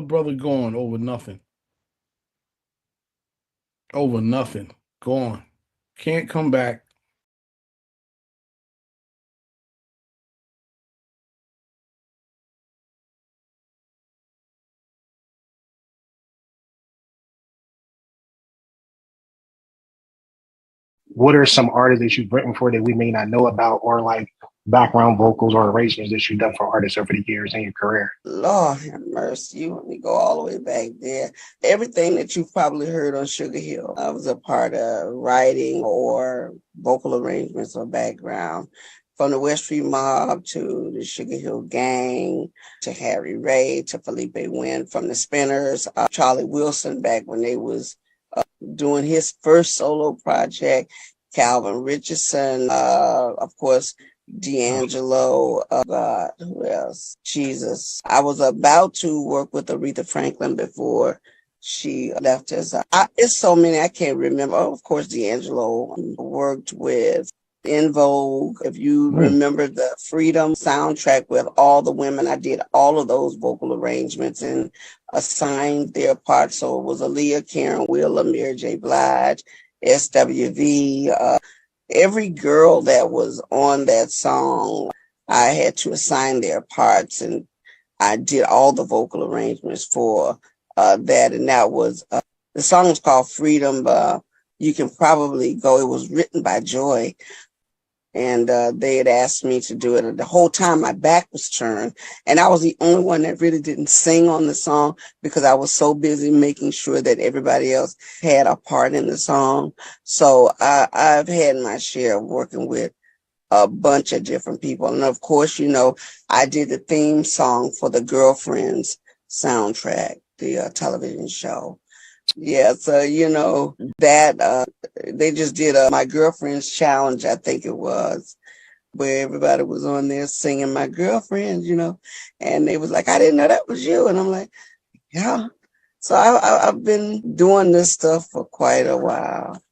brother gone over nothing. Over nothing. Gone. Can't come back. What are some artists that you've written for that we may not know about, or like background vocals or arrangements that you've done for artists over the years in your career? Lord have mercy. You want me to go all the way back there. Everything that you've probably heard on Sugar Hill, I was a part of writing or vocal arrangements or background. From the West Street Mob to the Sugar Hill Gang to Harry Ray to Felipe Wynn from the Spinners, Charlie Wilson back when they was doing his first solo project, Calvin Richardson, of course, D'Angelo, God, who else? Jesus. I was about to work with Aretha Franklin before she left us. It's so many, I can't remember. Oh, of course, D'Angelo worked with In Vogue. If you remember the Freedom soundtrack with all the women, I did all of those vocal arrangements and assigned their parts. So it was Aaliyah, Karen Wheeler, Mary J. Blige, SWV, every girl that was on that song, I had to assign their parts, and I did all the vocal arrangements for that. And that was, the song was called Freedom. You can probably go, it was written by Joy. And they had asked me to do it. And the whole time my back was turned. And I was the only one that really didn't sing on the song because I was so busy making sure that everybody else had a part in the song. So I've had my share of working with a bunch of different people. And of course, you know, I did the theme song for the Girlfriends soundtrack, the television show. Yeah, so you know that they just did My Girlfriend's Challenge, I think it was, where everybody was on there singing My Girlfriend, you know, and they was like, I didn't know that was you, and I'm like, yeah. So I've been doing this stuff for quite a while,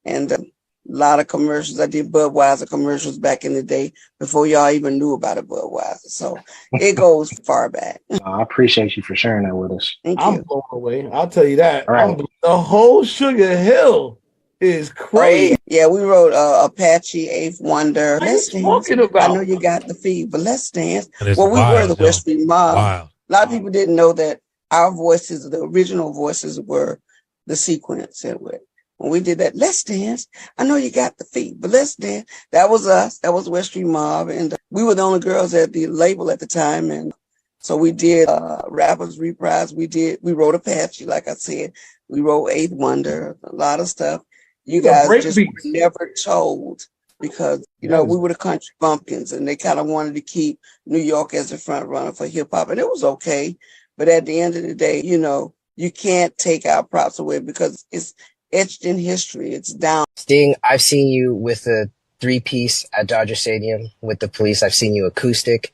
and a lot of commercials. I did Budweiser commercials back in the day before y'all even knew about a Budweiser. So it goes far back. I appreciate you for sharing that with us. Thank I'm you. blown away. I'll tell you that. All right. The whole Sugar Hill is crazy. Oh, yeah, we wrote Apache, Eighth Wonder. What are you Let's dance. talking about? I know you got the feed, but let's dance. Well, we were the West Street Mob. Wild. A lot of people didn't know that our voices, the original voices, were the sequence. Anyway, when we did that, let's dance. I know you got the feed, but let's dance. That was us. That was West Street Mob, and we were the only girls at the label at the time, and so we did Rappers Reprise. We wrote Apache, like I said. We wrote Eighth Wonder, a lot of stuff. You guys just were never told because, you know, we were the country bumpkins and they kind of wanted to keep New York as the front runner for hip hop. And it was okay. But at the end of the day, you know, you can't take our props away because it's etched in history. It's down. Sting, I've seen you with a 3-piece at Dodger Stadium with the Police. I've seen you acoustic.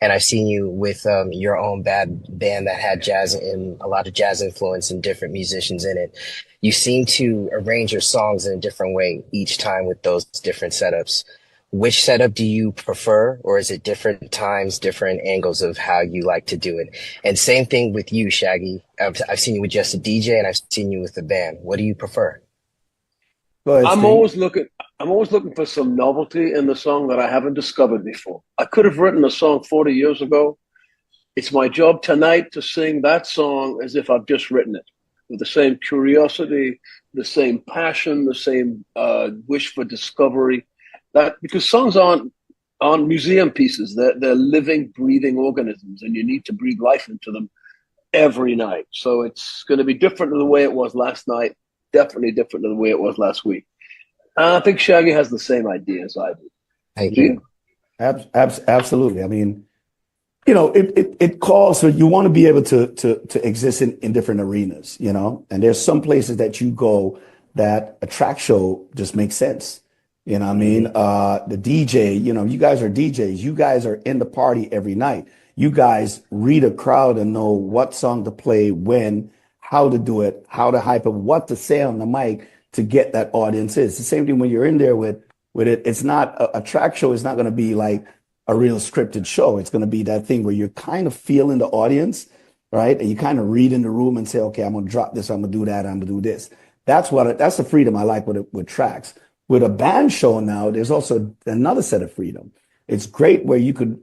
And I've seen you with your own band that had jazz and a lot of jazz influence and different musicians in it. You seem to arrange your songs in a different way each time with those different setups. Which setup do you prefer, or is it different times, different angles of how you like to do it? And same thing with you, Shaggy. I've seen you with just a DJ and I've seen you with the band. What do you prefer? Go ahead, I'm always looking for some novelty in the song that I haven't discovered before. I could have written a song 40 years ago. It's my job tonight to sing that song as if I've just written it, with the same curiosity, the same passion, the same wish for discovery. That because songs aren't museum pieces. They're living, breathing organisms, and you need to breathe life into them every night. So it's going to be different than the way it was last night. Definitely different than the way it was last week. And I think Shaggy has the same idea as I do. Thank you. Absolutely. I mean, you know, it calls for you want to be able to exist in different arenas, you know, and there's some places that you go that a track show just makes sense. You know what I mean? The DJ, you know, you guys are DJs. You guys are in the party every night. You guys read a crowd and know what song to play, when, how to do it, how to hype it, what to say on the mic to get that audience in. It's the same thing when you're in there with it. It's not a track show. It's not going to be like a real scripted show. It's going to be that thing where you're kind of feeling the audience right? And you kind of read in the room and say, okay, I'm going to drop this, I'm going to do that, I'm going to do this. That's the freedom I like with tracks. With a band show now, there's also another set of freedom. It's great where you could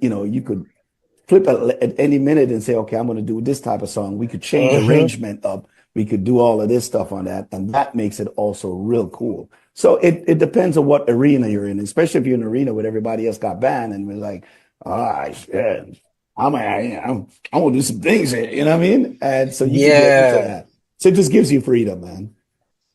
flip at any minute and say, okay, I'm going to do this type of song. We could change arrangement up. We could do all of this stuff on that. And that makes it also real cool. So it depends on what arena you're in, especially if you're in an arena where everybody else got banned and we're like, yeah, I'm going to do some things here. You know what I mean? And so you can get into that. So it just gives you freedom, man.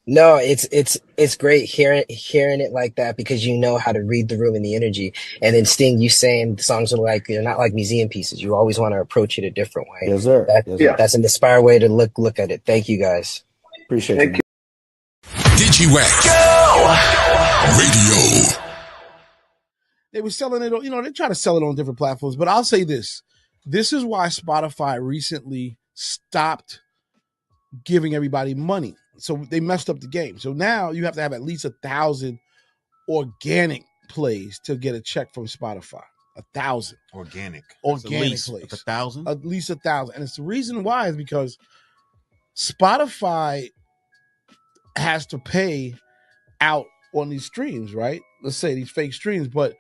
No, it's great hearing it like that, because you know how to read the room and the energy. And then Sting, you saying the songs are like, they're not like museum pieces. You always want to approach it a different way. Yes, sir. That's an inspired way to look at it. Thank you, guys. Appreciate it. Digiwaxx Radio. They were selling it, they try to sell it on different platforms, but I'll say this. This is why Spotify recently stopped giving everybody money. So they messed up the game. So now you have to have at least 1,000 organic plays to get a check from Spotify. 1,000 organic plays. 1,000. At least 1,000, and it's the reason why is because Spotify has to pay out on these streams, right? Let's say these fake streams, but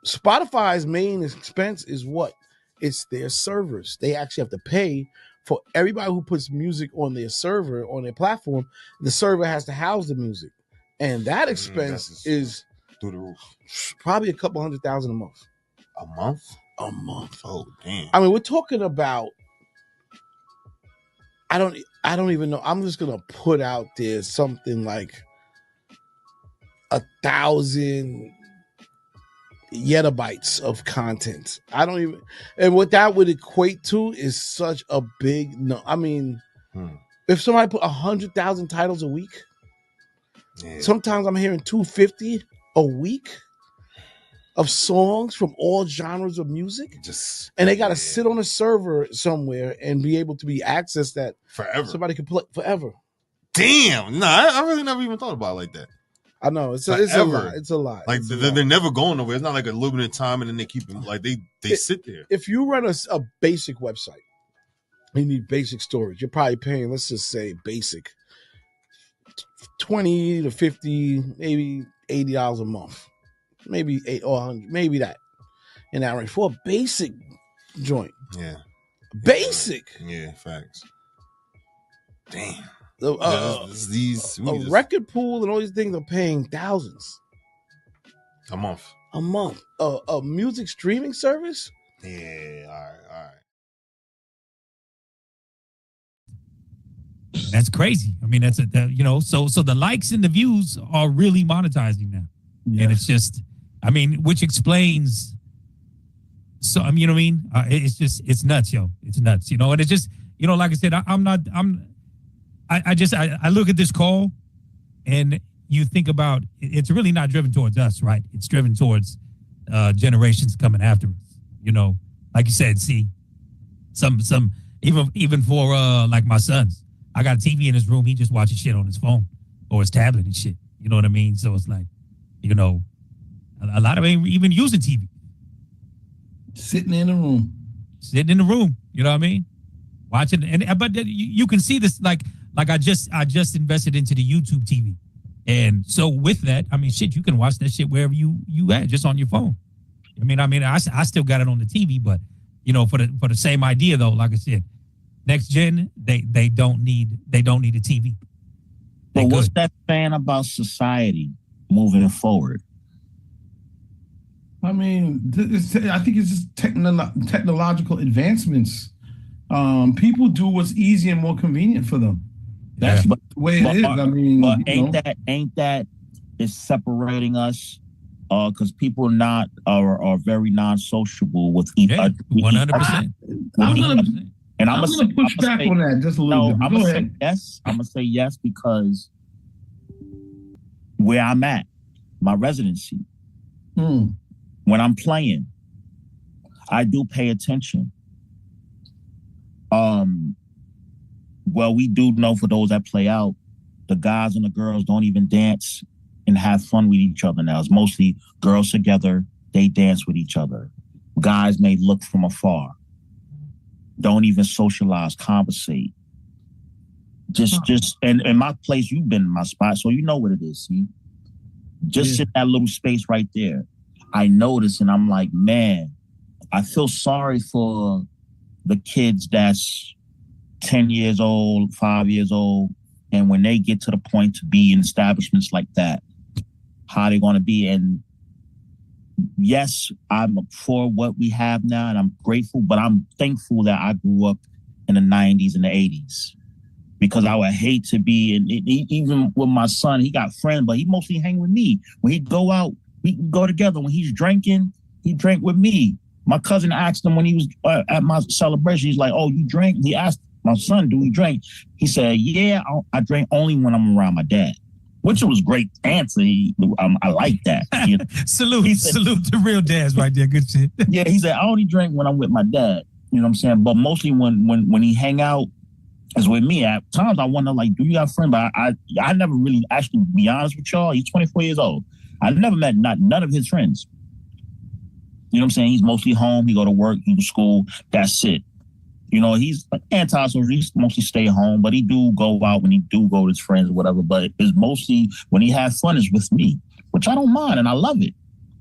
Spotify's main expense is what? It's their servers. They actually have to pay for everybody who puts music on their server, on their platform. The server has to house the music. And that expense is through the roof. Probably a couple $100,000 a month. A month? A month. Oh, damn. I mean, we're talking about, I don't even know. I'm just going to put out there something like 1,000 yettabytes of content. And what that would equate to is such a big no. I mean, if somebody put 100,000 titles a week, sometimes I'm hearing 250 a week of songs from all genres of music. And they got to sit on a server somewhere and be able to be accessed that forever. Somebody can play forever. Damn. No, I really never even thought about it like that. I know it's a lot. It's a lot. Like they're never going nowhere. It's not like a limited time, and then they keep them like they sit there. If you run a basic website, you need basic storage. You're probably paying, let's just say, basic $20 to $50, maybe $80 a month, maybe $8 or $100, maybe that in that range for a basic joint. Yeah, basic. Yeah, facts. Damn. A record pool and all these things are paying thousands a month. A music streaming service. Yeah, all right. That's crazy. I mean, so the likes and the views are really monetizing now, and it's just, I mean, which explains. So I mean, you know what I mean? It's nuts, yo. It's nuts, and it's just, like I said, I look at this call and you think about, it's really not driven towards us, right? It's driven towards generations coming after us. Like you said, see, some even for like my sons, I got a TV in his room. He just watches shit on his phone or his tablet and shit. You know what I mean? So it's like, a lot of them ain't even using TV. Sitting in the room. You know what I mean? Watching, but you can see this like I just invested into the YouTube TV, and so with that, I mean, shit, you can watch that shit wherever you at, just on your phone. I still got it on the TV, but for the same idea though, like I said, next gen they don't need a TV. But what's that saying about society moving forward? I mean, I think it's just technological advancements. People do what's easy and more convenient for them. That's the way it is. I mean, but ain't that is separating us? Because people are very non-sociable with each other. 100%. I'm gonna push back on that just a little bit. I'm gonna say yes. I'm gonna say yes because where I'm at, my residency, when I'm playing, I do pay attention. Well, we do know for those that play out, the guys and the girls don't even dance and have fun with each other now. It's mostly girls together, they dance with each other. Guys may look from afar. don't even socialize, conversate. Just and in my place, you've been in my spot, so you know what it is. See, just sit in that little space right there. I notice, and I'm like, man, I feel sorry for the kids that's 10 years old, 5 years old, and when they get to the point to be in establishments like that, how they're going to be. And yes, I'm for what we have now, and I'm grateful, but I'm thankful that I grew up in the 90s and the 80s. Because I would hate to be, and even with my son, he got friends, but he mostly hang with me. When he go out, we can go together. When he's drinking, he drank with me. My cousin asked him when he was at my celebration, he's like, oh, you drink? He asked my son, do he drink? He said, yeah, I drink only when I'm around my dad. Which was a great answer. I like that. You know? Salute to real dads right there. Good shit. Yeah, he said, I only drink when I'm with my dad. You know what I'm saying? But mostly when he hang out, is with me. At times I wonder, like, do you have friends? But I never really, actually, be honest with y'all, he's 24 years old. I never met none of his friends. You know what I'm saying? He's mostly home. He go to work, he go to school. That's it. You know, he's anti-social. He mostly stay home, but he do go out when he do go with his friends or whatever. But it's mostly when he has fun is with me, which I don't mind, and I love it.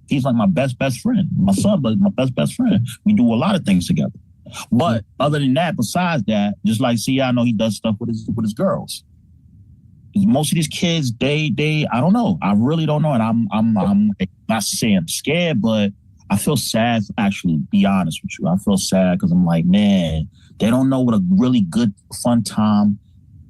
He's like my best friend. My son, but my best friend. We do a lot of things together. But other than that, besides that, just like I know he does stuff with his girls. Most of these kids, they I don't know. I really don't know. And I'm not saying I'm scared, but I feel sad, actually, be honest with you. I feel sad because I'm like, man, they don't know what a really good, fun time,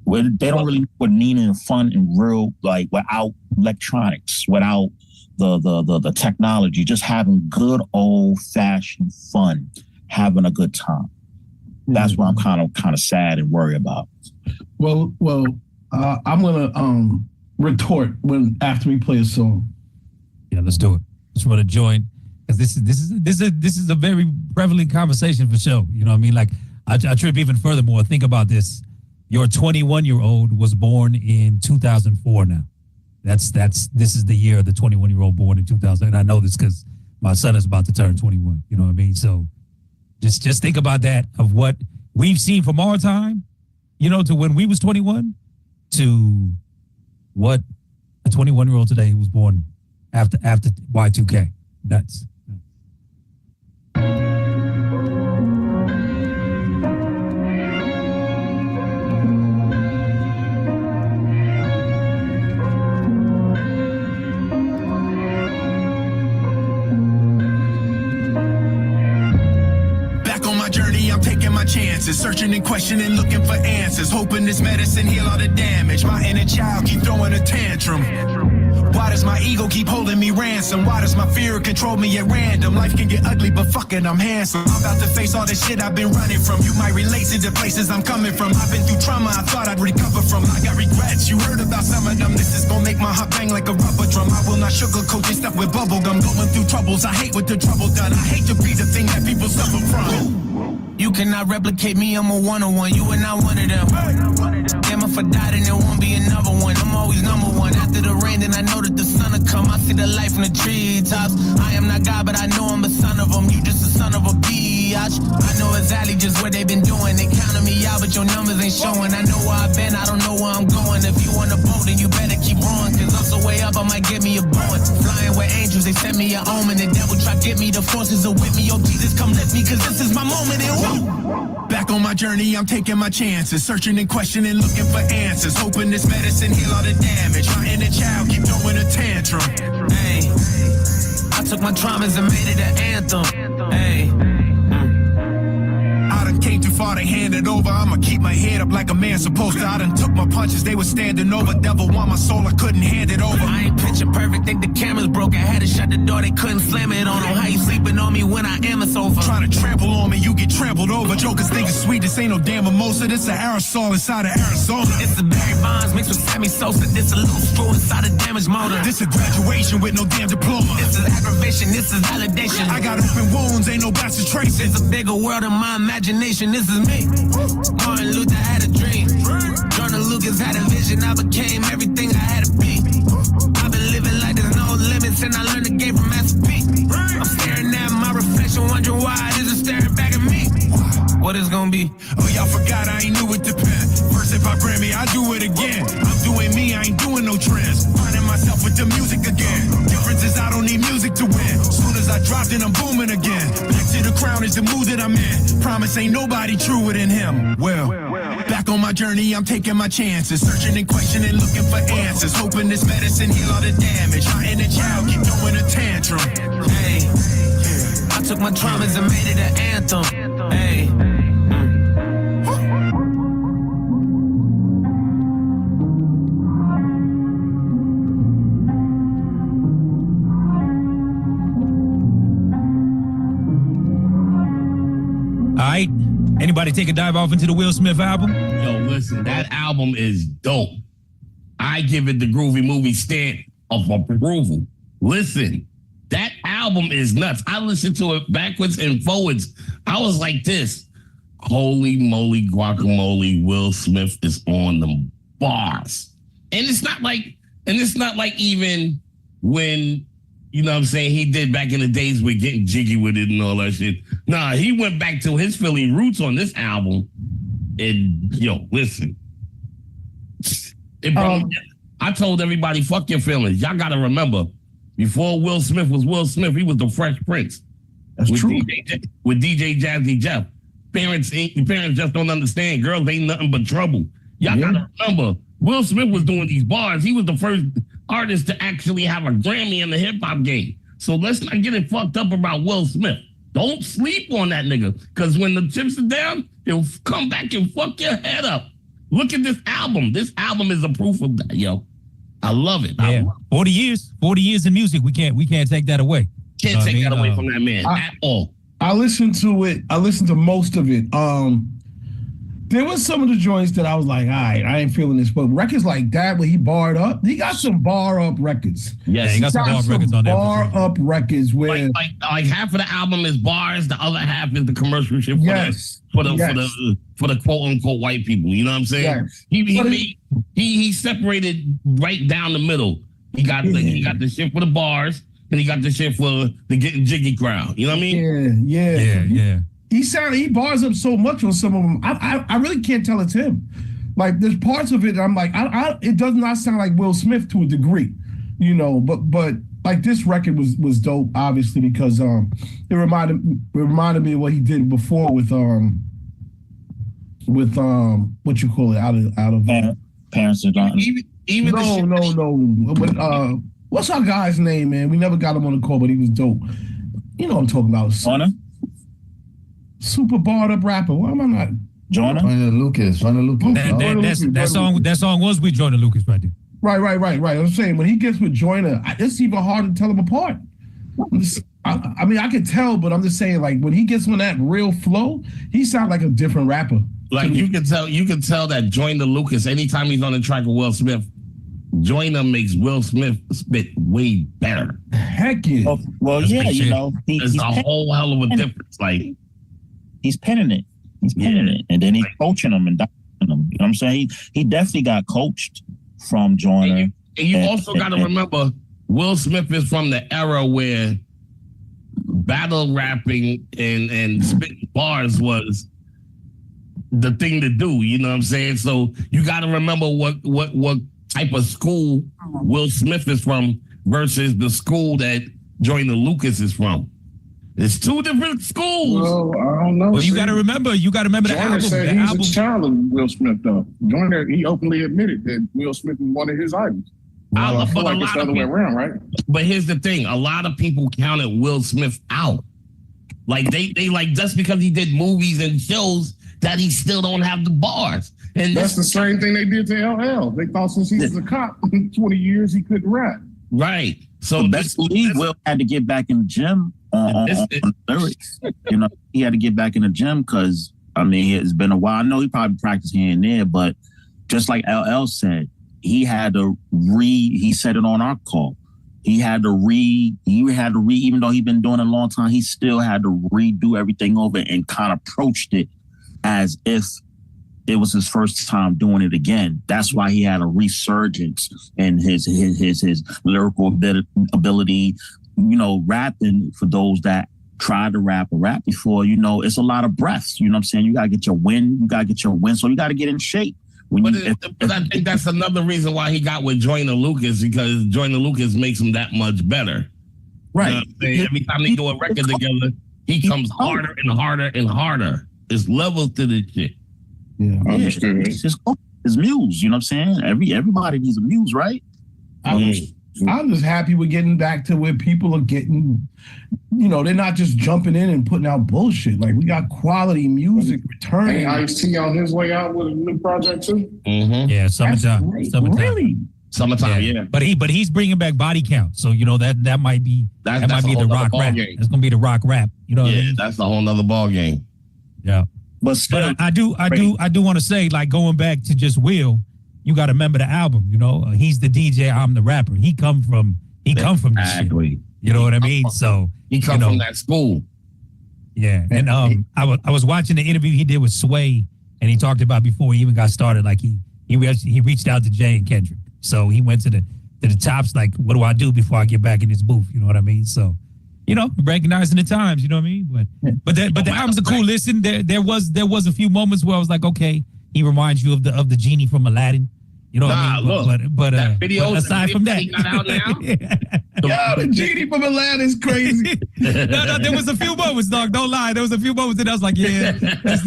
where they don't really know what meaning and fun and real, like, without electronics, without the technology, just having good old-fashioned fun, having a good time. That's what I'm kind of sad and worried about. Well, I'm gonna retort after we play a song. Yeah, let's do it. Just want to join, because this is a very prevalent conversation for sure. You know what I mean? Like, I trip even furthermore. Think about this: your 21-year-old was born in 2004. Now, this is the year of the 21-year-old born in 2000, and I know this because my son is about to turn 21. You know what I mean? So, just think about that, of what we've seen from our time, you know, to when we was 21, to what a 21-year-old today was born after Y2K. That's chances, searching and questioning, looking for answers, hoping this medicine heal all the damage. My inner child keep throwing a tantrum. Why does my ego keep holding me ransom? Why does my fear control me at random? Life can get ugly, but fuck it, I'm handsome. I'm about to face all the shit I've been running from. You might relate to the places I'm coming from. I've been through trauma I thought I'd recover from. I got regrets, you heard about some of them. This is gonna make my heart bang like a rubber drum. I will not sugarcoat this stuff with bubble gum. Going through troubles, I hate what the trouble done. I hate to be the thing that people suffer from. You cannot replicate me, I'm a one-on-one. You are not one of them. Damn, if I die, then there won't be another one. I'm always number one. After the rain, then I know that the sun will come. I see the light from the treetops. I am not God, but I know I'm a son of them. You just a son of a biatch. I know exactly just what they've been doing. They counted me out, but your numbers ain't showing. I know where I've been, I don't know where I'm going. If you on the boat, then you better keep rowing. Cause I'm so way up, I might get me a Boeing. Flying with angels, they sent me an omen. The devil try to get me, the forces are with me. Oh, Jesus, come lift me, cause this is my moment. And back on my journey, I'm taking my chances, searching and questioning, looking for answers, hoping this medicine heal all the damage. My inner child keep throwing a tantrum. Hey, I took my traumas and made it an anthem. Hey, I done came too far to hand it over. I'ma keep my head up like a man supposed to. I done took my punches, they were standing over. Devil want my soul, I couldn't hand it over. I ain't picture perfect, think the camera's broke. I had to shut the door, they couldn't slam it on them. How you sleeping on me when I am it's over? Trying to trample on me, you get trampled over. Jokers think it's sweet, this ain't no damn mimosa. This an aerosol inside of Arizona. It's a Barry Bonds mixed with Sammy Sosa. This a little screw inside a damaged motor. This a graduation with no damn diploma. This is aggravation, this is validation. I got open wounds, ain't no bastard traces. It's a bigger world in my imagination, this is me. Martin Luther had a dream. Jordan Lucas had a vision. I became everything I had to be. I've been living like there's no limits, and I learned the game from Master P. I'm staring at my reflection, wondering why it isn't staring back at me. what it's gonna be. Oh, y'all forgot I ain't new with the pen. First if I Grammy, I do it again. I'm doing me, I ain't doing no trends. Finding myself with the music again. Difference is I don't need music to win. Soon as I dropped it, I'm booming again. Back to the crown is the mood that I'm in. Promise ain't nobody truer than him. Well, back on my journey, I'm taking my chances. Searching and questioning, looking for answers. Hoping this medicine heal all the damage. My inner child keep throwing a tantrum. Hey, I took my traumas and made it an anthem. Hey. All right. Anybody take a dive off into the Will Smith album? Yo, listen, that album is dope. I give it the Groovy Movie stamp of approval. Listen, that album is nuts. I listened to it backwards and forwards. I was like this. Holy moly guacamole, Will Smith is on the bars. And it's not like even when, you know what I'm saying, he did back in the days with getting jiggy with it and all that shit. Nah, he went back to his Philly roots on this album. And yo, listen. I told everybody, fuck your feelings. Y'all gotta remember, before Will Smith was Will Smith, he was the Fresh Prince. That's true. With DJ Jazzy Jeff. Parents just don't understand. Girls ain't nothing but trouble. Y'all gotta remember, Will Smith was doing these bars. He was the first artist to actually have a Grammy in the hip hop game. So let's not get it fucked up about Will Smith. Don't sleep on that nigga. Because when the chips are down, he'll come back and fuck your head up. Look at this album. This album is a proof of that, yo. I love it. Yeah. 40 years in music. We can't take that away. Can't take that away from that man at all. I listened to it. I listened to most of it. There was some of the joints that I was like, all right, I ain't feeling this. But records like that, where he barred up, he got some bar up records. Yes, he got some bar records on there. Bar up records where like half of the album is bars, the other half is the commercial shit for the quote unquote white people. You know what I'm saying? Yes. He separated right down the middle. He got the shit for the bars, and he got the shit for the getting jiggy crowd. You know what I mean? Yeah. He bars up so much on some of them. I really can't tell it's him. Like there's parts of it I'm like, it does not sound like Will Smith to a degree, you know. But like this record was dope, obviously, because it reminded me of what he did before with what you call it out of Parents and Daughters. No. What's our guy's name, man? We never got him on the call, but he was dope. You know what I'm talking about? Joyner? Super barred up rapper. Why am I not? Joyner? Joyner Lucas. That song was with Joyner Lucas right there. Right. I'm saying when he gets with Joyner, it's even hard to tell them apart. I mean, I can tell, but I'm just saying, like when he gets on that real flow, he sounds like a different rapper. Like you can tell that Joyner Lucas, anytime he's on the track with Will Smith, Joyner makes Will Smith spit way better. Heck yeah. Well, yeah, you know, there's a whole hell of a difference. Like he's penning it. And then he's coaching them and directing them. You know what I'm saying? He definitely got coached from Joyner. And you also got to remember, Will Smith is from the era where battle rapping and spitting bars was the thing to do. You know what I'm saying? So you got to remember what type of school Will Smith is from versus the school that Joyner Lucas is from. It's two different schools. Well, I don't know. Well, you got to remember the album. Said he's a child of Will Smith, though. Joyner, he openly admitted that Will Smith is one of his idols. I feel like it's the other way around, right? But here's the thing: a lot of people counted Will Smith out. Like they like just because he did movies and shows that he still don't have the bars. And that's the same thing they did to LL. They thought since he was a cop, 20 years he couldn't rap. Right. So best believe Will had to get back in the gym on lyrics. You know, he had to get back in the gym because I mean it's been a while. I know he probably practiced here and there, but just like LL said, he had to he said it on our call. He had to even though he'd been doing it a long time, he still had to redo everything over and kind of approached it as if it was his first time doing it again. That's why he had a resurgence in his lyrical ability, you know, rapping for those that tried to rap or rap before, you know, it's a lot of breaths. You know what I'm saying? You gotta get your wind. So you gotta get in shape. But I think that's another reason why he got with Joyner Lucas, because Joyner Lucas makes him that much better. Right. Every time they do a record together, he comes harder and harder and harder. There's levels to this shit. Yeah, it's muse. You know what I'm saying? Everybody needs a muse, right? I'm just happy we're getting back to where people are getting, you know, they're not just jumping in and putting out bullshit. Like, we got quality music returning. Hey, Ice-T on his way out with a new project too? Mm-hmm. Yeah, summertime. Really? Summertime, yeah. But he's bringing back Body Count. So, you know, that might be the rock rap. That's going to be the rock rap. You know what I mean? That's a whole nother ball game. Yeah. But I do want to say, like, going back to just Will, you got to remember the album. You know, he's the DJ, I'm the rapper. He come from this shit. You know what I mean? So he come from that school. Yeah, and I was watching the interview he did with Sway, and he talked about before he even got started. Like he reached out to Jay and Kendrick. So he went to the tops. Like, what do I do before I get back in this booth? You know what I mean? So, you know, recognizing the times. You know what I mean? But the album's a cool listen. There was a few moments where I was like, okay, he reminds you of the genie from Aladdin. You know what I mean? Look, but aside from that, the genie from Atlanta is crazy. No, there was a few moments, dog. Don't lie. There was a few moments that I was like, yeah, this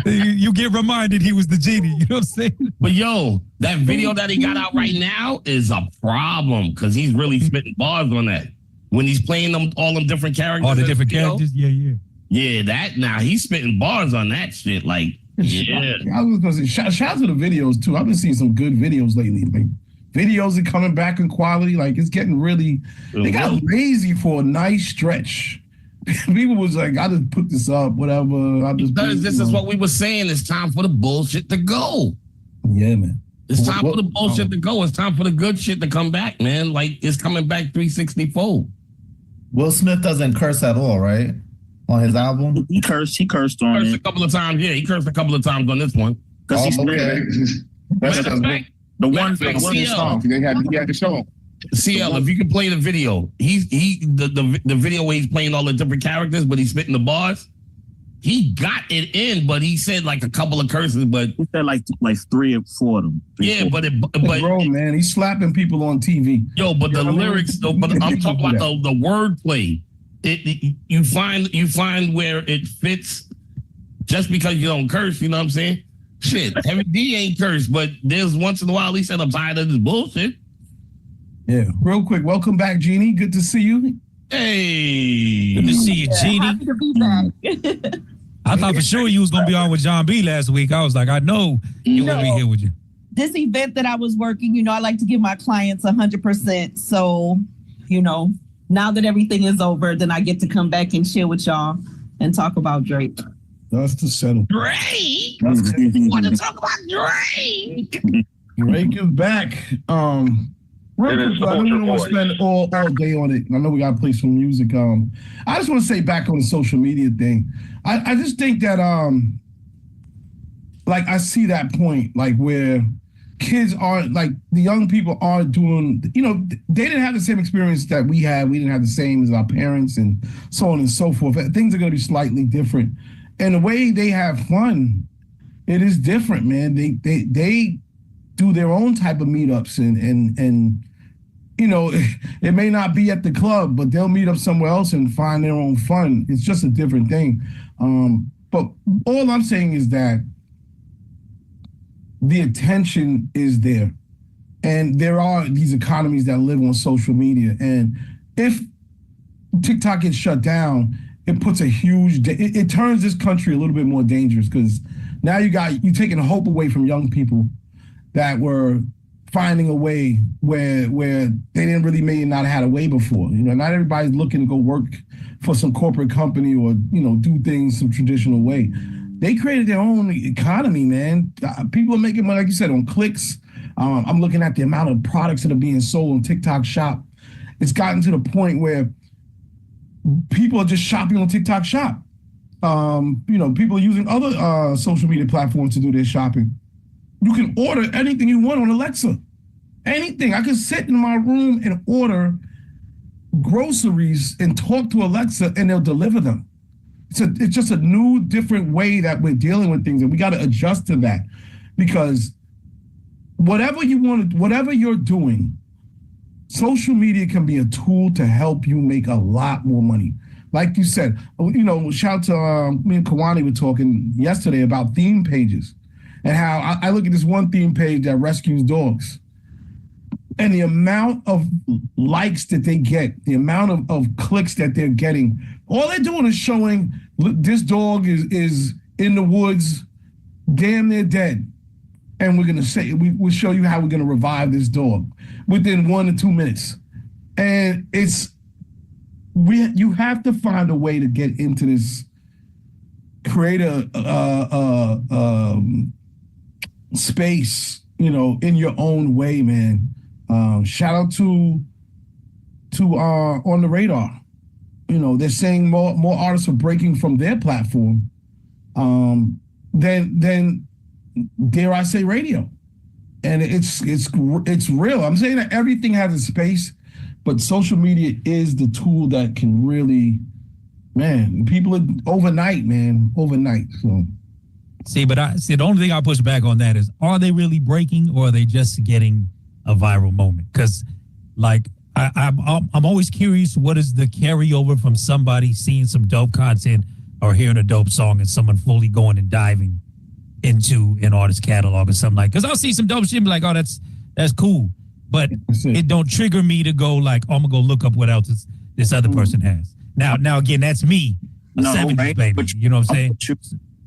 is you get reminded he was the genie. You know what I'm saying? But yo, that video that he got out right now is a problem because he's really spitting bars on that. When he's playing all them different characters. All the different characters? Yeah. Yeah, he's spitting bars on that shit. Like, yeah. I was going to say, shout out to the videos, too. I've been seeing some good videos lately. Like, videos are coming back in quality. Like, it's getting really... They got lazy for a nice stretch. People was like, I just put this up, whatever. This is what we were saying. It's time for the bullshit to go. Yeah, man. It's time for the bullshit to go. It's time for the good shit to come back, man. Like, it's coming back 364. Will Smith doesn't curse at all, right? On his album? He cursed on it. A couple of times. Yeah, he cursed a couple of times on this one. Because he's the one song. He had to show him. CL, if you can play the video, the video where he's playing all the different characters, but he's spitting the bars. He got it in, but he said like a couple of curses, but he said like 3 or 4 of them. But bro, man, he's slapping people on TV. Yo, but the lyrics, though, but I'm talking about the wordplay. You find where it fits just because you don't curse, you know what I'm saying? Shit, Heavy D ain't cursed, but there's once in a while he said I'm tired of this bullshit. Yeah, real quick, welcome back, Jeannie. Good to see you. Hey, good to see you, Jeannie. Happy to be back. I thought for sure you was gonna be on with John B last week. I was like, I know you gonna be here with you. This event that I was working, you know, I like to give my clients 100%. So, you know, now that everything is over, then I get to come back and chill with y'all and talk about Drake. That's the settle. Drake? Want to talk about Drake? Drake is back. I don't want to spend all day on it. I know we got to play some music. I just want to say back on the social media thing. I just think that, like, I see that point, like, where kids are, like, the young people are doing, you know, they didn't have the same experience that we had. We didn't have the same as our parents and so on and so forth. Things are going to be slightly different. And the way they have fun, it is different, man. They do their own type of meetups and you know, it may not be at the club, but they'll meet up somewhere else and find their own fun. It's just a different thing. But all I'm saying is that the attention is there. And there are these economies that live on social media. And if TikTok gets shut down, it puts a huge, it turns this country a little bit more dangerous because now you're taking hope away from young people that were finding a way where they didn't really may not have had a way before. You know, not everybody's looking to go work for some corporate company or, you know, do things some traditional way. They created their own economy, man. People are making money, like you said, on clicks. I'm looking at the amount of products that are being sold on TikTok Shop. It's gotten to the point where people are just shopping on TikTok Shop. You know, people are using other social media platforms to do their shopping. You can order anything you want on Alexa. Anything. I can sit in my room and order groceries and talk to Alexa and they'll deliver them. It's just a new, different way that we're dealing with things, and we got to adjust to that, because whatever you're doing, social media can be a tool to help you make a lot more money. Like you said, shout out to me and Kawani were talking yesterday about theme pages and how I look at this one theme page that rescues dogs. And the amount of likes that they get, the amount of clicks that they're getting, all they're doing is showing, look, this dog is in the woods, damn near dead. And we're going to we'll show you how we're going to revive this dog within 1 to 2 minutes. And you have to find a way to get into this, create a space, in your own way, man. Shout out to On the Radar. They're saying more artists are breaking from their platform than dare I say radio. And it's real. I'm saying that everything has a space, but social media is the tool that can really, man, people are overnight. So the only thing I push back on that is, are they really breaking, or are they just getting a viral moment? Because I'm always curious, what is the carryover from somebody seeing some dope content or hearing a dope song and someone fully going and diving into an artist's catalog or something because I'll see some dope shit and be like, oh, that's cool. But it don't trigger me to go like, oh, I'm gonna go look up what else this other person has. Now again, that's me, a 70s baby. But you know what I'm saying?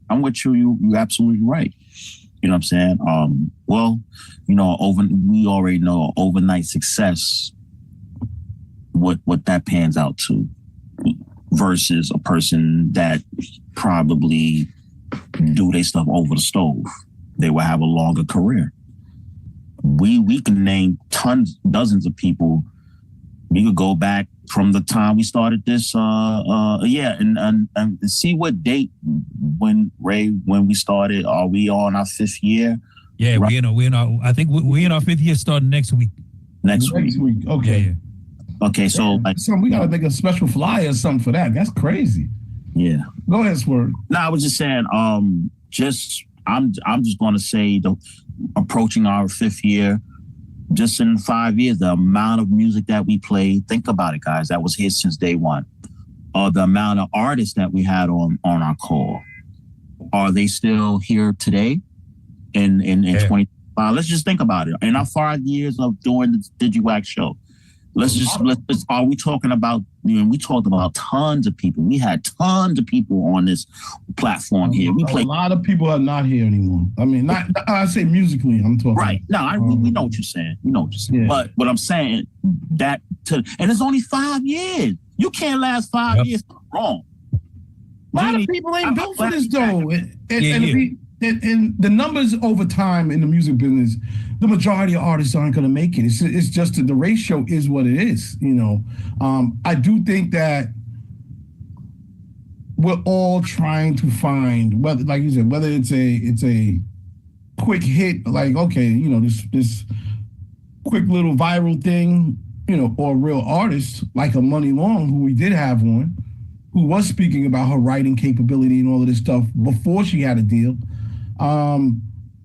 I'm with you. You're absolutely right. You know what I'm saying? We already know overnight success, what that pans out to, versus a person that probably do their stuff over the stove. They will have a longer career. We can name dozens of people. We could go back from the time we started this, and see what date when we started. Are we on our 5th year? Yeah, right. I think we're in our 5th year starting next week. Next week. Okay. Yeah. Okay, so we gotta make a special flyer or something for that. That's crazy. Yeah. Go ahead, Swerve. No, I was just saying, I'm just gonna say, approaching our 5th year, just in 5 years, the amount of music that we played, think about it, guys, that was here since day one. The amount of artists that we had on our call, are they still here today in 2025? Let's just think about it. In our 5 years of doing the Digiwaxx show, are we talking about, we talked about tons of people. We had tons of people on this platform here. A lot of people are not here anymore. I mean, I say musically, I'm talking. Right. No, we know what you're saying. Yeah. But I'm saying and it's only 5 years. You can't last 5 years wrong. A lot of people ain't built for this though. And the numbers over time in the music business, the majority of artists aren't going to make it. It's just that the ratio is what it is. I do think that we're all trying to find, whether, like you said, whether it's a quick hit, like, okay, this quick little viral thing, or a real artist like a Money Long, who we did have on, who was speaking about her writing capability and all of this stuff before she had a deal.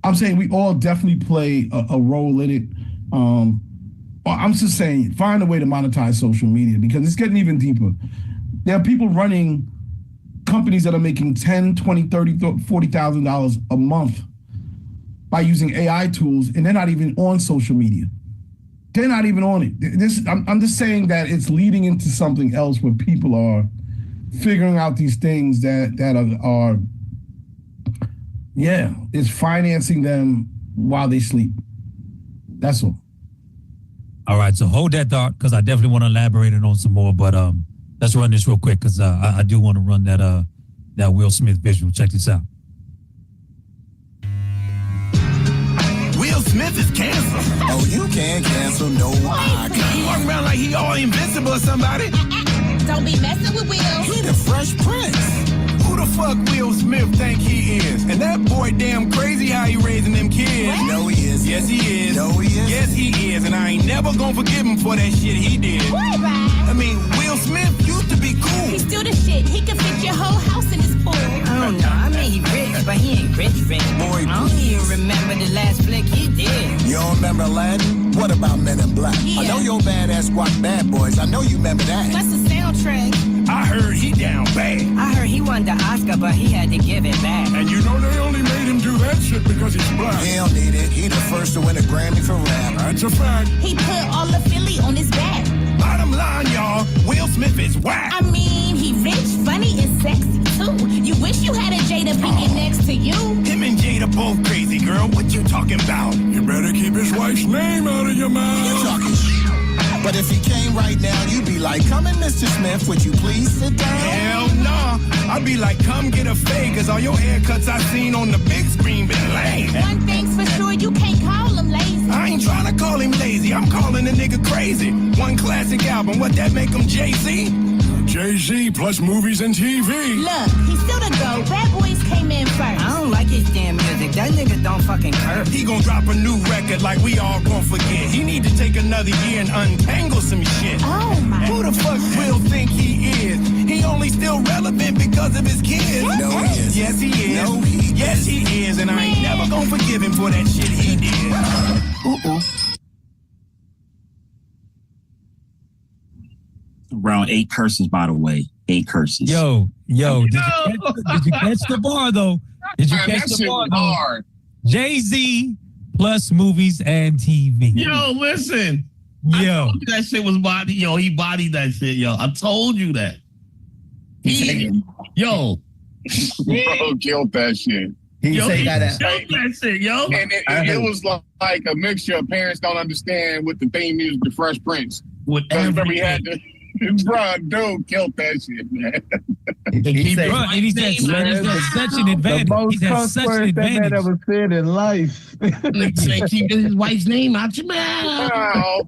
I'm saying we all definitely play a role in it. I'm just saying, find a way to monetize social media, because it's getting even deeper. There are people running companies that are making $10,000, $20,000, $30,000, $40,000 a month by using AI tools, and they're not even on social media. They're not even on it. I'm just saying that it's leading into something else where people are figuring out these things that are it's financing them while they sleep. That's all. All right, so hold that thought, because I definitely want to elaborate on some more, but let's run this real quick, because I do want to run that Will Smith visual. Check this out. Will Smith is cancer. Oh, you can't cancel no one. He walking around like he all invincible or somebody. Don't be messing with Will. He the Fresh Prince. Who the fuck Will Smith think he is? And that boy damn crazy how he raising them kids. What? No, he is. Yes, he is. No, he is. Yes, he is. And I ain't never gonna forgive him for that shit he did. What? That mean, Will Smith used to be cool. He's still the shit. He can fit your whole house in his pool. I don't know. I mean, he rich, but he ain't rich. Boy, I don't even remember the last flick he did. You don't remember Aladdin? What about Men in Black? Yeah. I know your badass squad Bad Boys. I know you remember that. That's the soundtrack. I heard he down bad. I heard he won the Oscar, but he had to give it back. And you know they only made him do that shit because he's black. He don't need it. He the first to win a Grammy for rap. That's a fact. He put all of Philly on his back. Bottom line, y'all, Will Smith is whack. I mean, he rich, funny, and sexy too. You wish you had a Jada Pinkett next to you. Him and Jada both crazy, girl. What you talking about? You better keep his wife's name out of your mouth. You talking shit. But if he came right now, you'd be like, come in, Mr. Smith, would you please sit down? Hell nah. I'd be like, come get a fade, cause all your haircuts I seen on the big screen been lame. One thing's for sure, you can't call him lazy. I ain't trying to call him lazy, I'm calling a nigga crazy. One classic album, what that make him Jay-Z? Jay-Z plus movies and TV. Look, he's still the GOAT. Bad Boys came in first. I don't like his damn music. That nigga don't fucking curse. He gon' drop a new record like we all gon' forget. He need to take another year and untangle some shit. Oh my. Who the fuck Will think he is? He only still relevant because of his kids. No, he is. Yes, he is. No, yes, he is. And I ain't never gon' forgive him for that shit he did. Around 8 curses, by the way. 8 curses. Yo, did you catch the bar though? Did you catch the bar though? Jay-Z plus movies and TV. Yo, listen. Yo, that shit was body. Yo, he bodied that shit. Yo, I told you that. Yo, Bro killed that shit. He killed that shit, yo. And it was like a mixture of parents don't understand with the theme music, the Fresh Prince. Remember he had to. Bro, dude killed that shit, man. He's such an advantage. The most He's had such an advantage. that ever said in life. Nigga keep his wife's name out your mouth. Oh,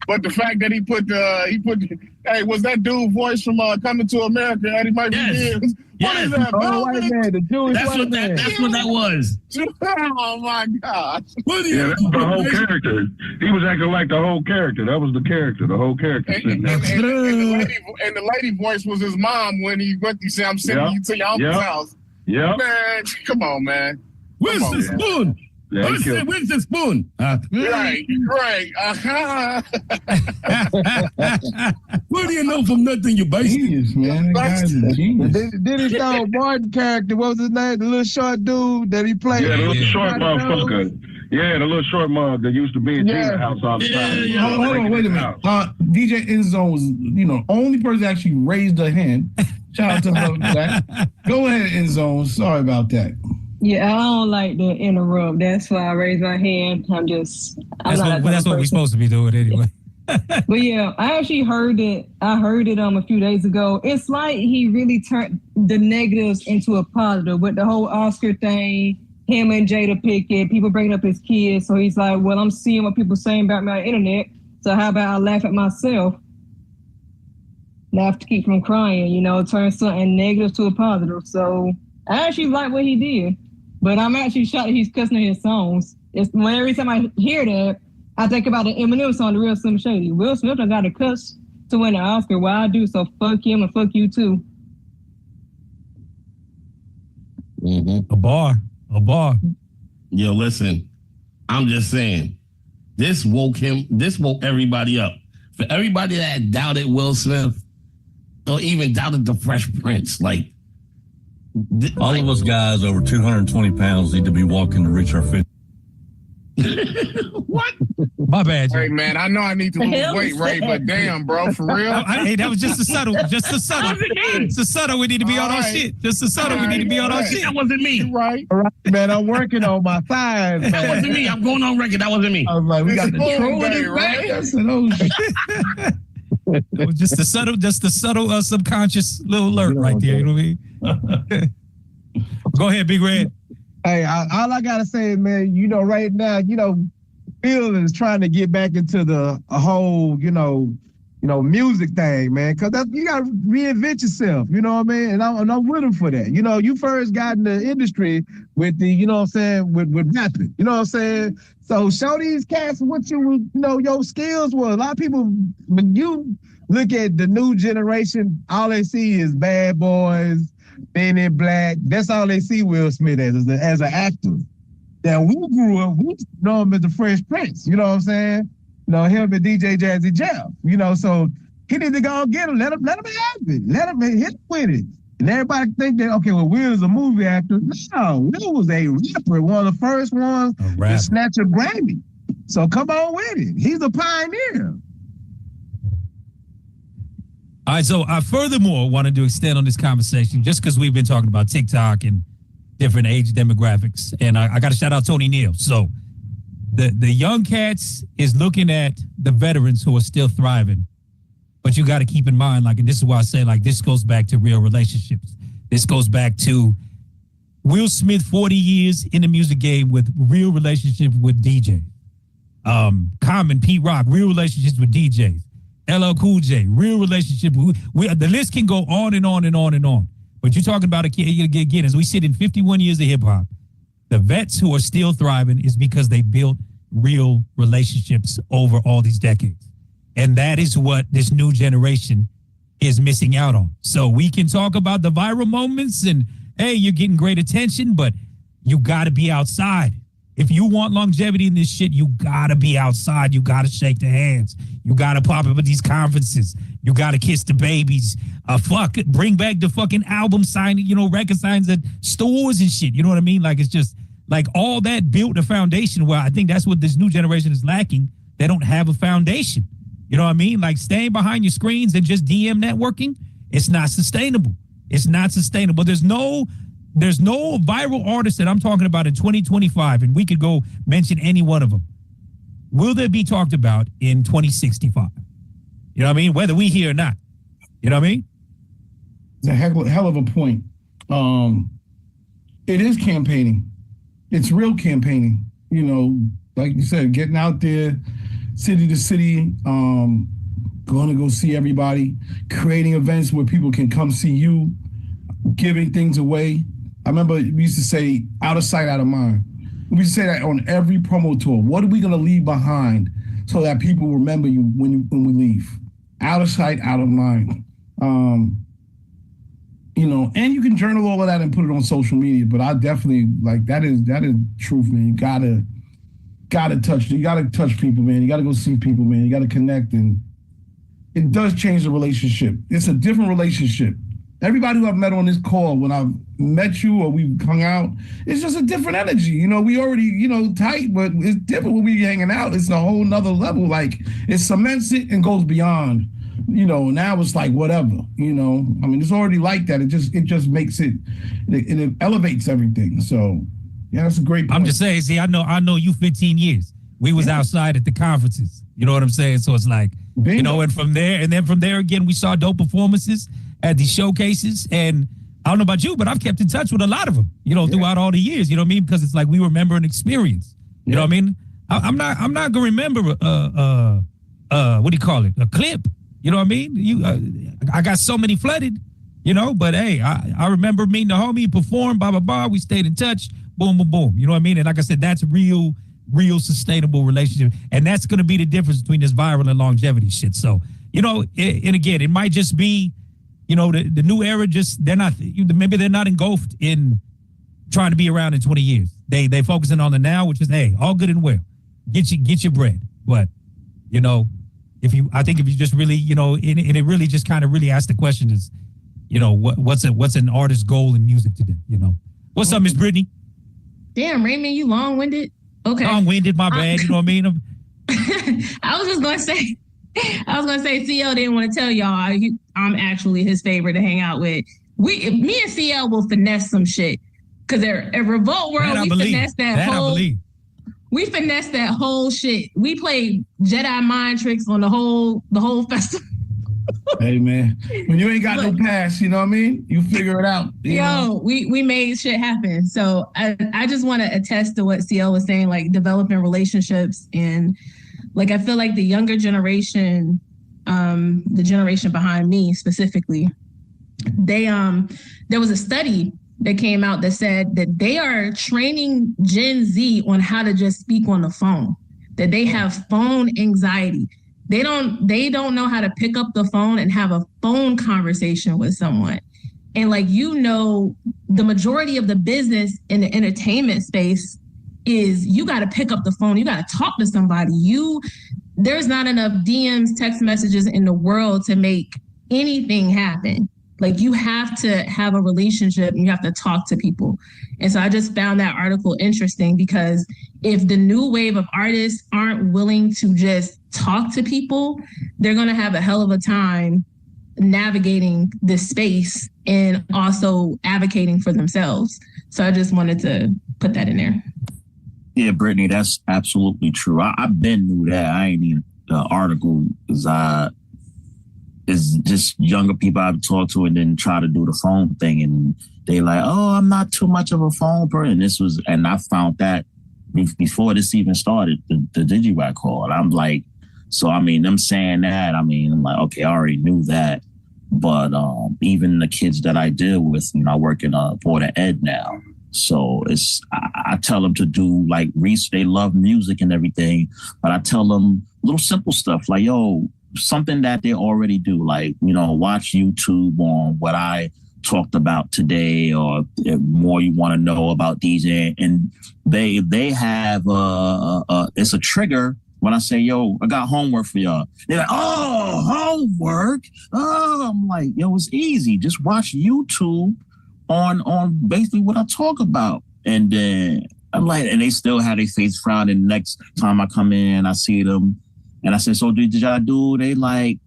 but the fact that he put hey, was that dude voice from Coming to America? Eddie Murphy did. What is that? Oh, white man, the Jewish white man. That's what that was. Oh my God! Yeah, that's the whole character. He was acting like the whole character. That was the character. The whole character. And the lady voice was his mom when he went to say, "I'm sending you to your uncle's house." Yeah. Man, come on, man. Where's the spoon? Yeah, where's the spoon? Right. What do you know from nothing, you bastard? Genius, man. That guy's a genius. Then he saw Martin character. What was his name? The little short dude that he played. Yeah, the little short motherfucker. Yeah, the little short mug that used to be in Gina's house all the time. Hold on, wait a minute. DJ Endzone was, only person that actually raised a hand. Shout out to that. Go ahead, Endzone. Sorry about that. Yeah, I don't like to interrupt. That's why I raise my hand. That's what we're supposed to be doing anyway. But yeah, I actually heard it. I heard it a few days ago. It's like he really turned the negatives into a positive with the whole Oscar thing. Him and Jada Pinkett, people bringing up his kids. So he's like, well, I'm seeing what people saying about me on the internet. So how about I laugh at myself? Laugh to keep from crying, turn something negative to a positive. So I actually like what he did. But I'm actually shocked that he's cussing in his songs. Every time I hear that, I think about the Eminem song, The Real Slim Shady. Will Smith got a cuss to win an Oscar. Well, I do, so fuck him and fuck you too. Mm-hmm. A bar. Yo, listen, I'm just saying, this woke everybody up. For everybody that doubted Will Smith, or even doubted the Fresh Prince, all of us guys over 220 pounds need to be walking to reach our 50. What? My bad. Hey man, I know I need to lose weight, Ray, but damn, bro, for real. Hey, that was just a subtle. It's a subtle. We need to be on our shit. Just a subtle. We need to be on our shit. That wasn't me. Right, man. I'm working on my thighs. Man. That wasn't me. I'm going on record. That wasn't me. I was like, we got the troll in his right? Just the subtle subconscious little alert right there. You know what I mean? Go ahead, Big Red. Hey, all I gotta say is, man, right now, Phil is trying to get back into the whole, music thing, man, because you gotta reinvent yourself. You know what I mean? And I'm with him for that. You first got in the industry with the, with rapping. You know what I'm saying? So show these cats what your skills were. A lot of people, when you look at the new generation. All they see is Bad Boys, Men in Black. That's all they see Will Smith as an actor. Now we grew up, we know him as the Fresh Prince. You know what I'm saying? You know him and DJ Jazzy Jeff. You know, so he need to go get him. Let him have it. Let him hit with it. And everybody think that, okay, well, Will is a movie actor. No, Will was a rapper, one of the first ones to snatch a Grammy. So come on with it. He's a pioneer. All right, so I furthermore wanted to extend on this conversation just because we've been talking about TikTok and different age demographics. And I got to shout out Tony Neal. So the young cats is looking at the veterans who are still thriving. But you got to keep in mind, like, and this is why I say, like, this goes back to real relationships. This goes back to Will Smith, 40 years in the music game with real relationships with DJs. Common, Pete Rock, real relationships with DJs. LL Cool J, real relationship. The list can go on and on and on and on. But you're talking about, again, as we sit in 51 years of hip hop, the vets who are still thriving is because they built real relationships over all these decades. And that is what this new generation is missing out on. So we can talk about the viral moments and, hey, you're getting great attention, but you got to be outside. If you want longevity in this shit, you got to be outside. You got to shake the hands. You got to pop up at these conferences. You got to kiss the babies. Bring back the fucking album signing, record signs at stores and shit. You know what I mean? Like, it's just like all that built a foundation where I think that's what this new generation is lacking. They don't have a foundation. You know what I mean? Like staying behind your screens and just DM networking, it's not sustainable. It's not sustainable. There's no viral artist that I'm talking about in 2025, and we could go mention any one of them. Will they be talked about in 2065? You know what I mean? Whether we hear or not. You know what I mean? It's a hell of a point. It is campaigning. It's real campaigning. Like you said, getting out there, city to city, going to go see everybody, creating events where people can come see you, giving things away. I remember we used to say, out of sight, out of mind. We used to say that on every promo tour. What are we going to leave behind so that people remember you when we leave? Out of sight, out of mind. And you can journal all of that and put it on social media, but I definitely, like, that is truth, man. You gotta touch people, man. You gotta go see people, man. You gotta connect, and it does change the relationship. It's a different relationship. Everybody who I've met on this call, when I've met you or we've hung out, it's just a different energy. We already, tight, but it's different when we hanging out. It's a whole nother level. Like, it cements it and goes beyond. Now it's like whatever. It's already like that. It just makes it elevates everything. So yeah, that's a great point. I'm just saying, see, I know you 15 years. We was outside at the conferences. You know what I'm saying? So it's like, Bingo. And from there again, we saw dope performances at these showcases. And I don't know about you, but I've kept in touch with a lot of them, throughout all the years. You know what I mean? Because it's like we remember an experience. You know what I mean? I'm not gonna remember what do you call it? A clip. You know what I mean? I got so many flooded, but hey, I remember meeting the homie, performed, blah, blah, blah. We stayed in touch, boom, boom, boom. You know what I mean? And like I said, that's real sustainable relationship. And that's going to be the difference between this viral and longevity shit. So, and again, it might just be, the new era, maybe they're not engulfed in trying to be around in 20 years. They focusing on the now, which is, hey, all good and well. Get your bread. But, if you just really, and it really just kind of really asks the question is, what's an artist's goal in music today? What's up, Miss Brittany? Damn, Raymond, you long-winded. Okay. Long-winded, my bad. You know what I mean? I was going to say, CL didn't want to tell y'all I'm actually his favorite to hang out with. Me and CL will finesse some shit. Because at Revolt World, we finessed we finessed that whole shit. We played Jedi mind tricks on the whole festival. Hey, man, when you ain't got no pass, you know what I mean? You figure it out. We made shit happen. So I just want to attest to what CL was saying, like developing relationships. And like, I feel like the younger generation, the generation behind me specifically, there was a study that came out that said that they are training Gen Z on how to just speak on the phone, that they have phone anxiety. They don't know how to pick up the phone and have a phone conversation with someone. And like, the majority of the business in the entertainment space is you got to pick up the phone. You got to talk to somebody. There's not enough DMs, text messages in the world to make anything happen. Like, you have to have a relationship and you have to talk to people. And so I just found that article interesting, because if the new wave of artists aren't willing to just talk to people, they're going to have a hell of a time navigating this space and also advocating for themselves. So I just wanted to put that in there. Yeah, Brittany, that's absolutely true. I've been knew that. I ain't even the article is just younger people I've talked to and then try to do the phone thing, and they like, oh, I'm not too much of a phone person. And I found that before this even started, the Digiwaxx call. And I'm like, so I mean, them saying that, I mean, I'm like, okay, I already knew that. But even the kids that I deal with, I work in Board of Ed now. So I tell them to do like research. They love music and everything, but I tell them little simple stuff like, yo, something that they already do, like, watch YouTube on what I talked about today, or if more you want to know about DJ. And they have it's a trigger when I say, yo, I got homework for y'all. They're like, oh, homework? Oh, I'm like, yo, it's easy. Just watch YouTube on basically what I talk about. And then I'm like, and they still have their face frown. And next time I come in, I see them and I say, so did y'all do? They like,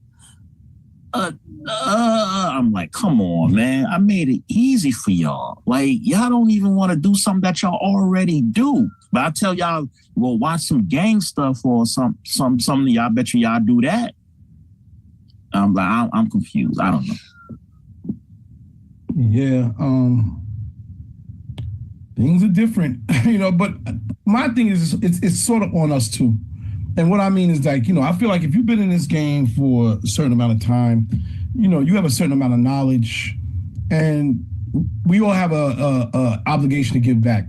I'm like, come on, man. I made it easy for y'all. Like, y'all don't even want to do something that y'all already do. But I tell y'all, well, watch some gang stuff or something. Y'all bet y'all do that. I'm like, I'm confused. I don't know. Yeah, things are different, but my thing is it's sort of on us too. And what I mean is, like, I feel like if you've been in this game for a certain amount of time, you have a certain amount of knowledge, and we all have a obligation to give back.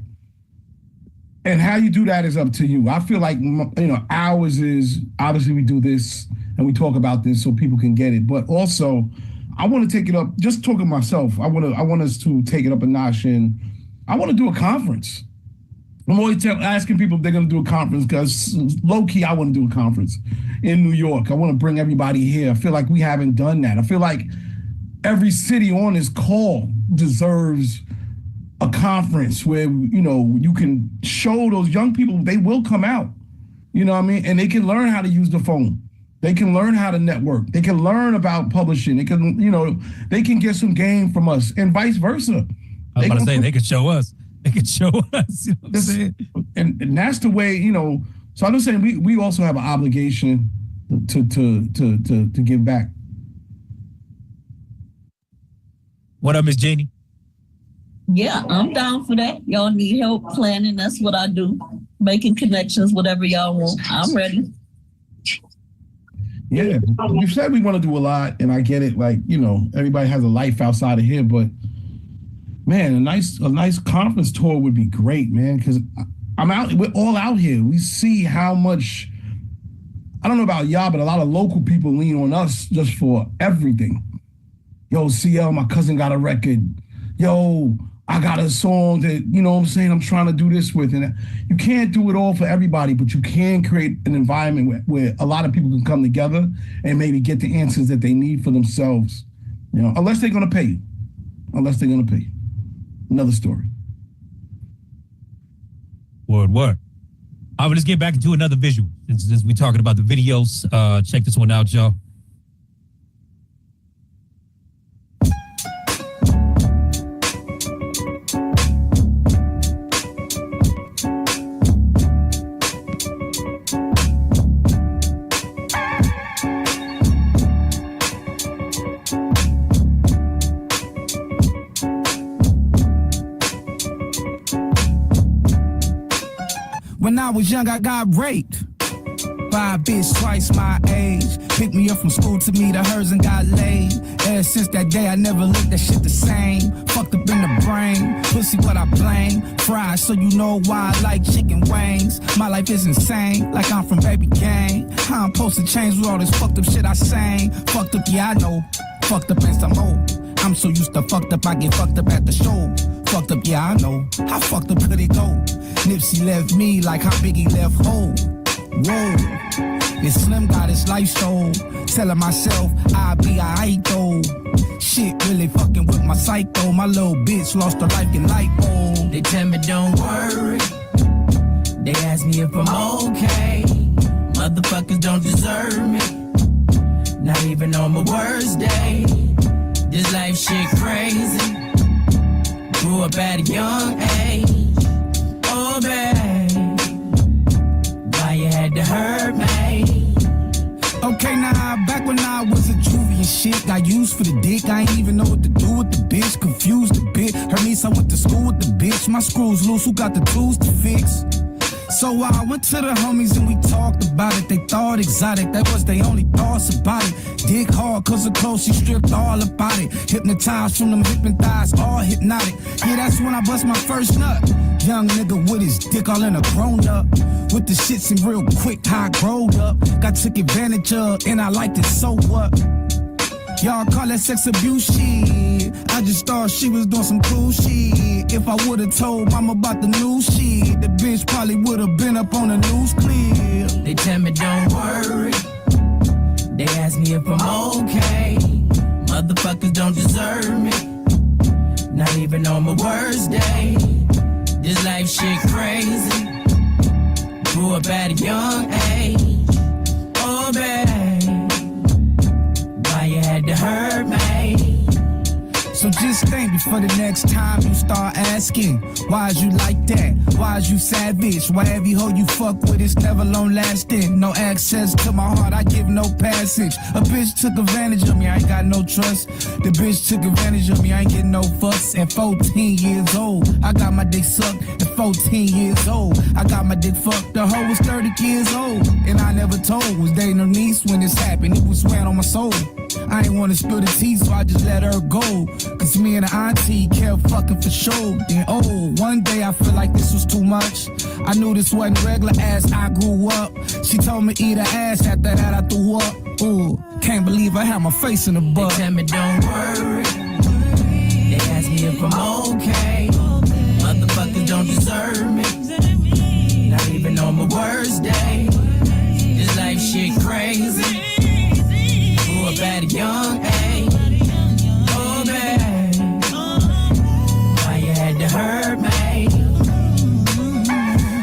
And how you do that is up to you. I feel like, ours is, obviously we do this and we talk about this so people can get it, but also I want to take it up, just talking myself. I want us to take it up a notch, and I want to do a conference. I'm always asking people if they're going to do a conference, because low key, I want to do a conference in New York. I want to bring everybody here. I feel like we haven't done that. I feel like every city on this call deserves a conference where, you can show those young people, they will come out, and they can learn how to use the phone. They can learn how to network. They can learn about publishing. They can, they can get some game from us, and vice versa. I was about to say, they could show us. They could show us. You know what I'm saying? And that's the way, So I'm just saying, we also have an obligation to give back. What up, Miss Jeannie? Yeah, I'm down for that. Y'all need help planning. That's what I do. Making connections, whatever y'all want. I'm ready. Yeah, you said we want to do a lot, and I get it. Like, everybody has a life outside of here, but man, a nice conference tour would be great, man. Because we're all out here. We see how much. I don't know about y'all, but a lot of local people lean on us just for everything. Yo, CL, my cousin got a record. Yo, I got a song that, I'm trying to do this with. And you can't do it all for everybody, but you can create an environment where a lot of people can come together and maybe get the answers that they need for themselves, unless they're going to pay you. Another story. Word. All right, let's get back into another visual. Since we talking about the videos, check this one out, y'all. When I was young, I got raped. by a bitch twice my age. Picked me up from school to meet her hers and got laid. Ever since that day, I never looked that shit the same. Fucked up in the brain, pussy what I blame. Fried, so you know why I like chicken wings. My life is insane, like I'm from Baby Gang. How I'm supposed to change with all this fucked up shit I sang. Fucked up, yeah, I know. Fucked up and some more. I'm so used to fucked up, I get fucked up at the show. Fucked up, yeah, I know. How fucked up could it go? Nipsey left me like how Biggie left Hov. Whoa, this Slim got his life stole. Telling myself I'll be alright though. Shit really fucking with my psycho. My little bitch lost her life in light bulb. They tell me don't worry. They ask me if I'm okay. Motherfuckers don't deserve me. Not even on my worst day. This life shit crazy. Grew up at a young age. Oh, babe, why you had to hurt me? Okay, now, back when I was a juvie and shit, got used for the dick. I ain't even know what to do with the bitch. Confused a bit. Her niece, I went to school with the bitch. My screws loose, who got the tools to fix? So I went to the homies and we talked about it. They thought exotic, that was their only thoughts about it. Dick hard cause of clothes, she stripped all about it. Hypnotized from them hip and thighs, all hypnotic. Yeah, that's when I bust my first nut. Young nigga with his dick all in a grown up. With the shits in real quick, how I growed up. Got took advantage of and I liked it, so what? Y'all call that sex abuse shit. I just thought she was doing some cool shit. If I would've told mama about the new shit, the bitch probably would've been up on the news clip. They tell me don't worry. They ask me if I'm okay. Motherfuckers don't deserve me. Not even on my worst day. This life shit crazy. Grew up at a young age. Oh, babe, why you had to hurt me? So just think before the next time you start asking, why's you like that? Why's you savage? Why every hoe you fuck with is never long lasting? No access to my heart, I give no passage. A bitch took advantage of me, I ain't got no trust. The bitch took advantage of me, I ain't getting no fuss. At 14 years old, I got my dick sucked. At 14 years old, I got my dick fucked. The hoe was 30 years old, and I never told. Was dating her niece when this happened, it was swearing on my soul. I ain't wanna spill the tea, so I just let her go. Cause me and the auntie kept fucking for sure. Then one day I feel like this was too much. I knew this wasn't regular as I grew up. She told me eat her ass, after that I threw up. Ooh, can't believe I had my face in the butt. They tell me don't worry. They ask me if I'm okay. Motherfuckers don't deserve me. Not even on my worst day. This life shit crazy. Grew up at a young age. Oh, babe, why you had to hurt me?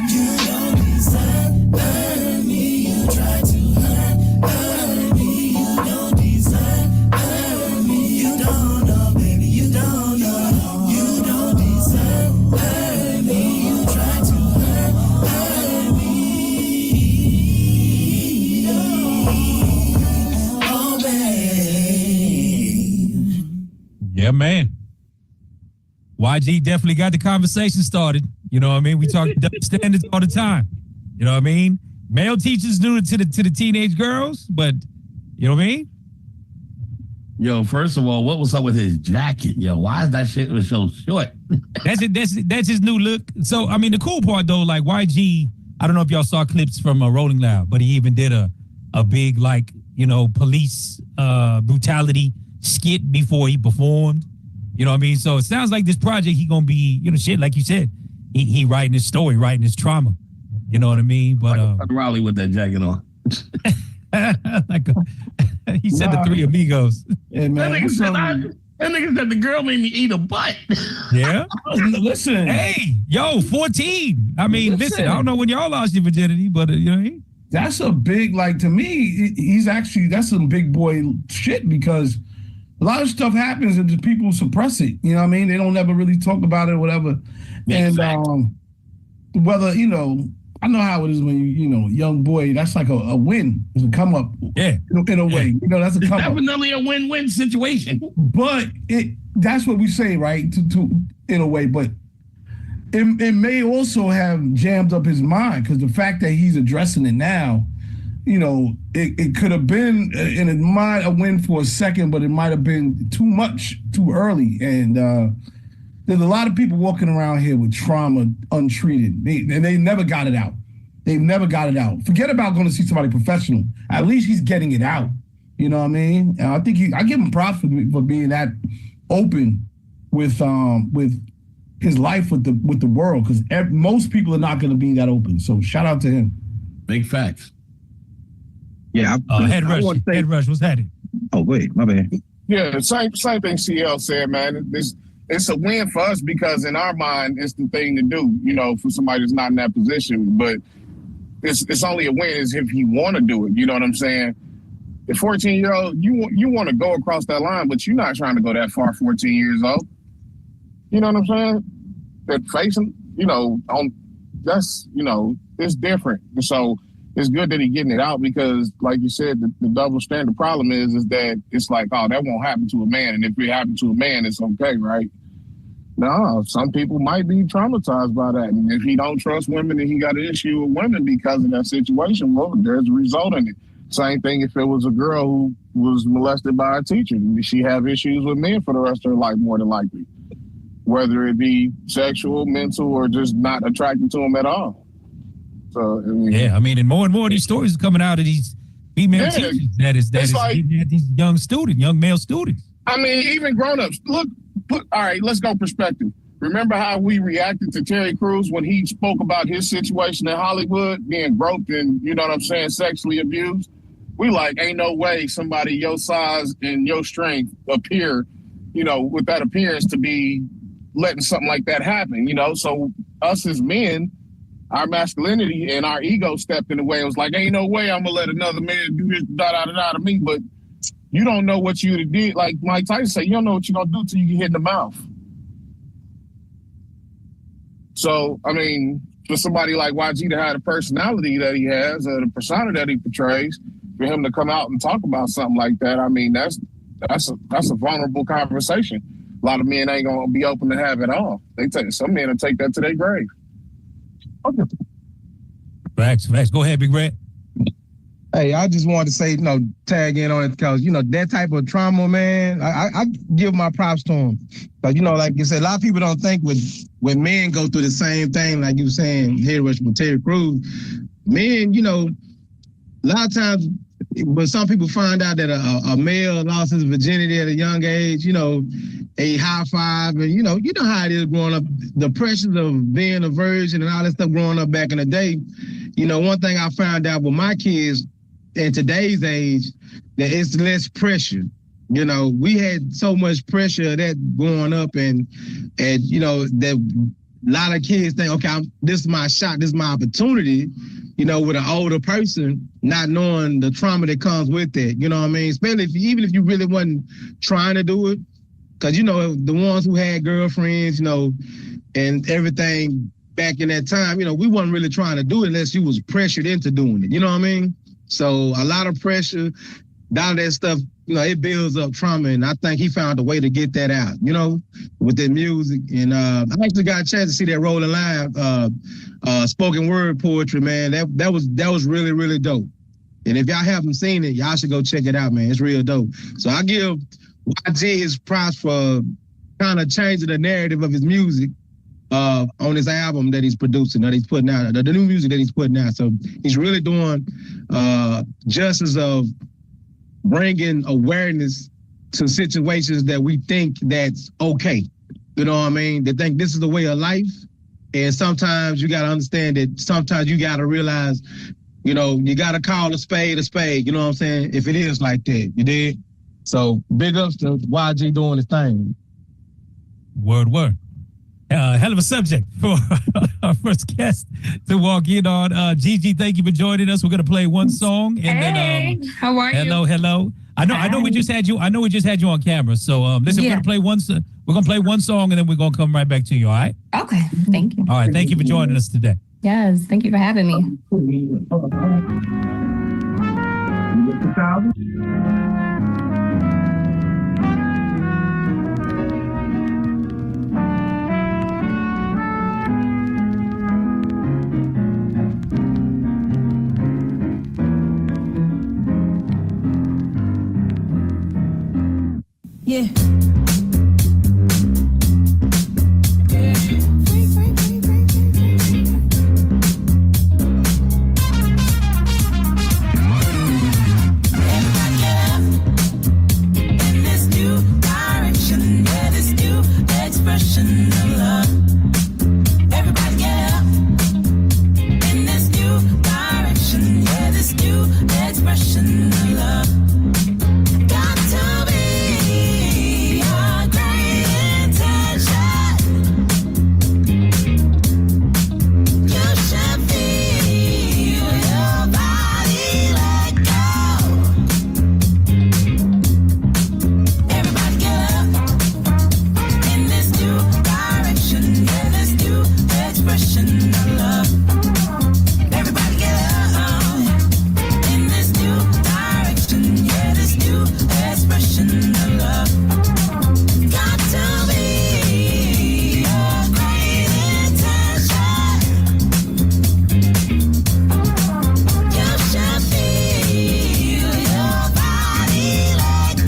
You don't deserve me. You tried to hurt me. You don't deserve me. You don't know, baby. You don't know. You don't deserve me. You tried to hurt me. Oh, babe. Yeah, man. YG definitely got the conversation started. You know what I mean? We talk double standards all the time. You know what I mean? Male teachers do it to the teenage girls, but you know what I mean? Yo, first of all, what was up with his jacket? Yo, why is that shit was so short? That's his new look. So I mean, the cool part though, like YG, I don't know if y'all saw clips from Rolling Loud, but he even did a big like police brutality skit before he performed. You know what I mean? So it sounds like this project, he gonna be, shit, like you said, he writing his story, writing his trauma. You know what I mean? But like Raleigh with that jacket on. He said the Three Amigos. Yeah, man. That nigga said the girl made me eat a butt. Yeah. Listen. Hey, yo, 14. I mean, listen, I don't know when y'all lost your virginity, but that's a big, like, to me, that's some big boy shit, because a lot of stuff happens and just people suppress it. You know what I mean? They don't ever really talk about it or whatever. And whether, I know how it is when young boy, that's like a win. It's a come up. Yeah. In a way. That's a come up. Definitely a win-win situation. But that's what we say, right? To in a way. But it may also have jammed up his mind, because the fact that he's addressing it now, it could have been, and it might have win for a second, but it might have been too much, too early. And there's a lot of people walking around here with trauma untreated. They never got it out. They've never got it out. Forget about going to see somebody professional. At least he's getting it out. You know what I mean? And I think I give him props for being that open with his life with the world, because most people are not going to be that open. So shout out to him. Big facts. Yeah. Head Rush, what's happening? Oh, wait, my bad. Yeah, same thing CL said, man. It's a win for us because in our mind, it's the thing to do, for somebody that's not in that position. But it's only a win is if you want to do it. You know what I'm saying? The 14-year-old, you want to go across that line, but you're not trying to go that far 14 years old. You know what I'm saying? That facing, it's different. So it's good that he's getting it out because, like you said, the double standard problem is that it's like, oh, that won't happen to a man. And if it happened to a man, it's okay, right? No, some people might be traumatized by that. And if he don't trust women and he got an issue with women because of that situation, well, there's a result in it. Same thing if it was a girl who was molested by a teacher. She have issues with men for the rest of her life, more than likely. Whether it be sexual, mental, or just not attracted to them at all. So, and more of these stories are coming out of these female teachers that is like, these young male students. I mean, even grown-ups. Look, all right, let's go perspective. Remember how we reacted to Terry Crews when he spoke about his situation in Hollywood, being groped and, sexually abused? We like, ain't no way somebody your size and your strength appear, with that appearance to be letting something like that happen, So us as men, our masculinity and our ego stepped in the way. It was like, ain't no way I'm going to let another man do this, to me. But you don't know what you did. Like Mike Tyson said, you don't know what you're going to do till you get hit in the mouth. So, I mean, for somebody like YG to have the personality that he has, or the persona that he portrays, for him to come out and talk about something like that, I mean, that's a vulnerable conversation. A lot of men ain't gonna be open to have it all. Some men will take that to their grave. Okay. Facts. Go ahead, Big Red. Hey, I just wanted to say, tag in on it because, that type of trauma, man, I give my props to him. Because, like you said, a lot of people don't think when men go through the same thing, like you were saying, here with Terry Crews, men, a lot of times, when some people find out that a male lost his virginity at a young age, a high five, and you know how it is growing up, the pressures of being a virgin and all that stuff growing up back in the day. One thing I found out with my kids in today's age, that it's less pressure. We had so much pressure that growing up, and that a lot of kids think, okay, this is my shot, this is my opportunity, with an older person, not knowing the trauma that comes with it. You know what I mean? Especially even if you really wasn't trying to do it. Because, the ones who had girlfriends, and everything back in that time, we wasn't really trying to do it unless you was pressured into doing it. You know what I mean? So a lot of pressure, all that stuff, it builds up trauma. And I think he found a way to get that out, with that music. And I actually got a chance to see that Rolling Live spoken word poetry, man. That was really, really dope. And if y'all haven't seen it, y'all should go check it out, man. It's real dope. So I give YG his props for kind of changing the narrative of his music on his album that he's producing, that he's putting out, the new music that he's putting out. So he's really doing justice of bringing awareness to situations that we think that's okay. You know what I mean? They think this is the way of life. And sometimes you got to understand that sometimes you got to realize, you got to call a spade, you know what I'm saying? If it is like that, you did. So big ups to YG doing his thing. Word. Hell of a subject for our first guest to walk in on. Gigi, thank you for joining us. We're gonna play one song and then how are you? Hello. I know we just had you. I know we just had you on camera. So listen, we're gonna play one song and then we're gonna come right back to you. All right? Okay. Thank you. All right. Thank you for joining us today. Yes. Thank you for having me. Yeah. Expression of love. Everybody get up in this new direction. Yeah, this new expression of love. Got to be a great intention. You should feel your body let go. Everybody get up. Expression of love. Everybody get up in this new direction. Yeah, this new expression of love. Got to be a great intention. You should feel your body let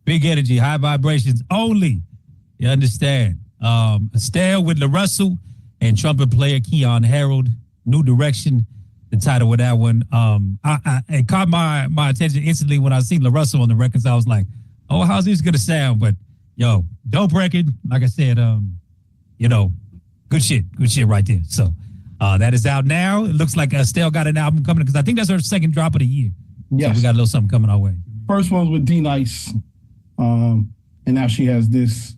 Big energy, high vibrations only. You understand? Estelle with LaRussell and trumpet player Keon Harold. New Direction, the title of that one. It caught my attention instantly when I seen LaRussell on the records. I was like, oh, how's this gonna sound? But yo, dope record. Like I said, good shit right there. So that is out now. It looks like Estelle got an album coming because I think that's her second drop of the year. Yes. So we got a little something coming our way. First one was with D-Nice, and now she has this.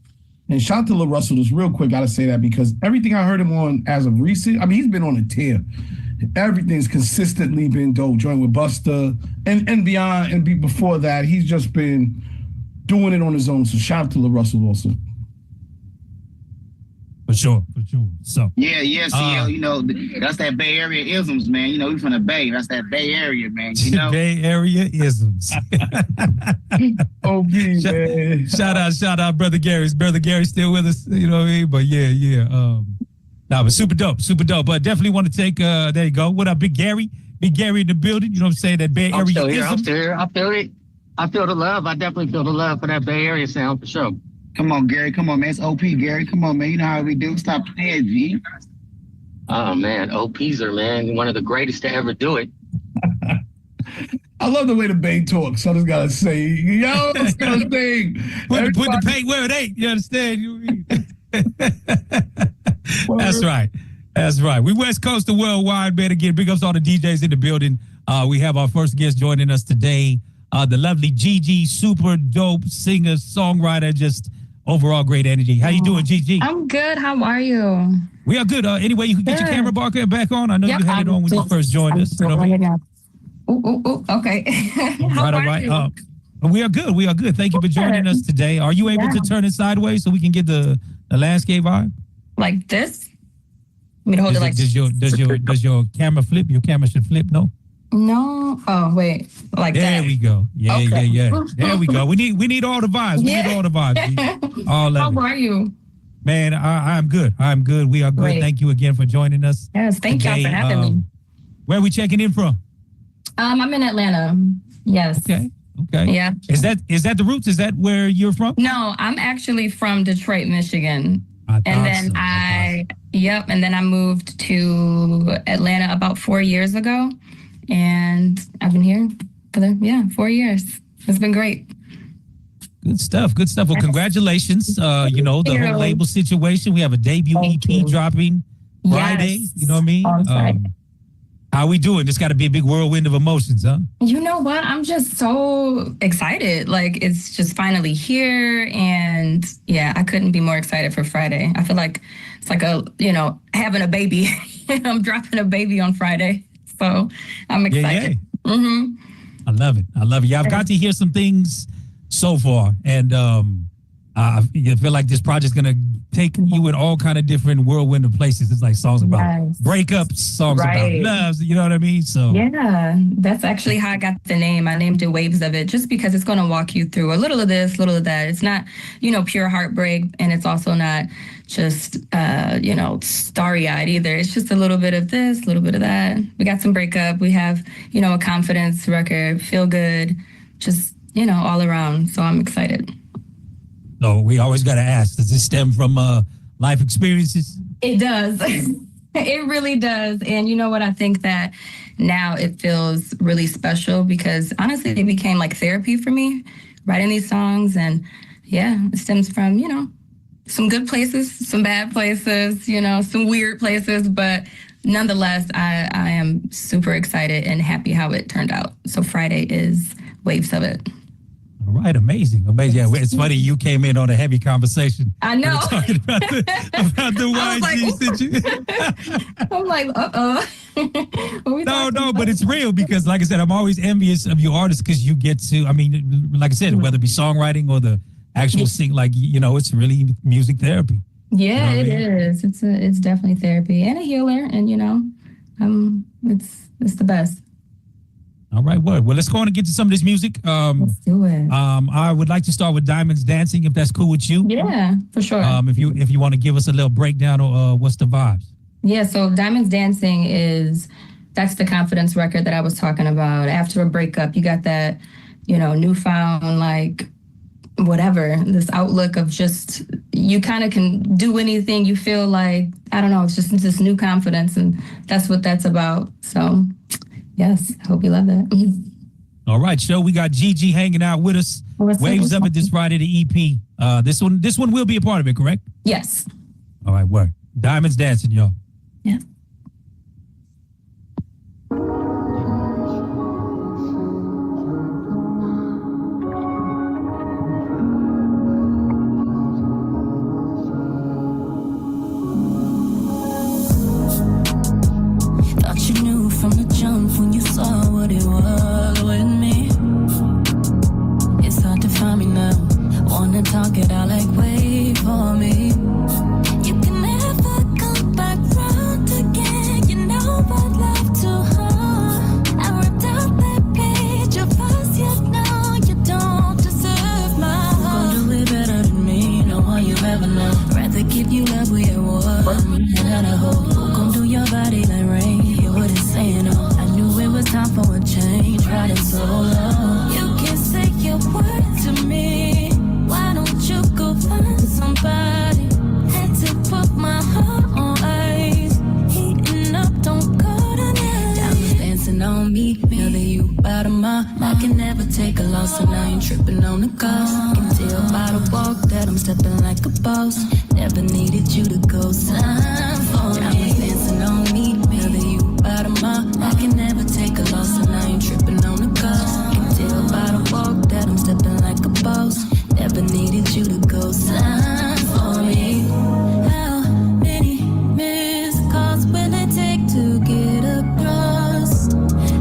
And shout out to LaRussell, just real quick, got to say that because everything I heard him on as of recent, I mean, he's been on a tear. Everything's consistently been dope, joined with Busta, and beyond, and before that, he's just been doing it on his own. So shout out to LaRussell also. For sure. So Yeah, CL, you know, that's that Bay Area isms, man. You know, we from the Bay. That's that Bay Area, man. You know? Bay Area isms. OP, man. Shout out, Brother Gary. Brother Gary still with us, you know what I mean? But yeah. But super dope. But definitely want to take, there you go. What up, Big Gary? Big Gary in the building. You know what I'm saying? That Bay Area I'm still ism. here. I feel it. I feel the love. I definitely feel the love for that Bay Area sound for sure. Come on, Gary. Come on, man. It's OP, Gary. Come on, man. You know how we do. Stop playing, G. Oh, man. OPs are, man, one of the greatest to ever do it. I love the way the Bay talks. I just got to say, yo, it's going to thing. Put the paint where it ain't. You understand? That's right. We West Coast to worldwide, man. Again, big ups to all the DJs in the building. We have our first guest joining us today. The lovely Gigi, super dope singer, songwriter, just overall great energy. How you doing, Gigi? I'm good. How are you? We are good. Anyway, you can get your camera back on. I know you had it on when you first joined us. Okay. All right. We are good. Thank you for joining us today. Are you able to turn it sideways so we can get the landscape vibe? Like this? I mean, hold it like does your camera flip? Your camera should flip, no? No. Oh, wait. Like there that. There we go. Yeah. There we go. We need all the vibes. We need all the vibes. All How are you? Man, I'm good. We are good. Great. Thank you again for joining us. Yes, thank y'all for having me. Where are we checking in from? I'm in Atlanta. Yes. Okay. Yeah. Is that the roots? Is that where you're from? No, I'm actually from Detroit, Michigan. And then I moved to Atlanta about 4 years ago. And I've been here for 4 years. It's been great. Good stuff. Well, congratulations. You know, the whole label situation. We have a debut EP dropping Friday. Yes. You know what I mean? On Friday. How we doing? It's got to be a big whirlwind of emotions, huh? You know what? I'm just so excited. Like, it's just finally here. And yeah, I couldn't be more excited for Friday. I feel like it's like having a baby. I'm dropping a baby on Friday. So I'm excited. Yeah. Mm-hmm. I love it. Yeah, I've got to hear some things so far. And I feel like this project's going to take you in all kind of different whirlwind of places. It's like songs about breakups, songs about loves, you know what I mean? So yeah, that's actually how I got the name. I named it Waves of It just because it's going to walk you through a little of this, a little of that. It's not, pure heartbreak, and it's also not just, starry-eyed either. It's just a little bit of this, a little bit of that. We got some breakup. We have, a confidence record, feel good, just, all around. So I'm excited. So we always got to ask, does this stem from life experiences? It does. It really does. And you know what? I think that now it feels really special because honestly, it became like therapy for me, writing these songs. And yeah, it stems from, some good places, some bad places, some weird places. But nonetheless, I am super excited and happy how it turned out. So Friday is Waves of It. All right, amazing. Yeah, it's funny you came in on a heavy conversation. I know. We were talking about the YG situation. I'm like, No, but it's real because, like I said, I'm always envious of you artists because you get to, like I said, whether it be songwriting or the actual sing, it's really music therapy. Yeah, it is. It's definitely therapy and a healer, and it's the best. All right, well, let's go on and get to some of this music. Let's do it. I would like to start with Diamonds Dancing, if that's cool with you. Yeah, for sure. If you want to give us a little breakdown of what's the vibes. Yeah, so Diamonds Dancing that's the confidence record that I was talking about. After a breakup, you got that, newfound, like, whatever, this outlook of just, you kind of can do anything. You feel like, I don't know, it's just this new confidence, and that's what that's about. So yes, I hope you love that. All right, so we got Gigi hanging out with us. Waves of It this Friday, the EP. This one will be a part of it, correct? Yes. All right, word. Diamonds Dancing, y'all. Yeah. Thought you knew from the jump when you saw what it was with me. It's hard to find me now. Wanna talk it out like wait for me. You can ever known. Rather give you love we at war. And out of hope, who gon' do your body like rain? Hear what it's saying, oh. I knew it was time for a change, riding solo. You can say your word to me. Why don't you go find somebody? Had to put my heart on ice. Heating up, don't go to night. Diamonds dancing on me, now that you out of my. I can never take a loss, and I ain't tripping on the cost. Can tell by the walk that I'm stepping like a boss. Never needed you to go sign for me. Diamonds dancing on me, now that you out of my. I can never take a loss, and I ain't tripping on the cost. Can tell by the walk that I'm stepping like a boss. Never needed you to go sign for me. How many missed calls will it take to get across?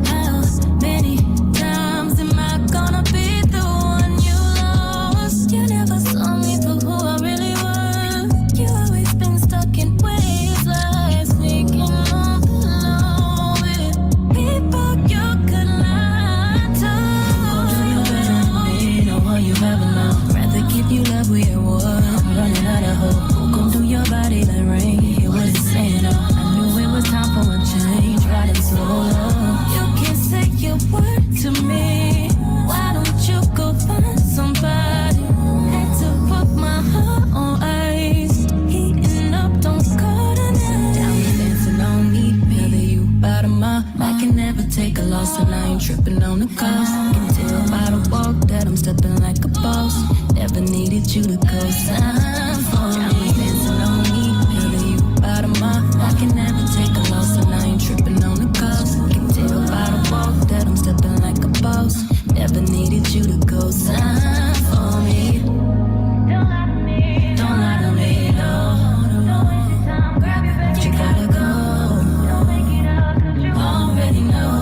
How many times am I gonna be the one you lost? You never saw me for who I really was. You always been stuck in ways like sneaking on the low with people you could lie to. Do you better than me? No one you ever know. Rather give you love we at war. I'm running out of hope. Who gon' do your body like rain? Hear what it's saying, oh. I knew it was time for a change, riding solo. You can say your word to me. Why don't you go find somebody? Had to put my heart on ice. Heating up, don't go to night. Diamonds dancing on me, now that you out of my. I can never take a loss, and I ain't tripping on the cost. Can tell by the walk that I'm stepping like a boss. Never needed you to go sign for me. Diamonds dancing on me, now that you out of my. I can never take a loss, and I ain't tripping on the cost. Can tell by the walk that I'm stepping like a boss. Never needed you to go sign for me. Don't lie to me, don't lie to me, no. Don't waste your time, grab your bag, you gotta go. Don't make it up, 'cause you already know.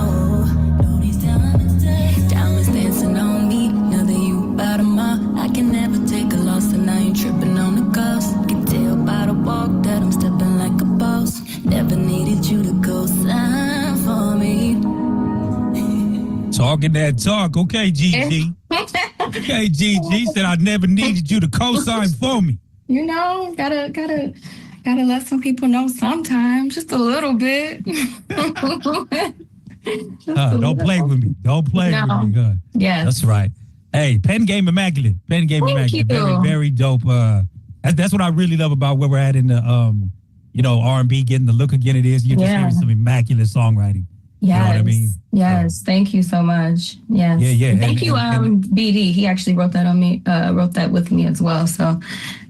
Know these diamonds dancing on me, now that you out of my. I can never take a loss, and I ain't tripping on the cost. Can tell by the walk that I'm stepping like a boss. Never needed you to go sign for me. Talking that talk. Okay, Gigi. Okay, Gigi said I never needed you to co-sign for me. You know, gotta let some people know sometimes, just a little bit. Don't play with me. Don't play with me. Good. Yes. That's right. Hey, Pen Game Immaculate. Pen Game Immaculate. Very, very dope. That's what I really love about where we're at in the R&B, getting the look again it is. You're just hearing some immaculate songwriting. Yes. You know what I mean? Yes. Thank you so much. Yes. Yeah. And thank you, BD. He actually wrote that on me, wrote that with me as well. So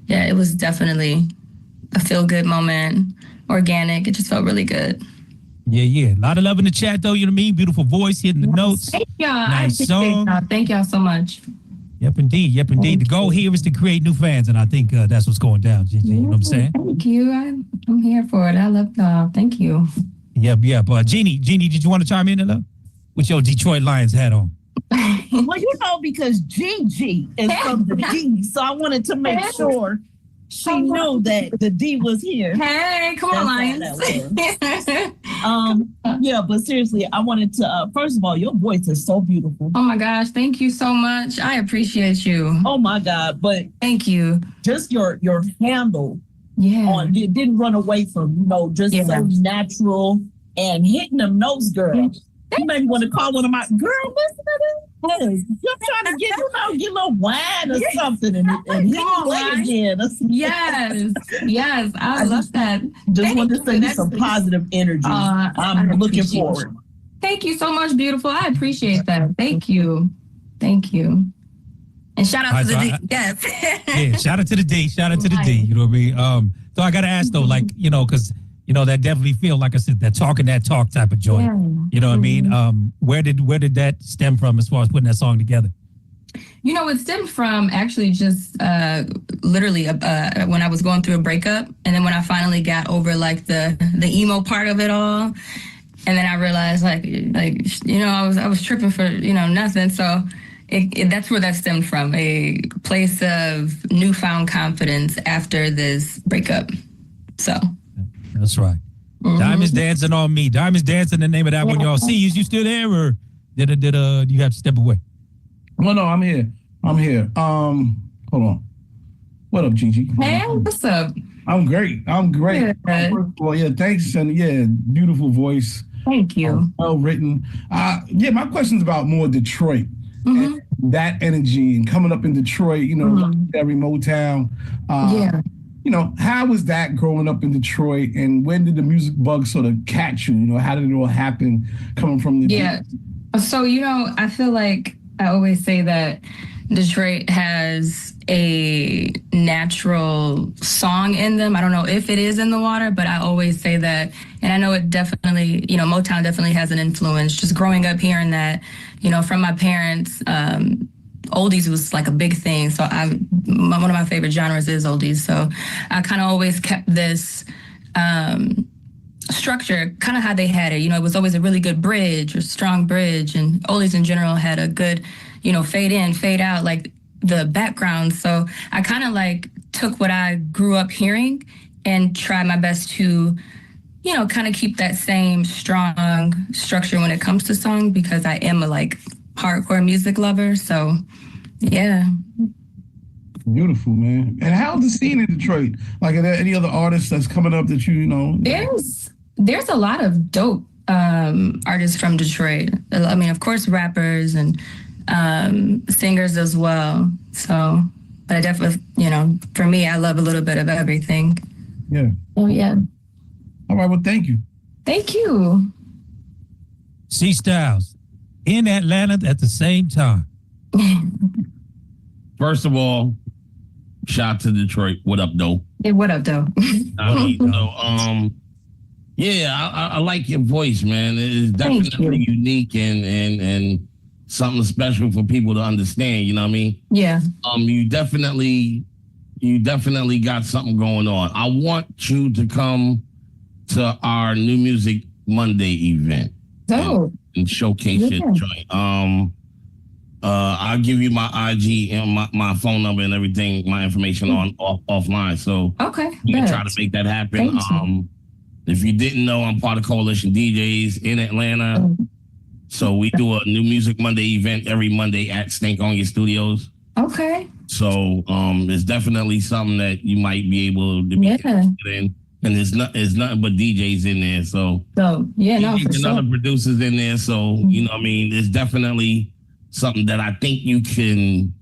yeah, it was definitely a feel-good moment, organic. It just felt really good. Yeah. A lot of love in the chat though, you know what I mean? Beautiful voice, hitting the notes. Thank y'all. Nice I song. y'all. Thank y'all so much. Yep, indeed. The goal here is to create new fans, and I think that's what's going down, Gigi. You know what I'm saying? Thank you. I'm here for it. I love y'all. Thank you. Yep. Jeannie, did you want to chime in, hello? With your Detroit Lions hat on? Well, because Gigi is from the D, so I wanted to make sure she knew that the D was here. Hey, come on, Lions. Yeah, but seriously, I wanted to, first of all, your voice is so beautiful. Oh my gosh, thank you so much. I appreciate you. Oh my God, but thank you. Just your handle. Yeah. It didn't run away from, just so natural and hitting them notes, girl. You made me want to call one of my girl, listen to this. You're trying to get a little wine or something and hit me again. Yes, I love that. Just want to send you some positive energy. I'm looking forward. Thank you so much, beautiful. I appreciate that. Thank you. And shout out to the D. Yes. Yeah, shout out to the D. You know what I mean? So I got to ask though, because that definitely feel like I said, that talk type of joy. Yeah. You know what I mean? Where did that stem from as far as putting that song together? It stemmed from actually just literally when I was going through a breakup, and then when I finally got over like the emo part of it all, and then I realized I was tripping for nothing. So that's where that stemmed from, a place of newfound confidence after this breakup. So. That's right. Mm-hmm. Diamonds Dancing on Me. Diamonds Dancing, the name of that one, y'all. See, is you still there, or did you have to step away? Well, no, I'm here. Hold on. What up, Gigi? Hey, what's up? I'm great. Good. First of all, yeah, thanks, and yeah, beautiful voice. Thank you. Well written. Yeah, my question's about more Detroit. And that energy and coming up in Detroit, you know, every Motown. You know, how was that growing up in Detroit, and when did the music bug sort of catch you? You know, how did it all happen coming from the So, you know, I feel like I always say that Detroit has a natural song in them. I don't know if it is in the water, but I always say that. And I know it definitely, you know, Motown definitely has an influence. Just growing up hearing that, you know, from my parents, oldies was like a big thing. So one of my favorite genres is oldies. So I kind of always kept this structure, kind of how they had it. You know, it was always a really good bridge or strong bridge, and oldies in general had a good, you know, fade in, fade out, like the background. So I kind of like took what I grew up hearing and tried my best to, you know, kind of keep that same strong structure when it comes to song, because I am a like hardcore music lover. So yeah. Beautiful, man. And how's the scene in Detroit? Like, are there any other artists that's coming up that you know? There's a lot of dope artists from Detroit. I mean, of course, rappers and singers as well. So, but I definitely, you know, for me, I love a little bit of everything. Yeah. Oh, yeah. All right. Well, thank you. Thank you. C Styles in Atlanta at the same time. First of all, shout out to Detroit. What up, though? Hey, what up, though? I like your voice, man. It's definitely unique and something special for people to understand. You know what I mean? Yeah. You definitely got something going on. I want you to come to our New Music Monday event and showcase your joint. I'll give you my IG and my phone number and everything, my information offline. So you can try to make that happen. If you didn't know, I'm part of Coalition DJs in Atlanta. So we do a New Music Monday event every Monday at Stink On Your Studios. Okay. So it's definitely something that you might be able to be interested in. And it's nothing but DJs in there. So DJs and other producers in there. So, you know what I mean? It's definitely something that I think you can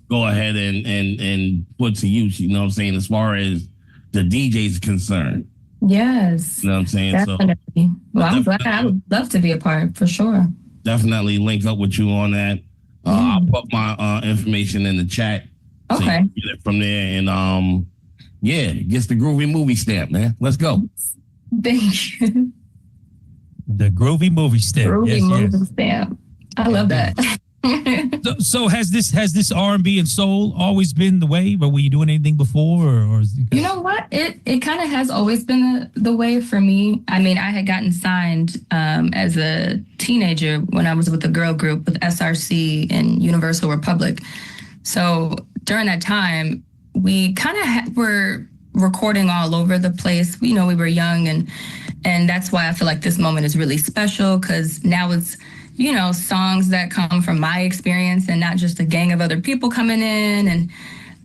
go ahead and put to use, you know what I'm saying, as far as the DJ's concerned. Yes. You know what I'm saying? Definitely. So, well, I'm glad. I would love to be a part, for sure. Definitely link up with you on that. I'll put my information in the chat. Okay. So you can get it from there. And gets the Groovy movie stamp, man. Let's go. Thank you. The Groovy movie stamp. Groovy movie stamp. I love that. So has this R&B and soul always been the way? But were you doing anything before, or you know what? It kind of has always been the way for me. I mean, I had gotten signed as a teenager when I was with a girl group with SRC and Universal Republic. So during that time, we kind of were recording all over the place. You know, we were young, and that's why I feel like this moment is really special, because now it's, you know, songs that come from my experience and not just a gang of other people coming in.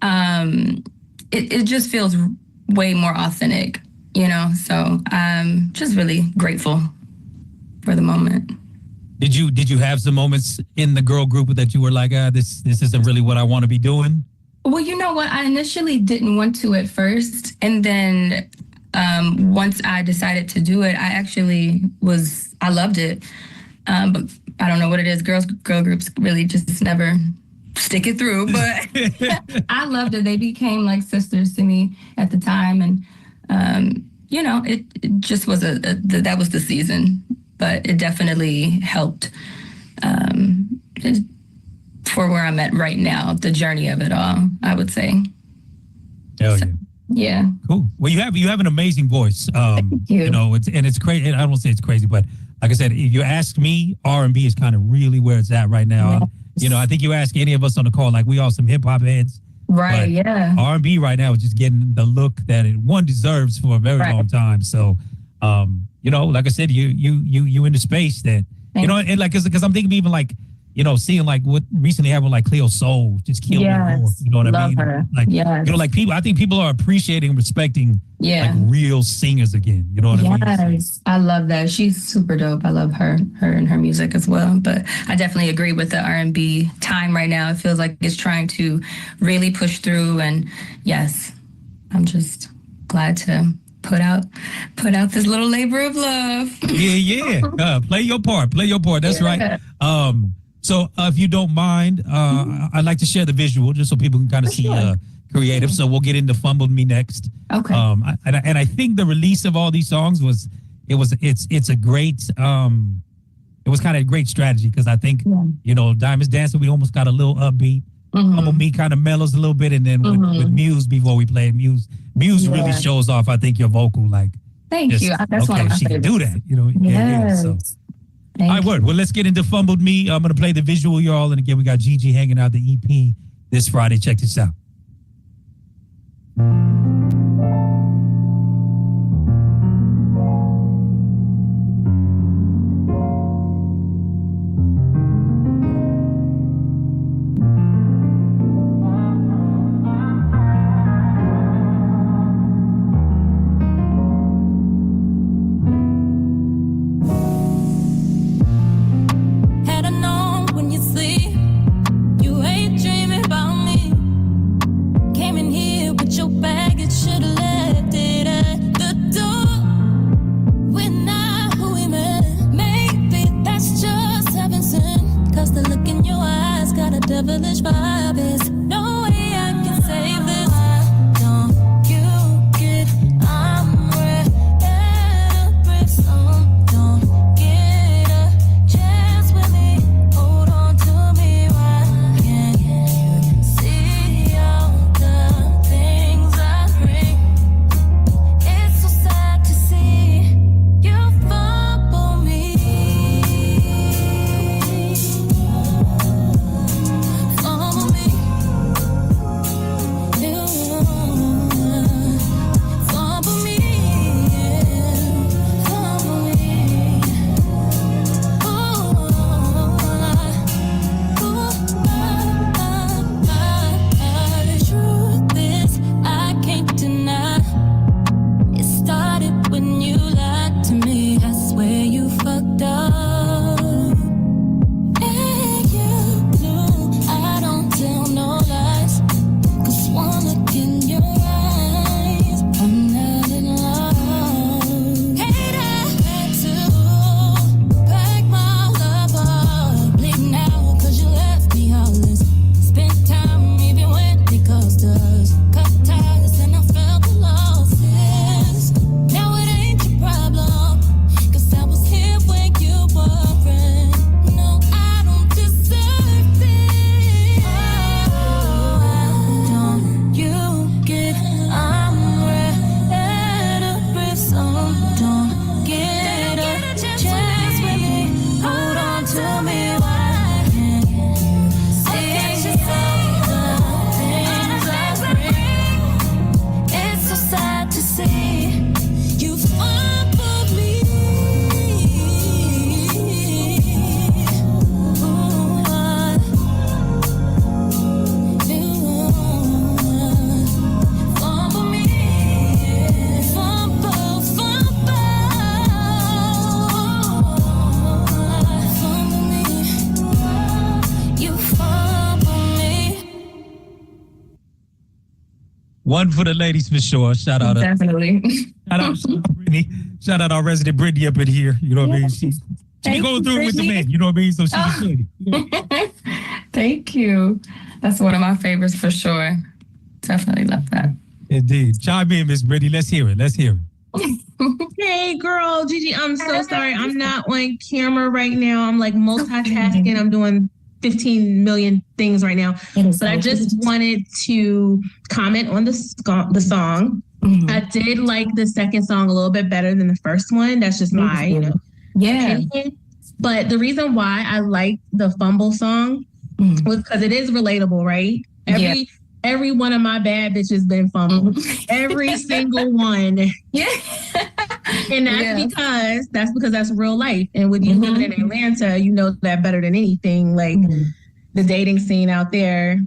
And it just feels way more authentic, you know? So I'm just really grateful for the moment. Did you have some moments in the girl group that you were like, this isn't really what I want to be doing? Well, you know what? I initially didn't want to at first. And then once I decided to do it, I loved it. But I don't know what it is. Girl groups really just never stick it through. But I loved it. They became like sisters to me at the time. And, you know, it just was that was the season. But it definitely helped for where I'm at right now, the journey of it all, I would say. Hell yeah. Yeah. Cool. Well, you have an amazing voice. Thank you. You know, it's crazy. I don't say it's crazy, but like I said, if you ask me, R&B is kind of really where it's at right now. Yes. You know, I think you ask any of us on the call, like we all some hip hop heads. Right. Yeah. R&B right now is just getting the look that one deserves for a very long time. So, you know, like I said, you in the space that, you know, and like, because I'm thinking even like, seeing like what recently happened, like Cleo Soul just killed her. You know what I mean? Her. Like, like I think people are appreciating and respecting like real singers again. You know what I mean? Yes, I love that. She's super dope. I love her and her music as well. But I definitely agree with the R&B time right now. It feels like it's trying to really push through. And yes, I'm just glad to put out this little labor of love. Yeah. Play your part. That's right. So if you don't mind, I'd like to share the visual just so people can kind of see creative. So we'll get into Fumbled Me next. Okay. And I think the release of all these songs it's a great it was kind of a great strategy because I think Diamonds Dancing, we almost got a little upbeat. Fumble Me kind of mellows a little bit, and then with Muse before we played Muse really shows off. I think your vocal Thank you. That's one of my she can do that. So. All right, word. Well, let's get into Fumbled Me. I'm going to play the visual, y'all. And again, we got Gigi hanging out the EP this Friday. Check this out. One for the ladies for sure. Shout out. Definitely. Brittany. Shout out our resident Brittany up in here. You know what I mean? She going through it with the men. You know what I mean? So she's good. Thank you. That's one of my favorites for sure. Definitely love that. Indeed. Chime in, Miss Brittany. Let's hear it. Hey, girl, Gigi, I'm so sorry. I'm not on camera right now. I'm like multitasking. I'm doing 15 million things right now. But I just wanted to comment on the song. I did like the second song a little bit better than the first one. That's just my, opinion. But the reason why I like the Fumble song was because it is relatable, right? every one of my bad bitches been fumbled. Every single one. Yeah. And that's because that's real life. And with you living in Atlanta, you know that better than anything. Like the dating scene out there,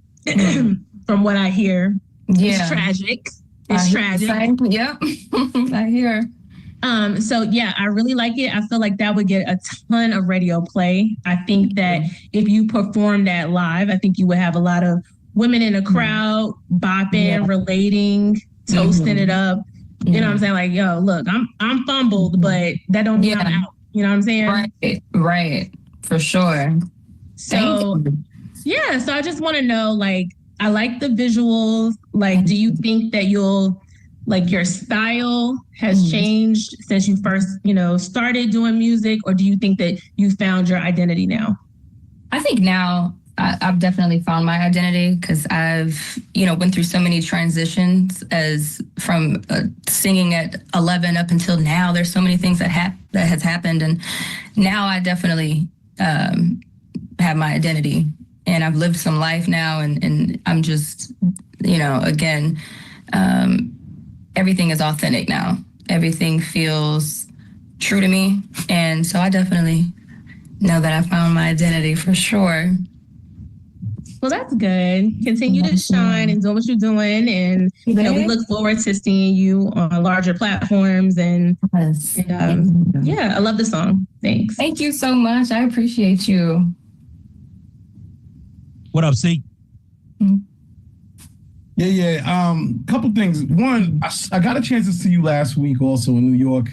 from what I hear, is tragic. It's tragic. Yep. I hear. So yeah, I really like it. I feel like that would get a ton of radio play. I think that if you perform that live, I think you would have a lot of women in the crowd bopping, relating, toasting it up. You know what I'm saying? Like, yo, look, I'm fumbled, but that don't mean I'm out. You know what I'm saying? Right. For sure. So yeah, so I just want to know, like, I like the visuals. Like, do you think that your style has changed since you first, started doing music, or do you think that you found your identity now? I think now I've definitely found my identity because I've, went through so many transitions as from singing at 11 up until now. There's so many things that has happened, and now I definitely have my identity, and I've lived some life now, and I'm just, again. Everything is authentic now. Everything feels true to me. And so I definitely know that I found my identity for sure. Well, that's good. Continue to shine and do what you're doing. And we look forward to seeing you on larger platforms. And yeah, I love the song. Thanks. Thank you so much. I appreciate you. What up, C? Yeah. Couple things. One, I got a chance to see you last week also in New York.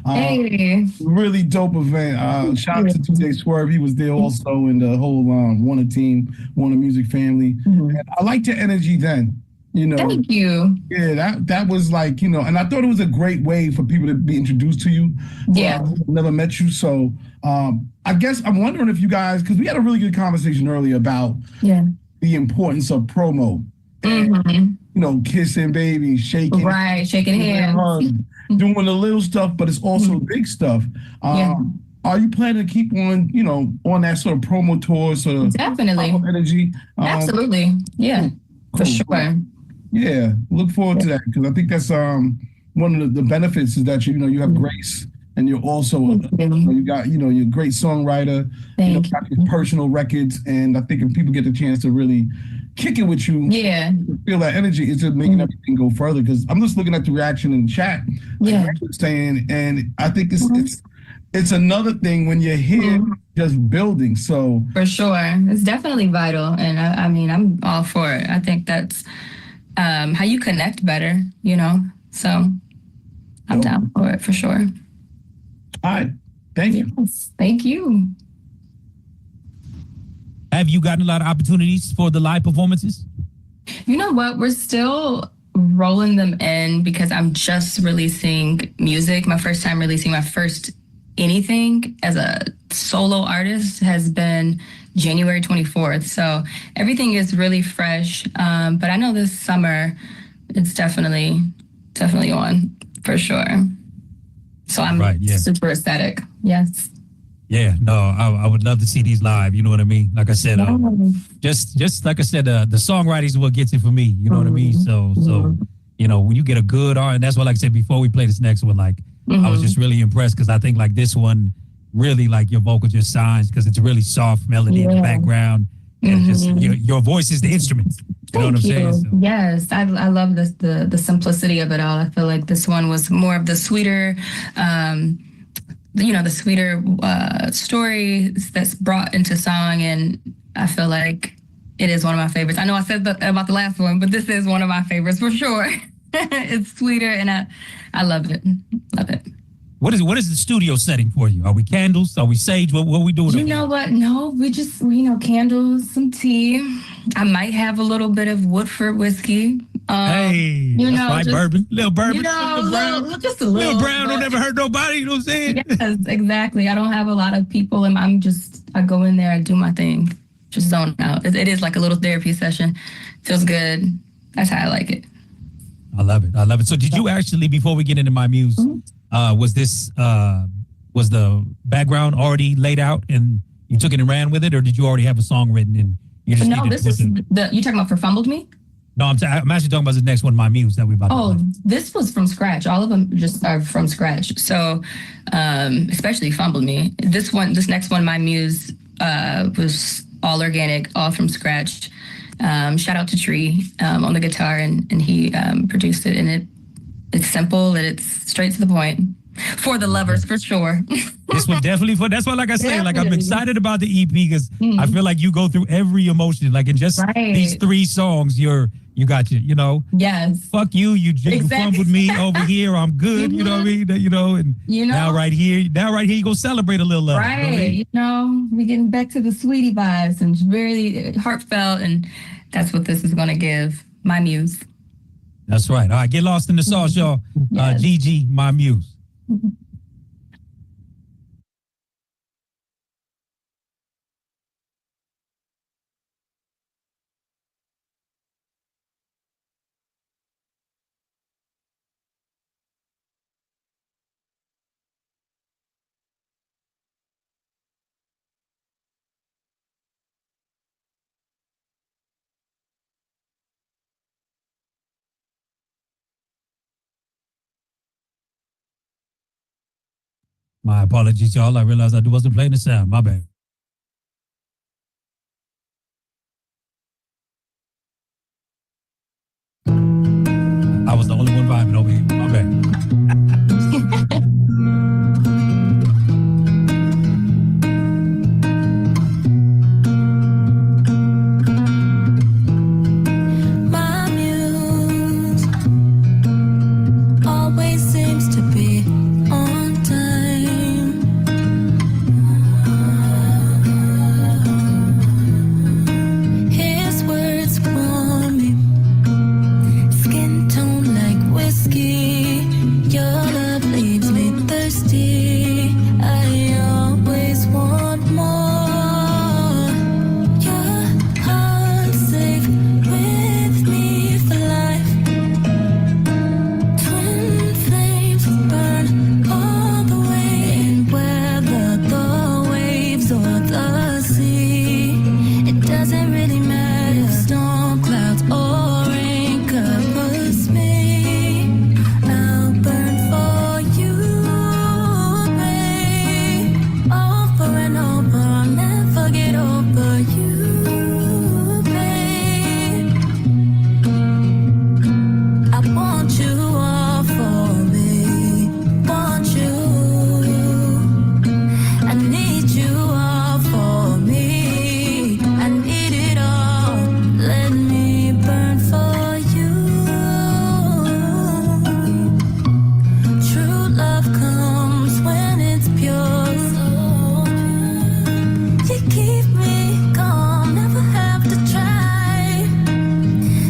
Hey. Really dope event. Shout out to DJ Swerve. He was there also, and the whole Warner team, Warner Music family. And I liked your energy then. Thank you. Yeah, that was like, and I thought it was a great way for people to be introduced to you. Yeah. Never met you. So I guess I'm wondering if you guys, because we had a really good conversation earlier about the importance of promo. Kissing babies, shaking. Right, shaking hands. Doing the little stuff, but it's also big stuff. Are you planning to keep on, on that sort of promo tour, sort of definitely energy? Absolutely. Yeah, for sure. Yeah, look forward to that, because I think that's one of the benefits is that you have grace, and you're also you got you're a great songwriter. Got your personal records, and I think if people get the chance to really kick it with you, feel that energy, is just making everything go further. Because I'm just looking at the reaction in the chat, saying, and I think it's another thing when you're here just building. So for sure, it's definitely vital, and I mean, I'm all for it. I think that's how you connect better, So I'm down for it for sure. All right, thank you. Yes, thank you. Have you gotten a lot of opportunities for the live performances? You know what? We're still rolling them in because I'm just releasing music. My first time releasing my first anything as a solo artist has been January 24th. So everything is really fresh. But I know this summer it's definitely on for sure. So I'm super ecstatic. Yes. Yeah, no, I would love to see these live. You know what I mean? Like I said, just like I said, the songwriting is what gets it for me. You know what I mean? So when you get a good art, and that's what, like I said before we play this next one, like I was just really impressed because I think like this one really like your vocal just shines because it's a really soft melody in the background, and just your voice is the instrument. You know what I'm saying? So. Yes, I love the simplicity of it all. I feel like this one was more of the sweeter. The sweeter story that's brought into song, and I feel like it is one of my favorites. I know I said that about the last one, but this is one of my favorites for sure. It's sweeter, and I love it. Love it. What is the studio setting for you? Are we candles? Are we sage? What are we doing? You know what? No, we just candles, some tea. I might have a little bit of Woodford whiskey. Bourbon, little bourbon, just a little brown. Don't ever hurt nobody. You know what I'm saying? Yes, exactly. I don't have a lot of people, and I go in there, I do my thing, just zone out. It is like a little therapy session. Feels good. That's how I like it. I love it. So did you actually, before we get into my muse, was the background already laid out and you took it and ran with it, or did you already have a song written and you just you talking about for Fumbled Me? No, I'm actually talking about the next one, My Muse, that we about to play. This was from scratch. All of them just are from scratch. So, especially Fumble Me. This next one, My Muse, was all organic, all from scratch. Shout out to Tree on the guitar, and he produced it. And it's simple and it's straight to the point. For the lovers, for sure. This one definitely that's why, like I say, like I'm excited about the EP because I feel like you go through every emotion. Like in just these 3 songs, you got Yes. Fuck you, you fumbled me over here. I'm good. You know what I mean? And now right here, you go celebrate a little love. Right. We're getting back to the sweetie vibes and very heartfelt, and that's what this is gonna give. My Muse. That's right. All right, get lost in the sauce, y'all. Yes. Gigi, My Muse. My apologies, y'all. I realized I wasn't playing the sound. My bad. I was the only one vibing over here. My bad. My muse always seems to be on time. His words warm me, skin tone like whiskey. Your love leaves me thirsty. I always want more. Your heart safe with me for life. Twin flames burn all the way, and whether the waves or the sea, it doesn't really matter if storm clouds or rain covers me. I'll burn for you, babe. Over and over, I'll never get over you, babe. I want you all for me. Want you. I need you all for me. I need it all. Let me burn for you. True love comes when it's pure. You keep me calm, never have to try.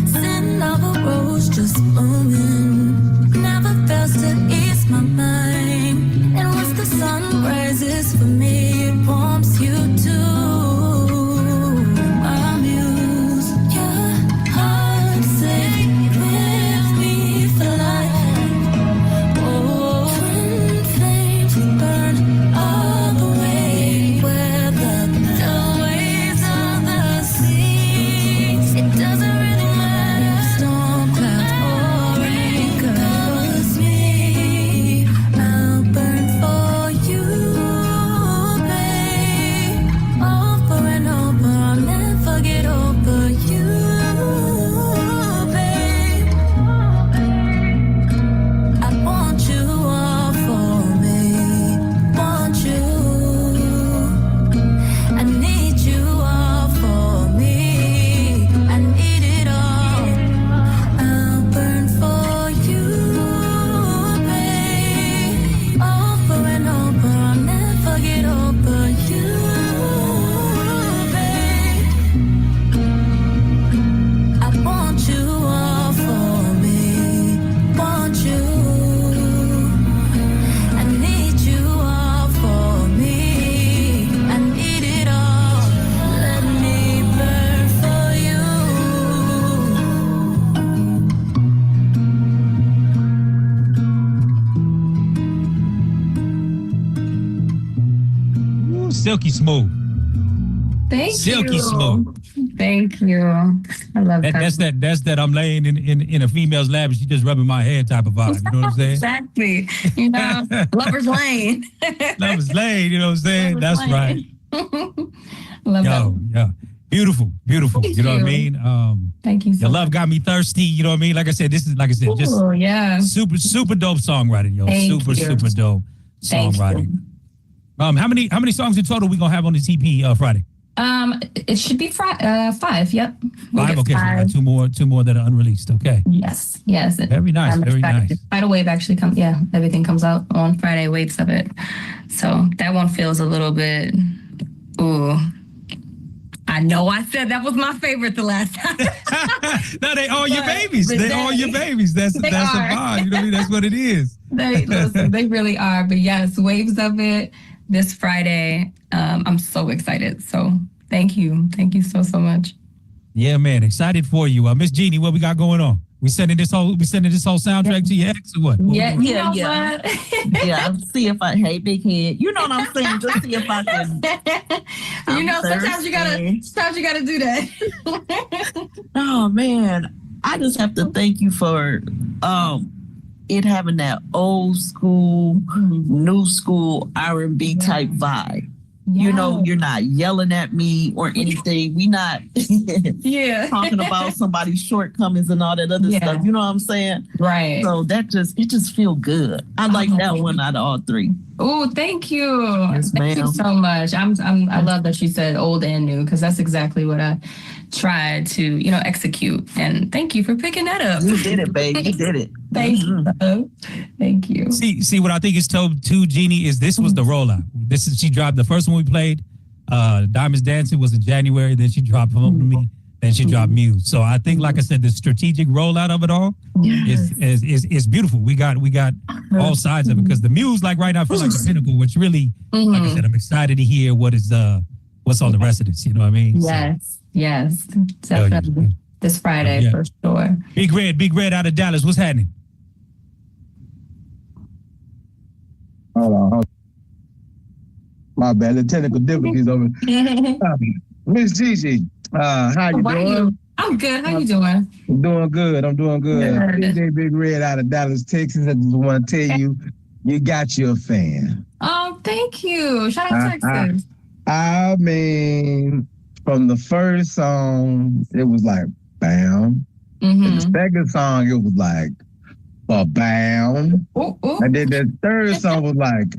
Scent of a rose just blooming, never fails to ease my mind. And once the sun rises for me, it warms you too. My muse, your heart safe with me for life. Oh, twin flames burn all the way, whether the waves or the seas. It doesn't really matter if storm clouds or rain covers me. I'll burn for you, babe. Over and over, I'll never get over you, babe. I want you all for me. Want you. I need you all for me. I need it all. I'll burn for you, babe. Over and over, I'll never get over you, babe. I want you all for me. Want you. I need you all for me. I need it all. Let me burn for you. Ooh, silky smooth. Thank Silky you. smooth. Thank you. I love that. That's that I'm laying in a female's lap and she just rubbing my head type of vibe. You know what I'm saying? Exactly. You know, lover's lane. Lover's lane. You know what I'm saying? Lover's That's lane. right. Love that. Yeah. Beautiful. Thank You know what I you. mean? Thank you so Your love got me thirsty. You know what I mean? Like I said, just Ooh, yeah. super dope songwriting, yo. Thank Super you. dope Thank songwriting. How many songs in total we gonna have on this EP Friday? It should be 5. Yep. We'll 5. get Okay, so we got two more that are unreleased. Okay. Yes. Very nice. Very nice. Friday Wave actually comes. Yeah, everything comes out on Friday. Waves of it. So that one feels a little bit. Ooh. I know I said that was my favorite the last time. No, they all your babies. They all your babies. That's the vibe. You know what I mean? That's what it is. They really are. But yes, Waves of it this Friday. I'm so excited. So thank you. Thank you so much. Yeah, man. Excited for you. Miss Jeannie, what we got going on? We sending this whole soundtrack to your ex or what? Yeah. Yeah. See if hey, big head. You know what I'm saying? Just see if I can. Sometimes you gotta do that. Oh man, I just have to thank you for it having that old school, new school R&B type vibe. Yeah. You know, you're not yelling at me or anything. We not talking about somebody's shortcomings and all that other stuff. You know what I'm saying? Right. So it just feel good. I like that one out of all 3. Oh, thank you. Yes, thank you so much. I love that you said old and new because that's exactly what I tried to, execute. And thank you for picking that up. You did it, babe. You did it. Thank you. Thank you. See what I think is told to Jeannie is this was the rollout. She dropped the first one we played. Diamonds Dancing was in January. Then she dropped Home to Me. Then she dropped Muse. So I think, like I said, the strategic rollout of it all is beautiful. We got all sides of it because the Muse, like right now, feels like the pinnacle. Which really, like I said, I'm excited to hear what's on the rest of this. You know what I mean? Yes, definitely. This Friday for sure. Big Red out of Dallas. What's happening? Hold on. My bad. The technical difficulties over. Miss Gigi, how you doing? I'm good. How you doing? I'm doing good. DJ Big Red out of Dallas, Texas. I just want to tell you, you got your fan. Oh, thank you. Shout out Texas. I mean, from the first song, it was like, bam. And the second song, it was like, bam. And then the third song was like,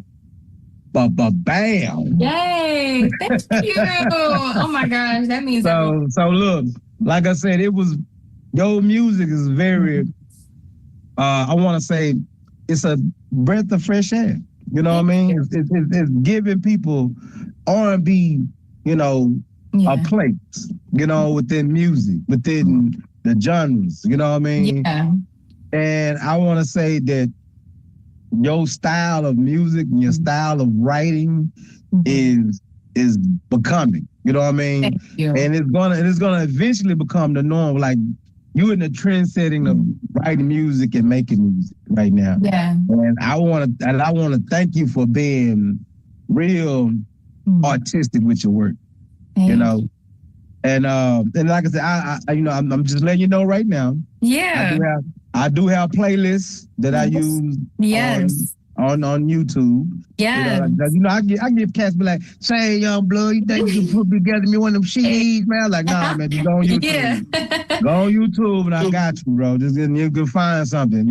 bam. Yay! Thank you. Oh my gosh, that means so look, like I said, your music is very. I want to say, it's a breath of fresh air. You know what I mean? It's giving people R&B, a place. Within music, within the genres. You know what I mean? Yeah. And I want to say that your style of music and your style of writing is becoming. You know what I mean? Thank you. And it's gonna eventually become the norm. Like you're in the trend setting of writing music and making music right now. Yeah. And I want to thank you for being real artistic with your work. Thank And like I said, I'm just letting you know right now. Yeah. I do have playlists that I use on YouTube. Yeah. I give cats be like, say, young blood, you think you can put together me one of them CDs, man? I'm like, nah, man, just go on YouTube. Yeah. Go on YouTube and I got you, bro. Just you can find something.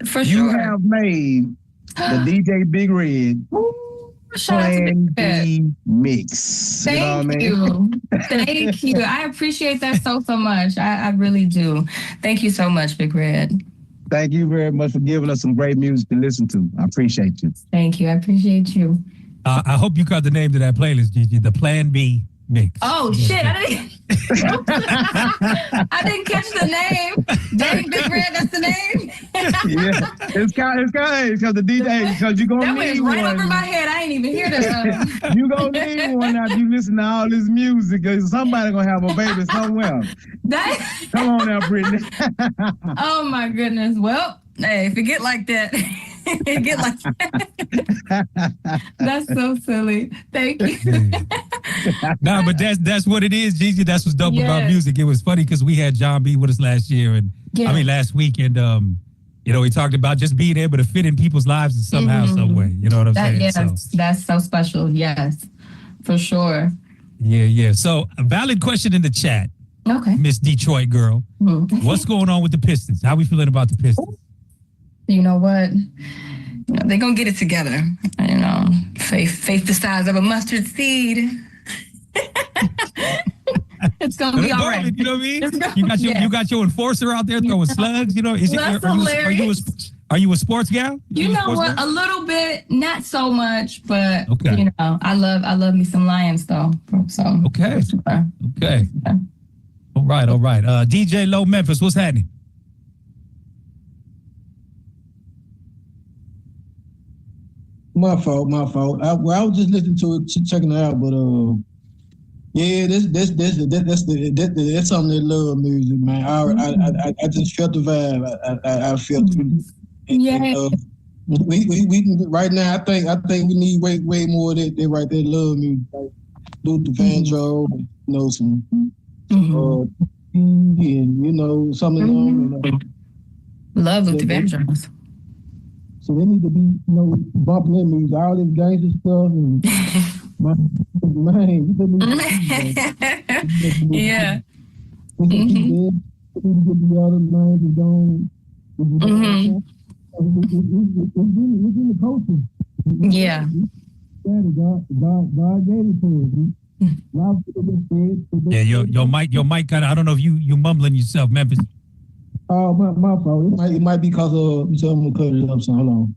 For sure. You have made the DJ Big Red Plan B mix. Thank you. Thank you. I appreciate that so much. I really do. Thank you so much, Big Red. Thank you very much for giving us some great music to listen to. I appreciate you. Thank you. I appreciate you. I hope you caught the name to that playlist, Gigi, the Plan B mix. Oh, shit. I didn't catch the name. Dang, Big Red, that's the name? Yeah. It's kind of because the DJ, because you're going to need one. That went right over my head. I ain't even hear that. You're going to need one after you listen to all this music because somebody going to have a baby somewhere. Come on now, Brittany. Oh, my goodness. Well, hey, forget like that. Get like that. That's so silly. Thank you. Nah, but that's what it is, Gigi. That's what's dope about music. It was funny because we had John B with us last year, and last week, and he talked about just being able to fit in people's lives in somehow, some way. You know what I'm saying? Yeah, that's so special. Yes, for sure. Yeah. So a valid question in the chat. Okay. Miss Detroit girl. What's going on with the Pistons? How we feeling about the Pistons? You know what? They're going to get it together. Faith the size of a mustard seed. It's going to be all right. You know what I mean? You got your enforcer out there throwing slugs. Are you a sports gal? You know what? A little bit, not so much, but I love me some Lions though. So okay. All right. DJ Low Memphis, what's happening? My fault. I was just listening to it, checking it out, but that's something they love music, man. I just felt the vibe. I felt it. Yeah. We right now. I think we need way more of that. They right there love music, like Luther Vandross, some and something. Love Luther Vandross. So they need to be, bumping their music, all this gangster stuff, and yeah. We need to get the other lines and going. It's in the culture. Yeah. God gave it to us. Yeah, your mic kind of. I don't know if you mumbling yourself, Memphis. Oh, my fault. It might be because someone cut it up. So hold on.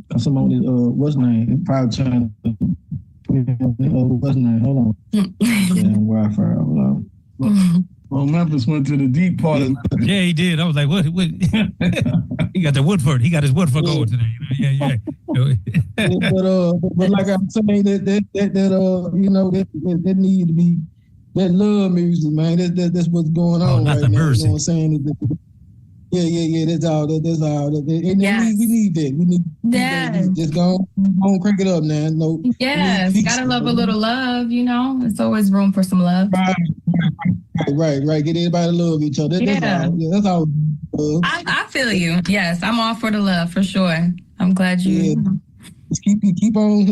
Because someone is what's name? Probably trying to what's name? Hold on. Wi-Fi. Hold on. Well, Memphis went to the deep part of it. Yeah, he did. I was like, what? He got the Woodford. He got his Woodford going today. Yeah. But like I'm saying, that need to be that love music, man. That's what's going on right now. Mercy. You know what I'm saying? Yeah. That's all. That's all. And we need that. We need that. Just go on, crank it up now. No. Yes, gotta love a little love. It's always room for some love. Right. Get everybody to love each other. That's all. I feel you. Yes, I'm all for the love for sure. I'm glad you. Yeah. Just keep on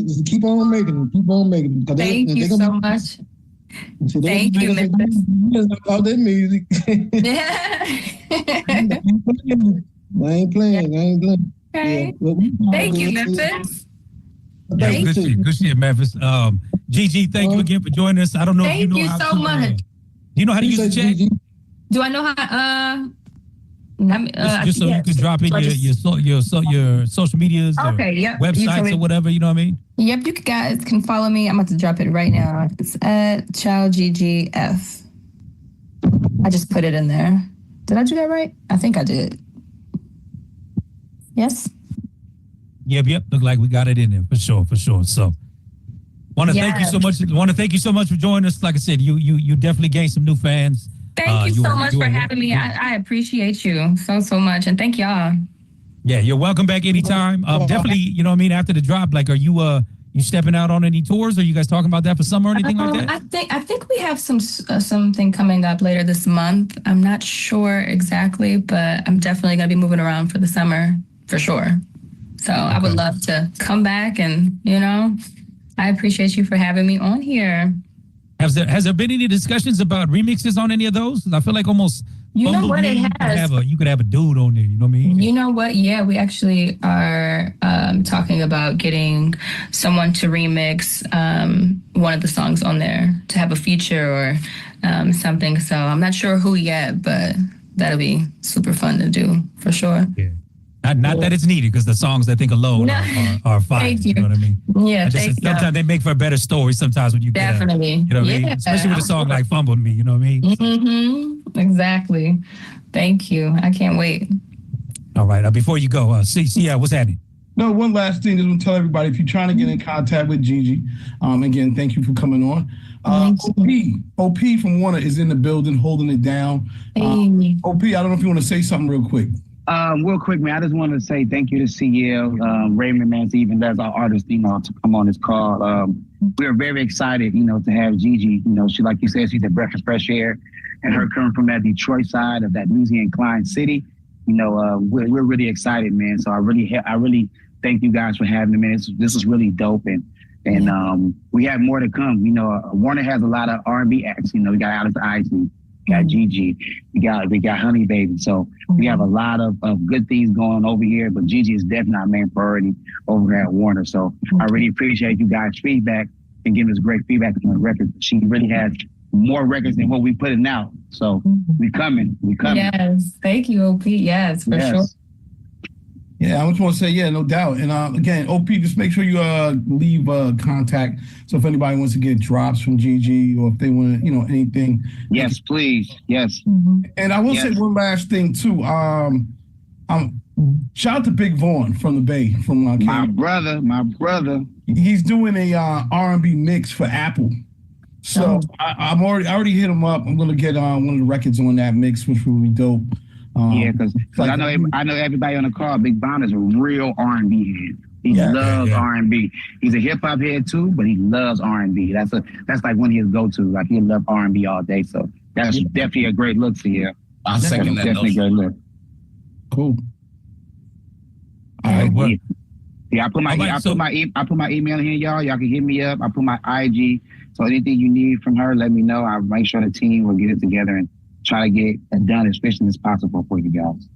making them. Thank you so much. Thank you, Memphis. All that music. I ain't playing. Okay. Thank you, Memphis. Good shit, Memphis. Gigi, thank you again for joining us. I don't know if you know how to. Thank you so much. Do you know how to use the chat? Do I know how? Just so you can drop in your social medias, or websites or whatever. You know what I mean? Yep, you guys can follow me. I'm about to drop it right now. It's at ChildGGF. I just put it in there. Did I do that right? I think I did. Yes. Yep. Look like we got it in there for sure. So, want to thank you so much. Want to thank you so much for joining us. Like I said, you definitely gained some new fans. Thank you so much for having me. I appreciate you so much, and thank y'all. Yeah, you're welcome back anytime. Definitely, you know what I mean. After the drop, like, are you stepping out on any tours? Are you guys talking about that for summer or anything like that? I think we have something coming up later this month. I'm not sure exactly, but I'm definitely gonna be moving around for the summer for sure. So I would love to come back, and I appreciate you for having me on here. Has there been any discussions about remixes on any of those? I feel like almost it has. You could have a dude on there. You know what I mean? You know what? Yeah, we actually are talking about getting someone to remix one of the songs on there to have a feature or something. So I'm not sure who yet, but that'll be super fun to do for sure. Yeah. Not that it's needed, because the songs I think alone are fine. Thank you. You know what I mean? Yeah, sometimes they make for a better story. Sometimes when you definitely, you know what I mean? Especially with a song like "Fumbled Me," you know what I mean? Mm-hmm. Exactly. Thank you. I can't wait. All right. Before you go, what's happening? No, one last thing. Just want to tell everybody, if you're trying to get in contact with Gigi, again, thank you for coming on. OP from Warner is in the building, holding it down. OP, I don't know if you want to say something real quick. Real quick, man, I just wanted to say thank you to CL, Raymond, man, to even as our artist, to come on this call. We're very excited, to have Gigi. She, like you said, she's a breath of fresh air, and her coming from that Detroit side of that newsy inclined city, we're really excited, man. So I really thank you guys for having me, man. This is really dope, and we have more to come. Warner has a lot of R&B acts. We got Alice Isley. We got Gigi, we got Honey Baby. So we have a lot of good things going over here, but Gigi is definitely our main priority over here at Warner. So I really appreciate you guys' feedback and giving us great feedback on the record. She really has more records than what we putting out. So we coming. Yes, thank you, OP. Yes, for sure. Yeah, I just want to say, no doubt. And again, OP, just make sure you leave contact. So if anybody wants to get drops from Gigi or if they want to, anything. Yes, please. Yes. And I will say one last thing too. Shout out to Big Vaughn from the Bay, from my brother. He's doing a R&B mix for Apple. So I already hit him up. I'm gonna get one of the records on that mix, which will be dope. Because I know everybody on the call. Big Von is a real R&B head. He loves R&B. He's a hip hop head too, but he loves R&B. That's like one of his go-to. Like he loves R&B all day. So that's definitely a great look for you. I'll second that. Definitely a great look. Cool. All right. Well, I put my email in here, y'all. Y'all can hit me up. I put my IG. So anything you need from her, let me know. I'll make sure the team will get it together and try to get it done as efficient as possible for you guys.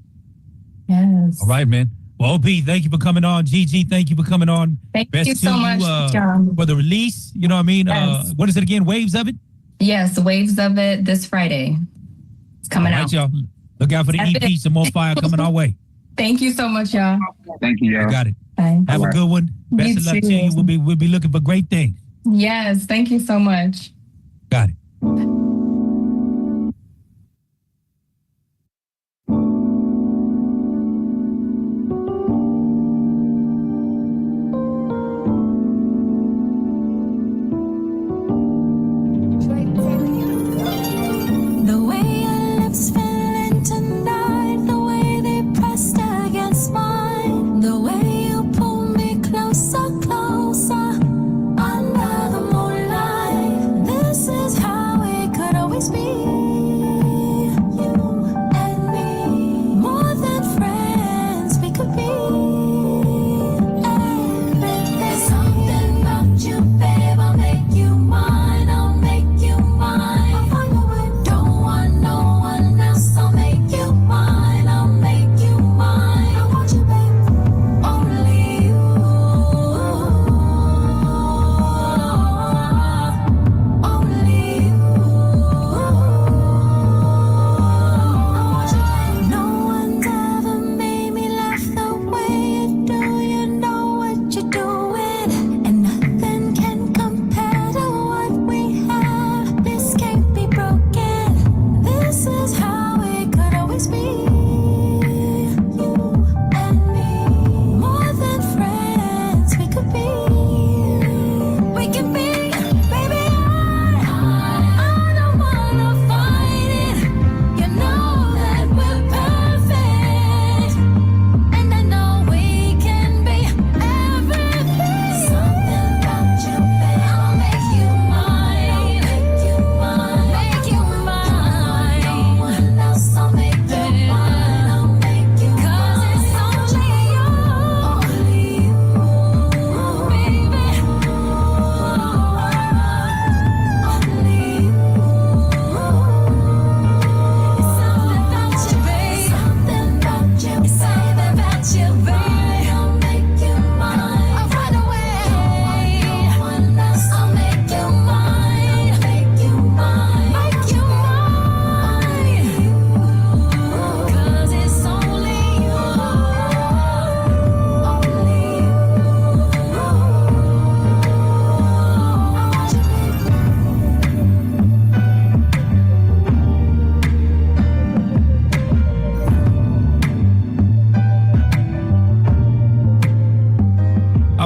Yes. All right, man. Well, OP, thank you for coming on. Gigi, thank you for coming on. Thank you so much, John. For the release, you know what I mean? Yes. What is it again? Waves of it? Yes, Waves of It this Friday. It's coming out. Y'all. Look out for the EP. Some more fire coming our way. Thank you so much, y'all. Thank you, y'all. I got it. Bye. Have a good one. Best of luck to you. We'll be looking for great things. Yes, thank you so much. Got it.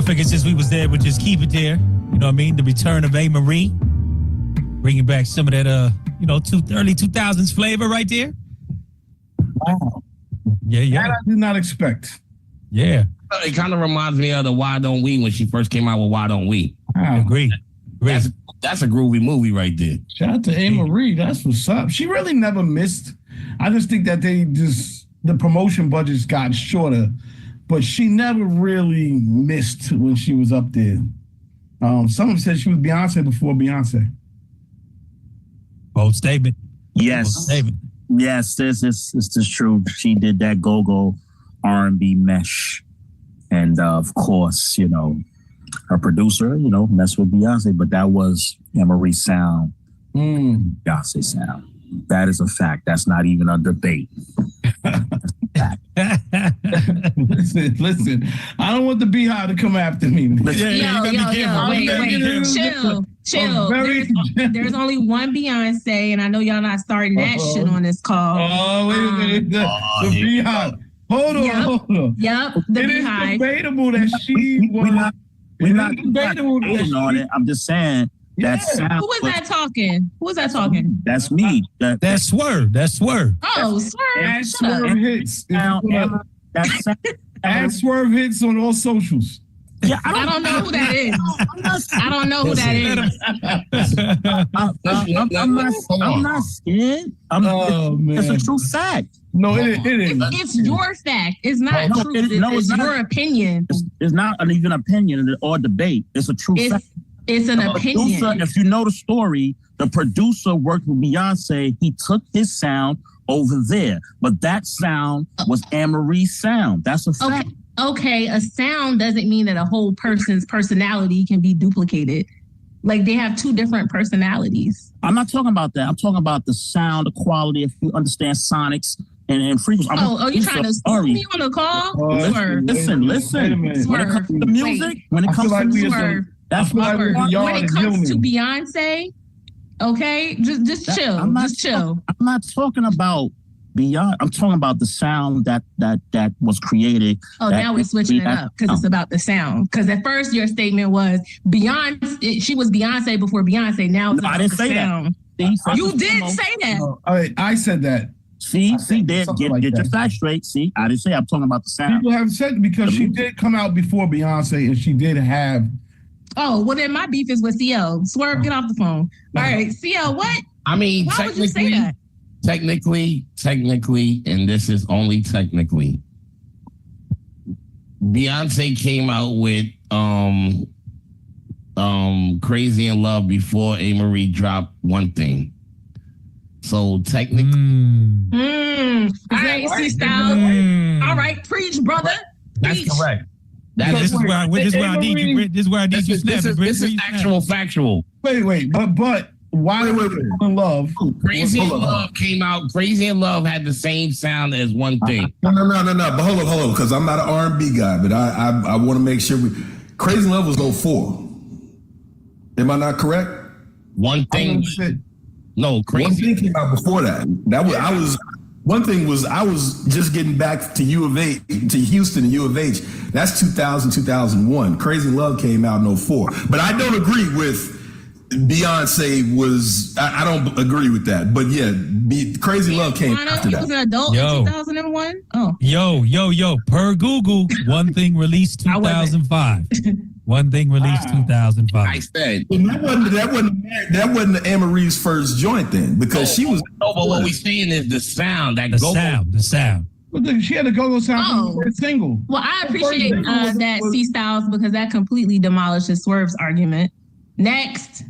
Figured since we was there, we'd just keep it there. You know what I mean? The return of A. Marie, bringing back some of that, early 2000s flavor right there. Wow. That I did not expect. Yeah. It kind of reminds me of the Why Don't We when she first came out with Why Don't We. Agree. That's a groovy movie right there. Shout out to A. Marie. That's what's up. She really never missed. I just think that the promotion budgets got shorter, but she never really missed when she was up there. Someone said she was Beyonce before Beyonce. Bold statement. Yes. Bold statement. Yes, this is true. She did that go-go R&B mesh. And of course, her producer, messed with Beyonce, but that was Emery's sound, Beyonce sound. That is a fact. That's not even a debate. Listen. I don't want the Beehive to come after me. Wait, chill. There's only one Beyonce, and I know y'all not starting that shit on this call. Oh, wait a minute. The Beehive. Hold on. Yep, the Beehive. It's debatable that she was. We're not debatable on it. I'm just saying. Who was that talking? Who was that talking? That's me. That's Swerve. Oh, Swerve. And Swerve hits. And Swerve hits on all socials. Yeah, I don't know who that is. I don't know who that is. I'm not scared. It's a true fact. No, it is. It's your fact. It's not true. It's your opinion. It's not even an opinion or debate. It's a true fact. It's an opinion. Producer, if you know the story, the producer worked with Beyonce. He took his sound over there, but that sound was Anne-Marie's sound. That's a fact. Okay, a sound doesn't mean that a whole person's personality can be duplicated. Like they have two different personalities. I'm not talking about that. I'm talking about the sound, the quality. If you understand sonics and frequencies. You trying to school me on the call? Listen. When it comes to music, when it comes to music. That's when it comes to Beyonce, okay, just chill. I'm not talking about Beyonce. I'm talking about the sound that was created. Oh, now we're switching it up because it's about the sound. Because at first your statement was Beyonce. She was Beyonce before Beyonce. Now it's about the sound. You did say that. I said that. See, get your facts straight. See, I didn't say I'm talking about the sound. People have said because she did come out before Beyonce and she did have. Oh, well then my beef is with CL. Swerve, get off the phone. All right, CL, what? I mean, why would you say that? Technically, and this is only technically, Beyonce came out with Crazy in Love before A. Marie dropped One Thing. So technically, all right, C-Style. All right, preach, brother. That's correct. This is where I need you. This is where I need you. This is actual factual. Wait, but why in Love? Crazy in Love came out. Crazy in Love had the same sound as One Thing. No. But hold on, because I'm not an R&B guy, but I want to make sure Crazy in Love was 04. Am I not correct? One Thing. No, Crazy. One Thing came out before that. I was just getting back to U of H, to Houston and U of H. That's 2000, 2001. Crazy Love came out in 04. But I don't agree with Beyonce was, I don't agree with that. But yeah, Crazy Love came after that. He was an adult in 2001? Oh. Yo. Per Google, One Thing released 2005. One Thing released 2005. I said that wasn't Anne-Marie's first joint then, because she was. No, but what we're saying is the sound. The sound. But she had a go-go sound from the first single. Well, I appreciate that C-Styles because that completely demolishes Swerve's argument. Next.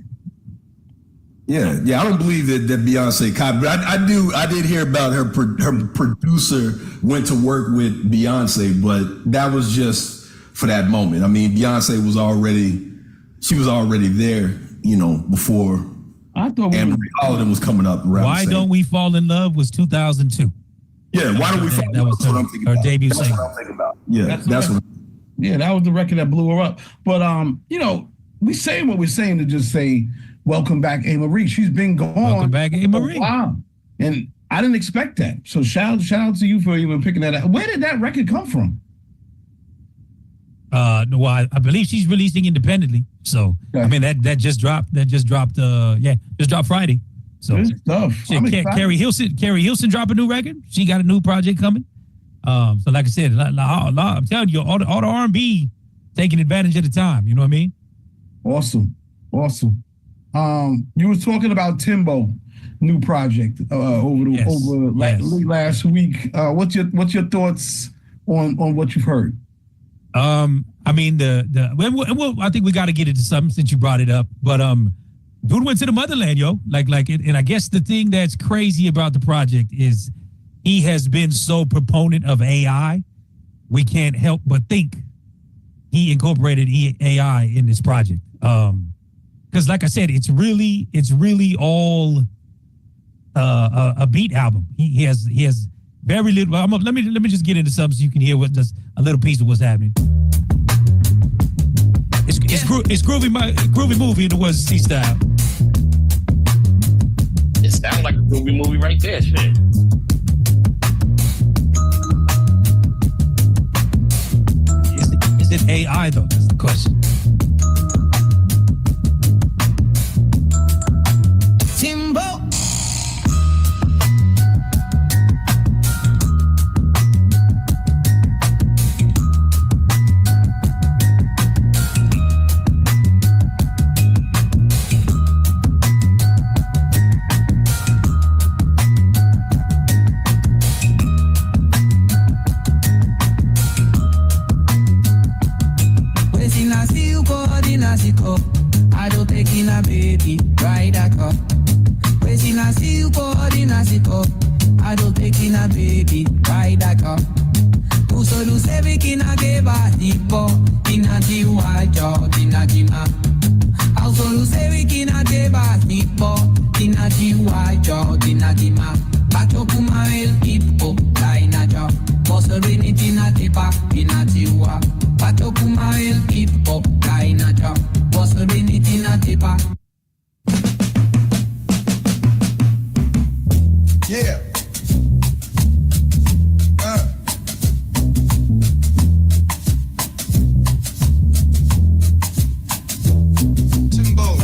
Yeah. I don't believe that Beyonce copied, but I did hear about her producer went to work with Beyonce, but that was just for that moment. I mean, Beyonce was already there, before I thought all of them was coming up around. Why Don't We Fall in Love was 2002. Yeah, Why Don't We Fall in Love? That's what I'm thinking her about. debut single. single. That's what I'm thinking about. Yeah, that's what. Yeah, that was the record that blew her up. But we saying what we're saying to just say, welcome back, A. Marie. She's been gone. Welcome back, A. Marie. Wow. And I didn't expect that. So shout out to you for even picking that up. Where did that record come from? Well, I believe she's releasing independently. So I mean that just dropped. Just dropped Friday. So good stuff. Carrie Hilson dropped a new record. She got a new project coming. So like I said, I'm telling you, all the R&B taking advantage of the time. You know what I mean? Awesome. You were talking about Timbo new project late last week. What's your thoughts on what you've heard? I mean I think we got to get into something since you brought it up. But dude went to the motherland, yo. And I guess the thing that's crazy about the project is he has been so proponent of AI. We can't help but think he incorporated AI in this project. Because like I said, it's really all a beat album. He has very little. Let me just get into something so you can hear what just a little piece of what's happening. It's groovy movie in the West C style. It sounds like a groovy movie right there, shit. Is it AI though? That's the question. Timbo. I don't take in a baby, ride a car. Waiting I see you body nasiko. I don't take in a baby, ride a car. Uso do sevi kina geba tipo, kina jiwa jo, kina jima. Also do sevi kina geba tipo, kina jiwa jo, kina jima. Bato kuma el tipo, laina jo. Boso rini tina tipa, kina jiwa. Bato kuma el tipo, laina jo. Boso rini tina tipa. Yeah. Timbo.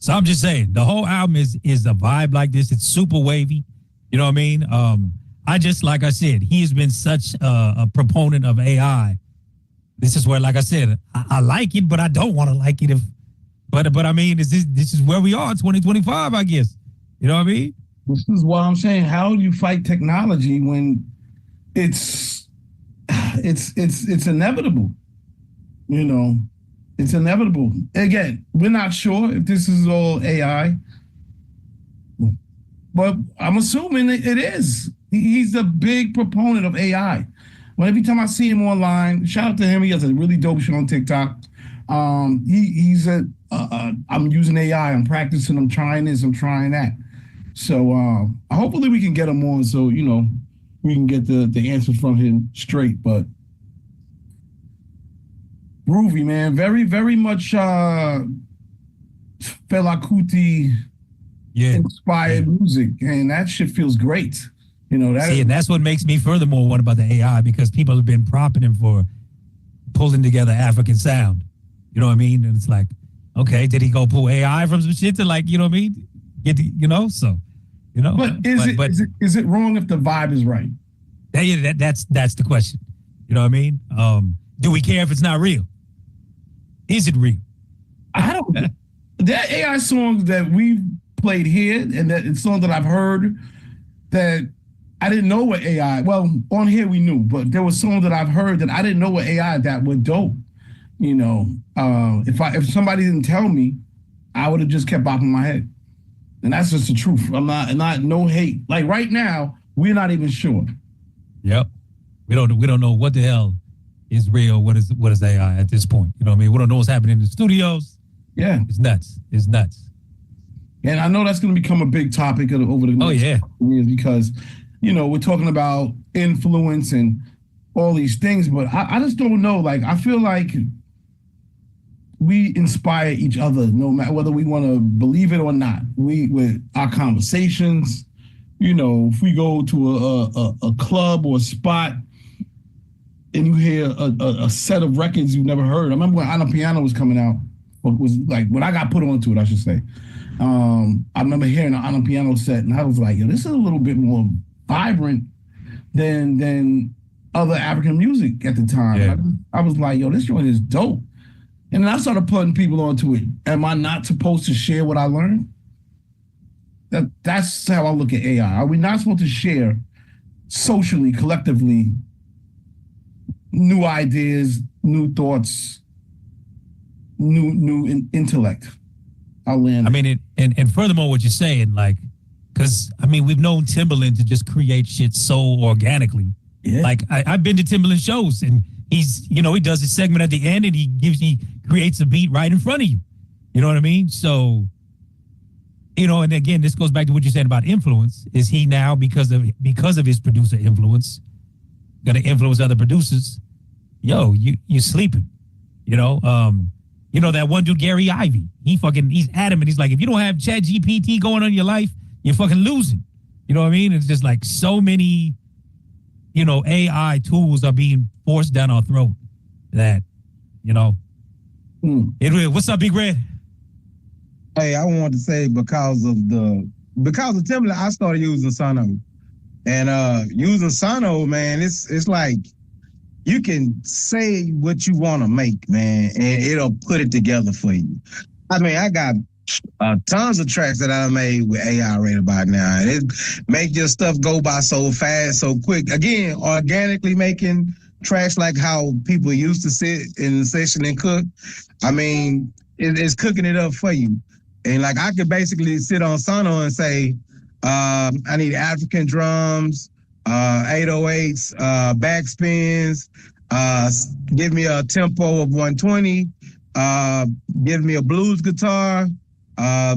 So I'm just saying, the whole album is a vibe like this. It's super wavy. You know what I mean? I just, like I said, he has been such a proponent of AI. This is where, like I said, I like it, but I don't want to like it. But I mean, this is where we are, 2025, I guess. You know what I mean? This is what I'm saying. How do you fight technology when it's inevitable? You know, it's inevitable. Again, we're not sure if this is all AI, but I'm assuming it is. He's a big proponent of AI. Well, every time I see him online, shout out to him. He has a really dope show on TikTok. I'm using AI. I'm practicing. I'm trying this. I'm trying that. So hopefully we can get him on so, you know, we can get the answers from him straight. But groovy, man. Very, very much Fela Kuti inspired music. And that shit feels great. You know, and that's what makes me furthermore want about the AI, because people have been propping him for pulling together African sound. You know what I mean? And it's like, okay, did he go pull AI from some shit to, like, you know what I mean? But is it wrong if the vibe is right? That's the question. You know what I mean? Do we care if it's not real? Is it real? I don't. That AI songs that we've played here and that songs that I've heard that I didn't know what AI. Well, on here we knew, but there were songs that I've heard that I didn't know what AI that were dope. You know, if somebody didn't tell me, I would have just kept bopping my head. And that's just the truth. I'm not no hate. Like right now, we're not even sure. Yep. We don't know what the hell is real. What is AI at this point? You know what I mean? We don't know what's happening in the studios. Yeah. It's nuts. And I know that's going to become a big topic over the next couple years, because we're talking about influence and all these things, but I just don't know. Like, I feel like we inspire each other, no matter whether we want to believe it or not. With our conversations, if we go to a club or a spot and you hear a set of records you've never heard. I remember when Ana Piano was coming out, or was like when I got put onto it, I should say. I remember hearing an Ana Piano set, and I was like, yo, this is a little bit more vibrant than other African music at the time. Yeah. I was like, yo, this joint is dope. And then I started putting people onto it. Am I not supposed to share what I learned? That's how I look at AI. Are we not supposed to share socially, collectively, new ideas, new thoughts, new intellect? I'll land. I mean, and furthermore, what you're saying, like, because I mean, we've known Timbaland to just create shit so organically. Yeah. Like, I've been to Timbaland shows, and he's, he does a segment at the end, and he creates a beat right in front of you. You know what I mean? So, and again, this goes back to what you said about influence. Is he now, because of his producer influence, going to influence other producers? Yo, you're sleeping. That one dude, Gary Ivey, he's adamant. He's like, if you don't have Chat GPT going on in your life, you're fucking losing. You know what I mean? It's just like so many, AI tools are being forced down our throat that, what's up, Big Red? Hey, I wanted to say because of Timbaland, I started using Sono. And using Sono, man, it's like you can say what you want to make, man, and it'll put it together for you. I mean, I got tons of tracks that I made with AI right about now. And it make your stuff go by so fast, so quick. Again, organically making tracks like how people used to sit in the session and cook. I mean, it's cooking it up for you. And like I could basically sit on Sono and say, I need African drums, 808s, backspins, give me a tempo of 120, give me a blues guitar,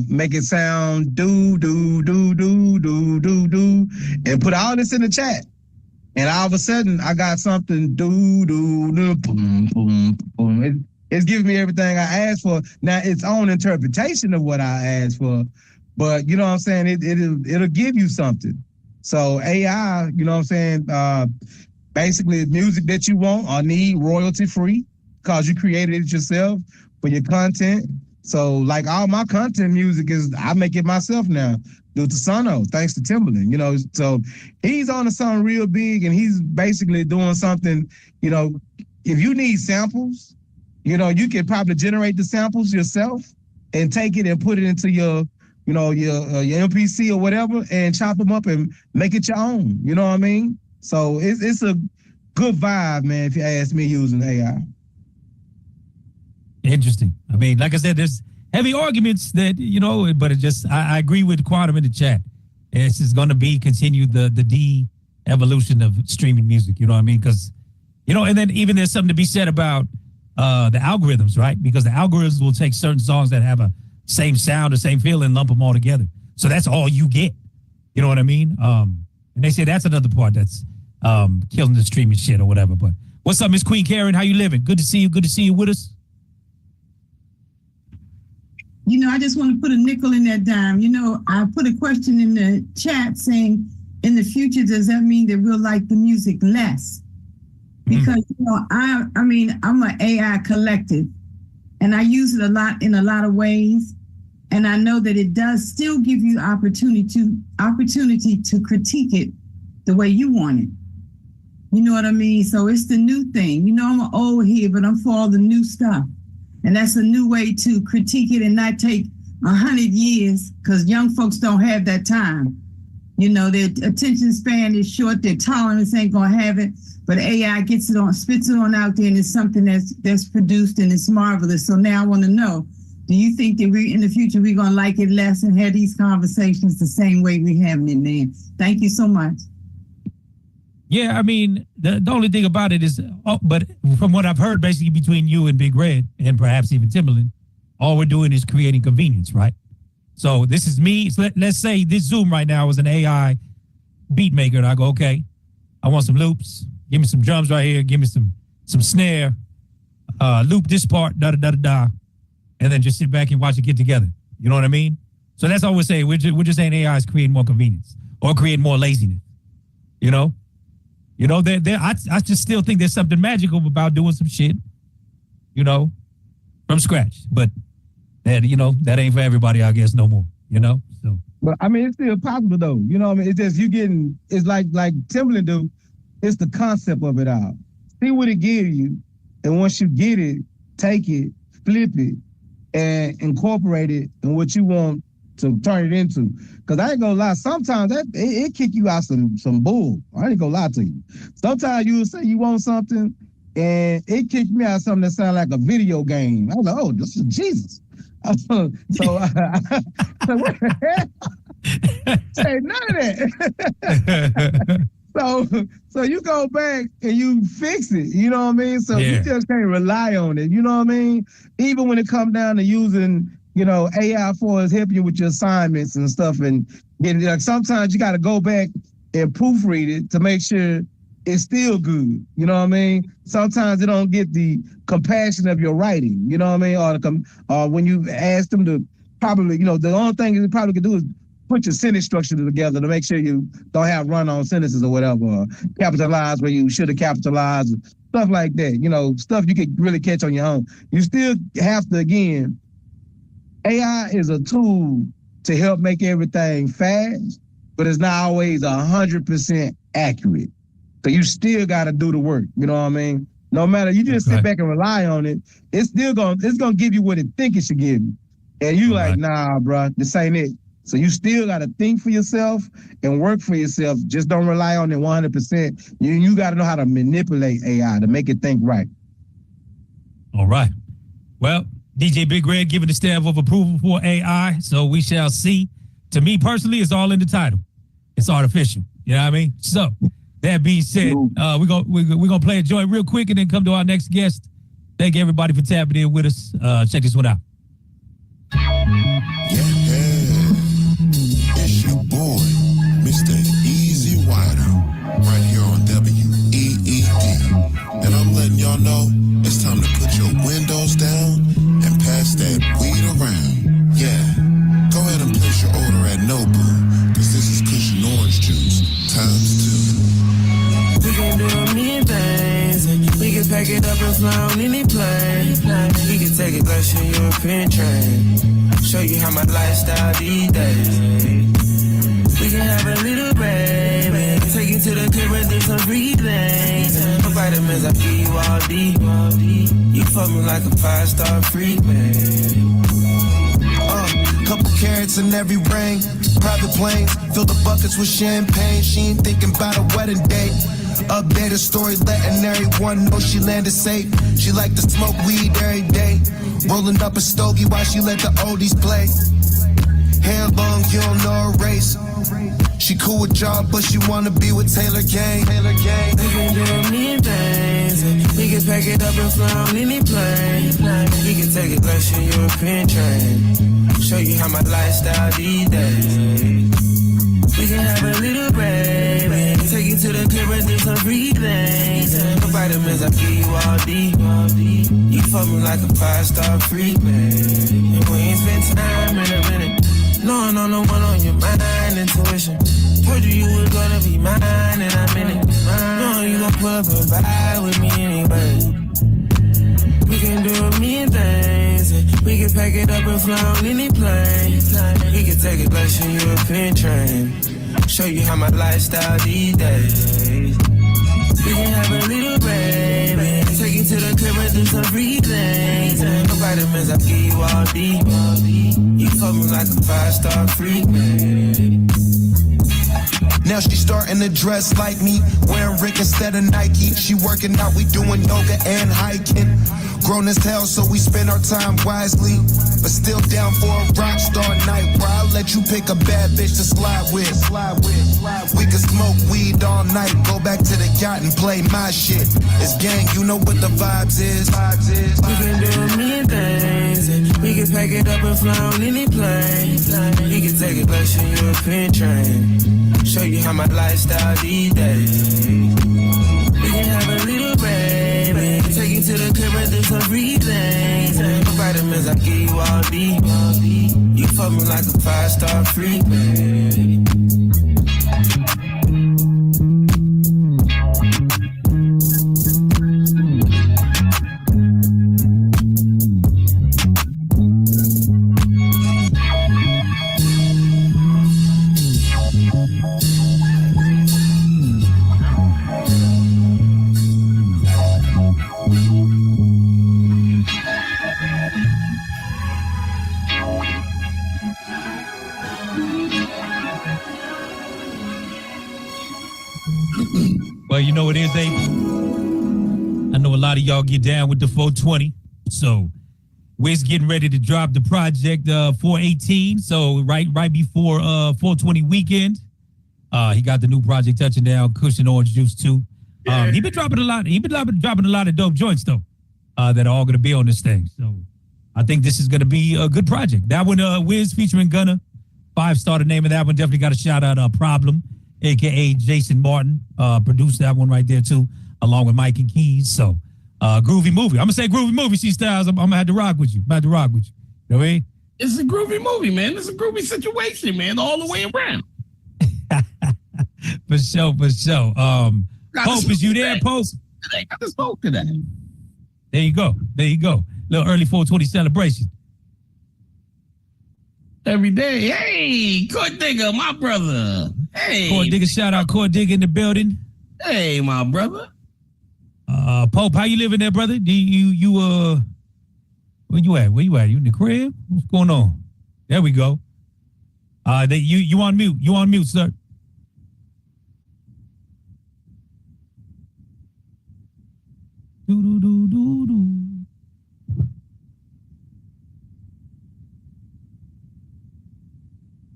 make it sound do, and put all this in the chat. And all of a sudden, I got something do, boom, boom, boom. It's giving me everything I asked for. Now, its own interpretation of what I asked for, but you know what I'm saying? It'll give you something. So AI, you know what I'm saying? Basically, music that you want or need royalty free because you created it yourself for your content. So like all my content music I make it myself now due to Sono, thanks to Timbaland, So he's on to something real big and he's basically doing something, if you need samples, you can probably generate the samples yourself and take it and put it into your MPC or whatever and chop them up and make it your own. You know what I mean? So it's a good vibe, man, if you ask me, using AI. Interesting. I mean, like I said, there's heavy arguments that, but it just, I agree with Quantum in the chat. It's just going to continue the de-evolution of streaming music. You know what I mean? Because, and then even there's something to be said about the algorithms, right? Because the algorithms will take certain songs that have a same sound or same feel and lump them all together. So that's all you get. You know what I mean? And they say that's another part that's killing the streaming shit or whatever. But what's up, Miss Queen Karen? How you living? Good to see you. Good to see you with us. I just want to put a nickel in that dime. I put a question in the chat saying, in the future, does that mean that we'll like the music less? Because, I'm an AI collective and I use it a lot in a lot of ways. And I know that it does still give you opportunity to critique it the way you want it. You know what I mean? So it's the new thing. I'm an old head, but I'm for all the new stuff. And that's a new way to critique it and not take 100 years because young folks don't have that time. Their attention span is short, their tolerance ain't gonna have it, but AI gets it on, spits it on out there, and it's something that's produced and it's marvelous. So now I wanna know, do you think that in the future we're gonna like it less and have these conversations the same way we're having it, man? Thank you so much. Yeah, I mean, the only thing about it is, but from what I've heard, basically between you and Big Red, and perhaps even Timbaland, all we're doing is creating convenience, right? So this is me. So let's say this Zoom right now is an AI beat maker, and I go, okay, I want some loops. Give me some drums right here. Give me some snare. Loop this part, da da da da da, and then just sit back and watch it get together. You know what I mean? So that's all we're saying. We're just saying AI is creating more convenience or creating more laziness. You know, I just still think there's something magical about doing some shit, you know, from scratch. But that ain't for everybody, I guess, no more. You know, so. But I mean, it's still possible though. You know what I mean? It's just it's like Timbaland do. It's the concept of it all. See what it gives you, and once you get it, take it, flip it, and incorporate it in what you want to turn it into. Because I ain't gonna lie, sometimes it kick you out some bull. I ain't gonna lie to you. Sometimes you will say you want something, and it kicked me out something that sounded like a video game. I was like, oh, this is Jesus. So what the hell? Say none of that. So you go back and you fix it, you know what I mean? So you just can't rely on it, you know what I mean? Even when it comes down to using, AI for us helping you with your assignments and stuff, and getting sometimes you got to go back and proofread it to make sure it's still good, you know what I mean? Sometimes it don't get the compassion of your writing, you know what I mean? Or when you ask them to probably, the only thing you probably can do is put your sentence structure together to make sure you don't have run-on sentences or whatever, or capitalize where you should have capitalized, stuff like that, stuff you could really catch on your own. You still have to, again, AI is a tool to help make everything fast, but it's not always 100% accurate. So you still got to do the work. You know what I mean? No matter, you just sit back and rely on it, it's gonna give you what it think it should give you. And you like, nah, bro, this ain't it. So you still got to think for yourself and work for yourself. Just don't rely on it 100%. You got to know how to manipulate AI to make it think right. All right. Well, DJ Big Red giving the stamp of approval for AI. So we shall see. To me personally, it's all in the title. It's artificial. You know what I mean? So that being said, we're gonna play a joint real quick and then come to our next guest. Thank everybody for tapping in with us. Check this one out. It's your boy, Mr. Easy Wider, right here on WEED. And I'm letting y'all know it's time to put your windows down and pass that weed around. Yeah, go ahead and place your order at Nobu, because this is cushion orange juice ×2. We can do a million things, and we can pack it up and fly on any plane. We can take a glass in European train, show you how my lifestyle these days. We can have a little baby, take you to the crib and do some free things. For vitamins, I give you all D. You fuck me like a 5-star freak, baby. Couple carrots in every ring, private planes, fill the buckets with champagne. She ain't thinking about a wedding date. Update her story, letting everyone know she landed safe. She like to smoke weed every day, rolling up a stogie while she let the oldies play. Hair long, you don't know her race. She cool with y'all, but she wanna be with Taylor Gang. We can do a million things, and we can pack it up and fly on any plane. We can take a glass in European train, show you how my lifestyle these days. We can have a little baby, take you to the crib and do some free things. For vitamins, I give you all D. You fuck me like a 5-star freak, baby. And we ain't spent time in a minute, knowing I'm the one on your mind, intuition. Told you you was gonna be mine, and I'm in it. Knowing you gon' pull up and vibe with me anyway. We can do a million things, and we can pack it up and fly on any plane. We can take a glass in European train, show you how my lifestyle these days. We can have a little baby, take you to the crib and do some free things. For vitamins, I give you all D. You fuck me like a 5-star freak, baby. Now she starting to dress like me, wearing Rick instead of Nike. She working out, we doing yoga and hiking. Grown as hell, so we spend our time wisely, but still down for a rock star night where I let you pick a bad bitch to slide with. We can smoke weed all night, go back to the yacht and play my shit. It's gang, you know what the vibes is. We can do a million things, and we can pack it up and fly on any plane. We can take a glass in European train. Show you how my lifestyle these days. We can have a little baby. Take you to the crib and do some free things. Vitamins, I give you all these. You fuck me like a 5-star freak, baby. Well, you know it is, April. I know a lot of y'all get down with the 420. So Wiz getting ready to drop the project 418. So right before 420 weekend. He got the new project touching down, Cushion Orange Juice too. He been dropping a lot. He been dropping a lot of dope joints though, that are all gonna be on this thing. So I think this is gonna be a good project. That one, Wiz featuring Gunna, 5-star. The name of that one. Definitely got a shout out. Problem, aka Jason Martin, produced that one right there too, along with Mike and Keys. So groovy movie. I'm gonna say groovy movie. C Styles. I'm gonna have to rock with you. You know what I mean? It's a groovy movie, man. It's a groovy situation, man, all the way around. For sure. Pope, is you there, Pope? I got to smoke today. There you go. Little early 420 celebration. Every day. Hey, Court Digger, my brother. Hey. Court Digger, shout out Court Digger in the building. Hey, my brother. Pope, how you living there, brother? Where you at? You in the crib? What's going on? There we go. You on mute. You on mute, sir.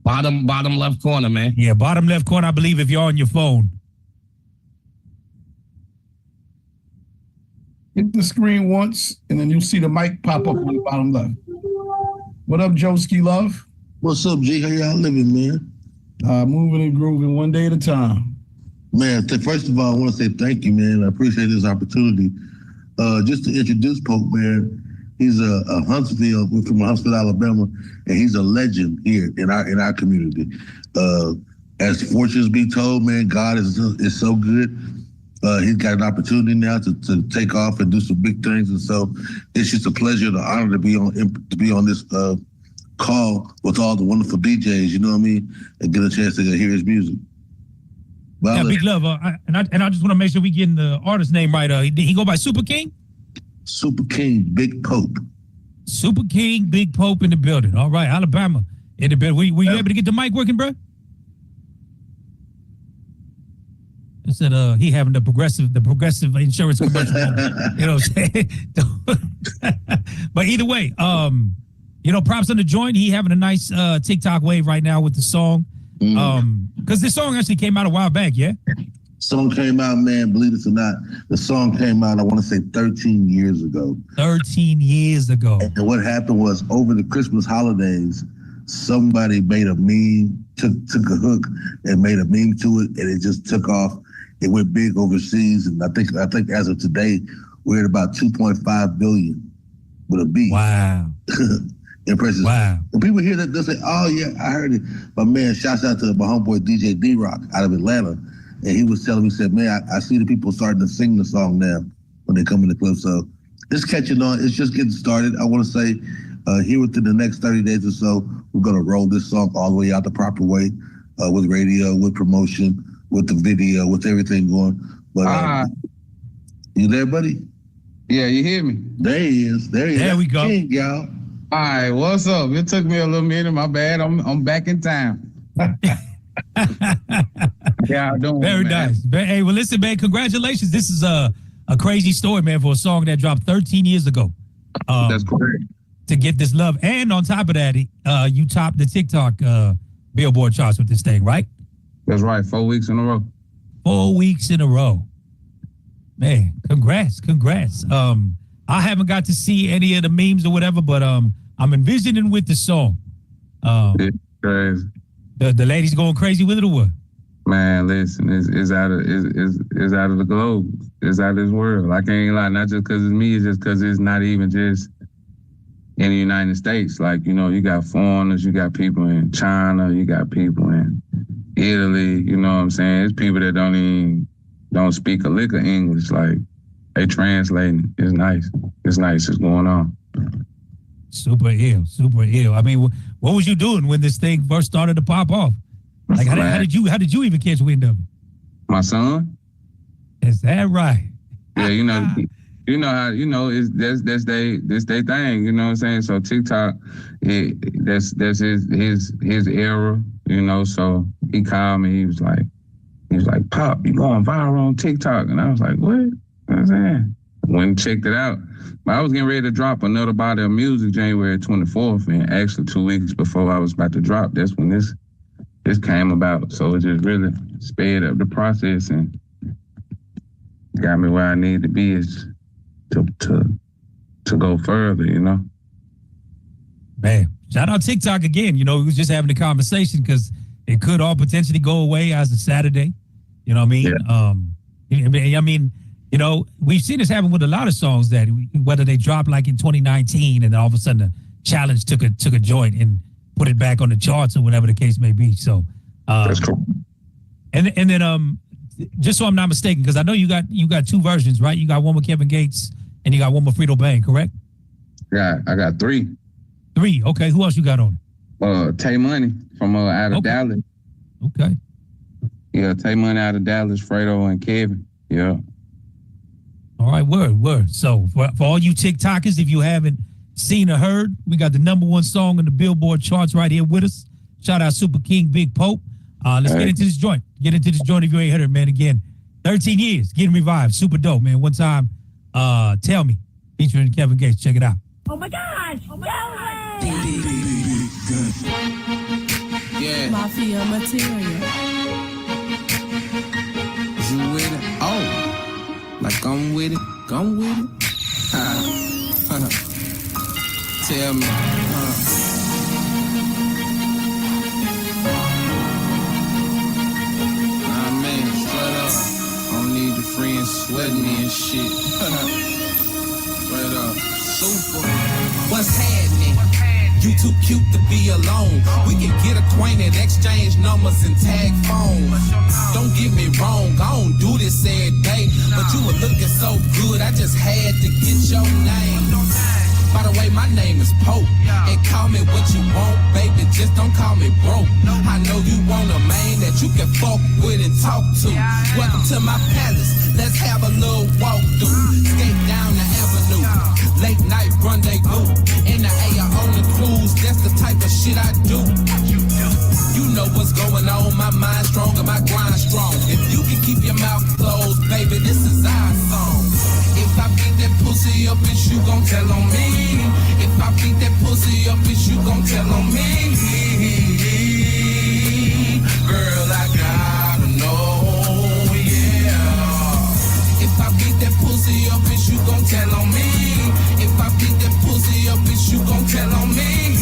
Bottom left corner, man. Yeah, bottom left corner, I believe, if you're on your phone. Hit the screen once, and then you'll see the mic pop up on the bottom left. What up, Joeski Love? What's up, G? How y'all living, man? Moving and grooving one day at a time. Man, first of all, I want to say thank you, man. I appreciate this opportunity. Just to introduce Pope, man, he's a Huntsville, we're from Huntsville, Alabama, and he's a legend here in our community. As fortunes be told, man, God is so good. He's got an opportunity now to take off and do some big things, and so it's just a pleasure and an honor to be on this call with all the wonderful DJs. You know what I mean, and get a chance to hear his music. Yeah, big love. And I just want to make sure we getting the artist name right. Did he go by Super King? Super King, Big Pope. Super King, Big Pope in the building. All right, Alabama in the building. Were you able to get the mic working, bro? I said he having the progressive insurance commercial. You know what I'm saying? But either way, props on the joint. He having a nice TikTok wave right now with the song. Because this song actually came out a while back, yeah? Song came out, man, believe it or not. The song came out, I want to say 13 years ago. 13 years ago. And what happened was over the Christmas holidays, somebody made a meme, took a hook and made a meme to it, and it just took off. It went big overseas, and I think as of today, we're at about 2.5 billion with a B. Wow. Impressive. Wow. When people hear that, they'll say, oh, yeah, I heard it. But, man, shouts out to my homeboy DJ D-Rock out of Atlanta. And he was telling me, he said, man, I see the people starting to sing the song now when they come in the club. So it's catching on. It's just getting started. I want to say here within the next 30 days or so, we're going to roll this song all the way out the proper way with radio, with promotion, with the video, with everything going. But you there, buddy? Yeah, you hear me? There he is. There we go. King, y'all. All right, what's up? It took me a little minute. My bad. I'm back in time. Yeah, I'm doing very nice. Hey, well, listen, man, congratulations. This is a crazy story, man, for a song that dropped 13 years ago. That's correct. To get this love, and on top of that, you topped the TikTok Billboard charts with this thing, right? That's right. 4 weeks in a row. 4 weeks in a row. Man, congrats. I haven't got to see any of the memes or whatever, but I'm envisioning with the song. It's crazy. The ladies going crazy with it or what? Man, listen, it's out of the globe. It's out of this world. I can't lie, not just because it's me, it's just because it's not even just in the United States. Like, you know, you got foreigners, you got people in China, you got people in Italy, you know what I'm saying? It's people that don't speak a lick of English. Like, they translating. It's nice. It's nice. It's going on. Super ill. I mean, what was you doing when this thing first started to pop off? Like, how did you even catch wind of it? My son? Is that right? Yeah, you know how that's their thing. You know what I'm saying? So TikTok, that's his era. You know, so he called me. He was like, Pop, you going viral on TikTok? And I was like, what? You know what I'm saying? Went and checked it out. But I was getting ready to drop another body of music January 24th, and actually 2 weeks before I was about to drop, that's when this came about. So it just really sped up the process and got me where I need to be is to go further, you know. Man, shout out TikTok again. You know, we was just having a conversation because it could all potentially go away as a Saturday. You know what I mean? Yeah. I mean, you know, we've seen this happen with a lot of songs that whether they dropped like in 2019 and then all of a sudden the challenge took a joint and put it back on the charts or whatever the case may be. So that's cool. And then just so I'm not mistaken, because I know you got two versions, right? You got one with Kevin Gates and you got one with Frito Bang, correct? Yeah, I got three. Three, okay. Who else you got on? Tay Money from out of Dallas. Okay. Yeah, Tay Money out of Dallas, Fredo and Kevin. Yeah. All right, word. So for all you TikTokers, if you haven't seen or heard, we got the #1 song on the Billboard charts right here with us. Shout out Super King Big Pope. Let's get into this joint. Get into this joint if you ain't heard it, man. Again, 13 years, getting revived. Super dope, man. One time, Tell Me, featuring Kevin Gates. Check it out. Oh my gosh! Yeah. Mafia material. You with it? Oh, like I'm with it. Come with it. Tell me. Nah, man, straight up. I don't need the friends sweating me and shit. Straight up. Super. What's happening? You too cute to be alone. We can get acquainted, exchange numbers and tag phones. Don't get me wrong, I don't do this every day, but you were looking so good, I just had to get your name. By the way, my name is Pope, and call me what you want, baby, just don't call me broke. I know you want a man that you can fuck with and talk to. Welcome to my palace, let's have a little walk through. Skate down the avenue, late night rendezvous. In the AR on the cruise, that's the type of shit I do. You know what's going on, my mind strong and my grind strong. If you can keep your mouth closed, baby, this is our song. If I beat that pussy up, bitch, you gon' tell on me. If I beat that pussy up, bitch, you gon' tell on me. Girl, I gotta know, yeah. If I beat that pussy up, bitch, you gon' tell on me. If I beat that pussy up, bitch, you gon' tell on me.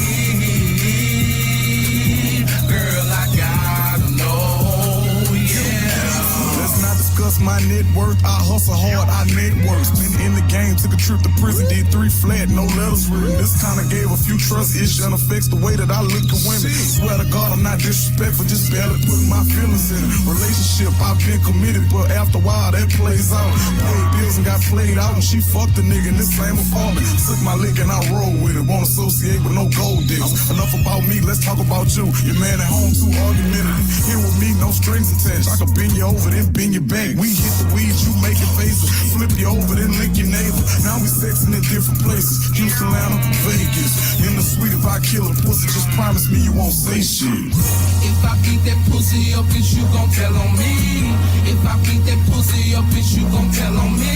Girl, I gotta know, yeah. Let's not discuss my net worth. I hustle hard, I network. Been in the game, took a trip to prison, did 3 flat, no letters written. This kinda gave a few trust issues and affects the way that I look at women. Swear to God, I'm not disrespectful, just barely putting my feelings in it. Relationship, I've been committed, but after a while that plays out. Paid bills and got played out, and she fucked the nigga in this same apartment. Took my lick and I roll with it, won't associate with no gold diggers. Enough about me, let's talk about you. Your man at home too argumentative. Here with me, no strings attached. I can bend you over, then bend you back. We hit the weeds, you making faces. Flip you over, then lick your neighbor. Now we sexing in different places. Houston, Atlanta, Vegas. In the suite, if I kill a pussy, just promise me you won't say shit. If I beat that pussy up, bitch, you gon' tell on me. If I beat that pussy up, bitch, you gon' tell on me.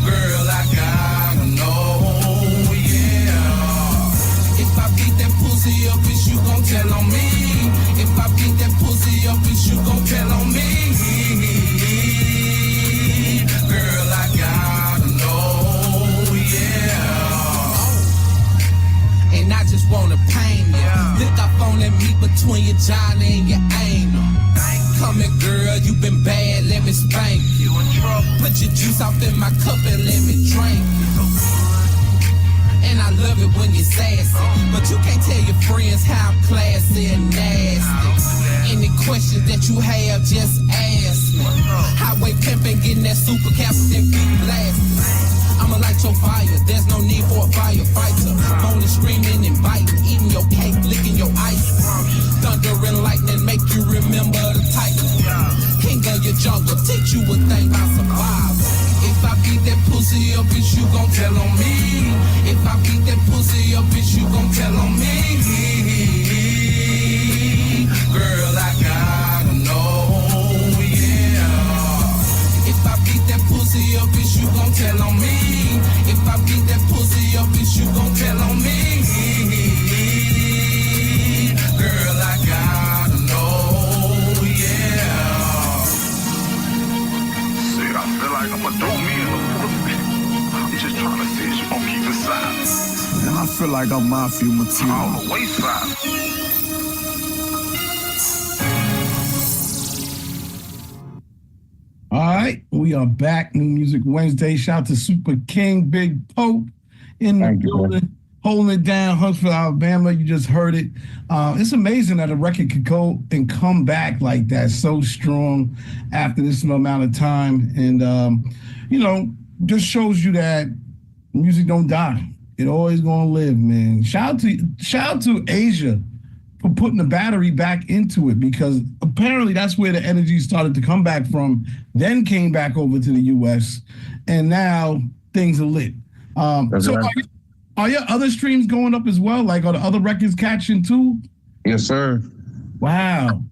Girl, I gotta know, yeah. If I beat that pussy up, bitch, you gon' tell on me. If I beat that pussy up, bitch, you gon' tell on me. Girl, I gotta know, yeah. And I just wanna pain you. vagina and your anal. Come here, girl, you been bad, let me spank you. Put your juice off in my cup and let me drink you. And I love it when you're sassy, but you can't tell your friends how I'm classy and nasty. Any questions that you have, just ask me. Highway pimping, getting that super captain beat blasting. I'ma light your fire, there's no need for a firefighter. Moaning, screaming, and biting, eating your cake, licking your ice. Thunder and lightning make you remember the title. King of your jungle, teach you a thing about survival. If I beat that pussy up, bitch, you gon' tell on me. If I beat that pussy up, bitch, you gon' tell on me. Girl, I gotta know, yeah. If I beat that pussy up, bitch, you gon' tell on me. If I beat that pussy up, bitch, you gon' tell on me. Girl, I gotta know, yeah. Shit, I feel like I'ma do me in the pussy. I'm just trying to see if you gon' keep it silent. And I feel like I'm mafia material. On the waist side. All right, we are back. New Music Wednesday. Shout out to Super King, Big Pope in the building, holding it down. Huntsville, Alabama. You just heard it. It's amazing that a record could go and come back like that, so strong after this amount of time. And, you know, just shows you that music don't die. It always gonna live, man. Shout out to Asia for putting the battery back into it, because apparently that's where the energy started to come back from, then came back over to the US, and now things are lit. So right. Are your other streams going up as well? Like, are the other records catching too? Yes, sir. Wow.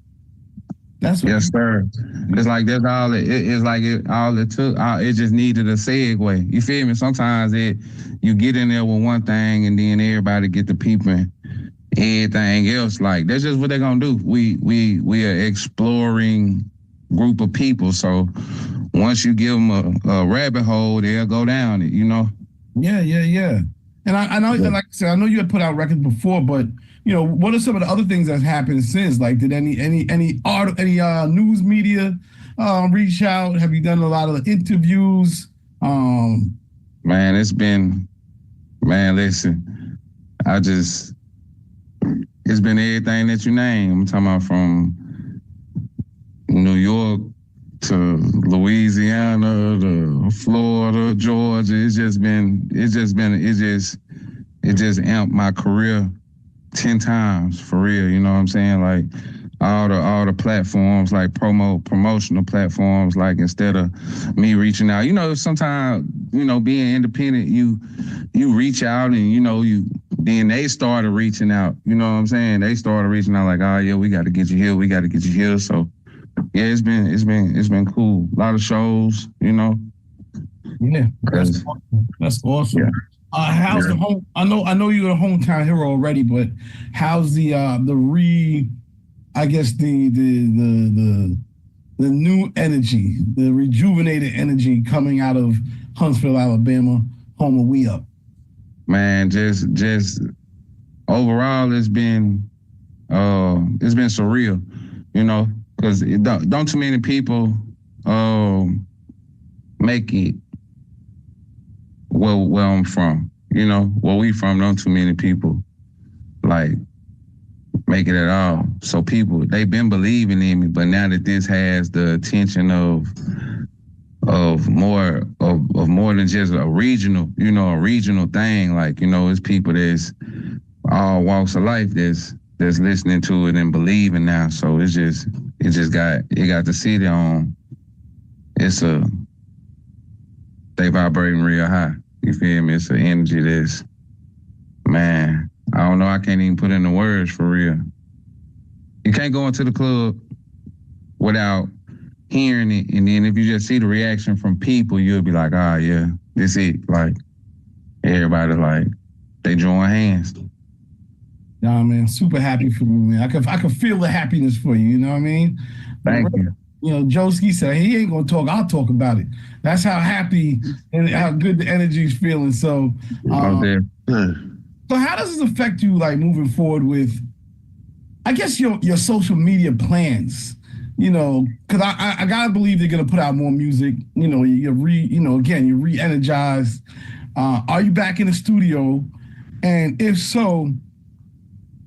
That's what yes, sir. It's like that's all it's like all it took. It just needed a segue. You feel me? Sometimes you get in there with one thing and then everybody get to peeping everything else. Like, that's just what they're gonna do. We are exploring group of people. So once you give them a rabbit hole, they'll go down it, you know? Yeah. And I know, like I said, I know you had put out records before, but you know, what are some of the other things that's happened since? Like, did any news media reach out? Have you done a lot of interviews? Man, listen, it's been everything that you name. I'm talking about from New York to Louisiana to Florida, Georgia. It just amped my career 10 times for real. You know what I'm saying? Like all the platforms, like promotional platforms, like instead of me reaching out, you know, sometimes, you know, being independent, you reach out and, then they started reaching out, you know what I'm saying? They started reaching out like, oh yeah, we got to get you here. We got to get you here. So yeah, it's been cool. A lot of shows, you know? Yeah. That's awesome. Yeah. How's the home? I know you're a hometown hero already, but how's the new energy, the rejuvenated energy coming out of Huntsville, Alabama, home of We Up? Man, just overall, it's been surreal, you know, because don't too many people make it where I'm from, you know, where we from. Don't too many people like make it at all. So people, they've been believing in me, but now that this has the attention of more than just a regional thing, like, you know, it's people that's all walks of life that's listening to it and believing now. So it got the city on. They vibrating real high. You feel me? It's an energy that's, man, I don't know. I can't even put in the words for real. You can't go into the club without hearing it. And then if you just see the reaction from people, you'll be like, oh yeah, this it. Like, everybody, like, they join hands. Nah, man, super happy for you, man. I could feel the happiness for you, you know what I mean? Thank you. You know, Joski said he ain't gonna talk, I'll talk about it. That's how happy and how good the energy's feeling. So out there. So how does this affect you, like, moving forward with I guess your social media plans, you know, because I gotta believe they're gonna put out more music. You know, you're re-energized. Are you back in the studio? And if so,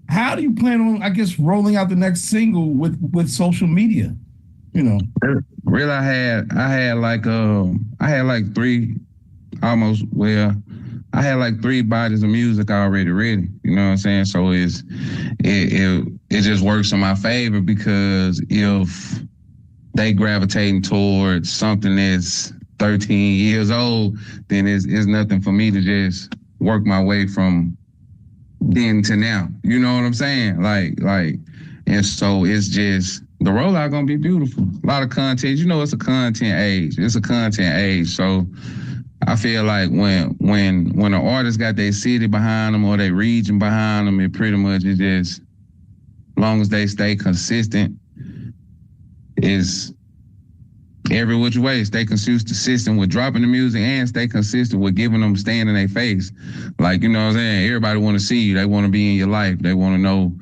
how do you plan on, I guess, rolling out the next single with social media? You know, really, I had like three bodies of music already ready. You know what I'm saying? So it just works in my favor, because if they gravitating towards something that's 13 years old, then it's nothing for me to just work my way from then to now. You know what I'm saying? Like, and so it's just, the rollout gonna be beautiful. A lot of content. You know, it's a content age. So I feel like when an artist got their city behind them or their region behind them, it pretty much is just, as long as they stay consistent, is every which way. Stay consistent with dropping the music and stay consistent with giving them, staying in their face. Like, you know what I'm saying? Everybody want to see you. They want to be in your life. They want to know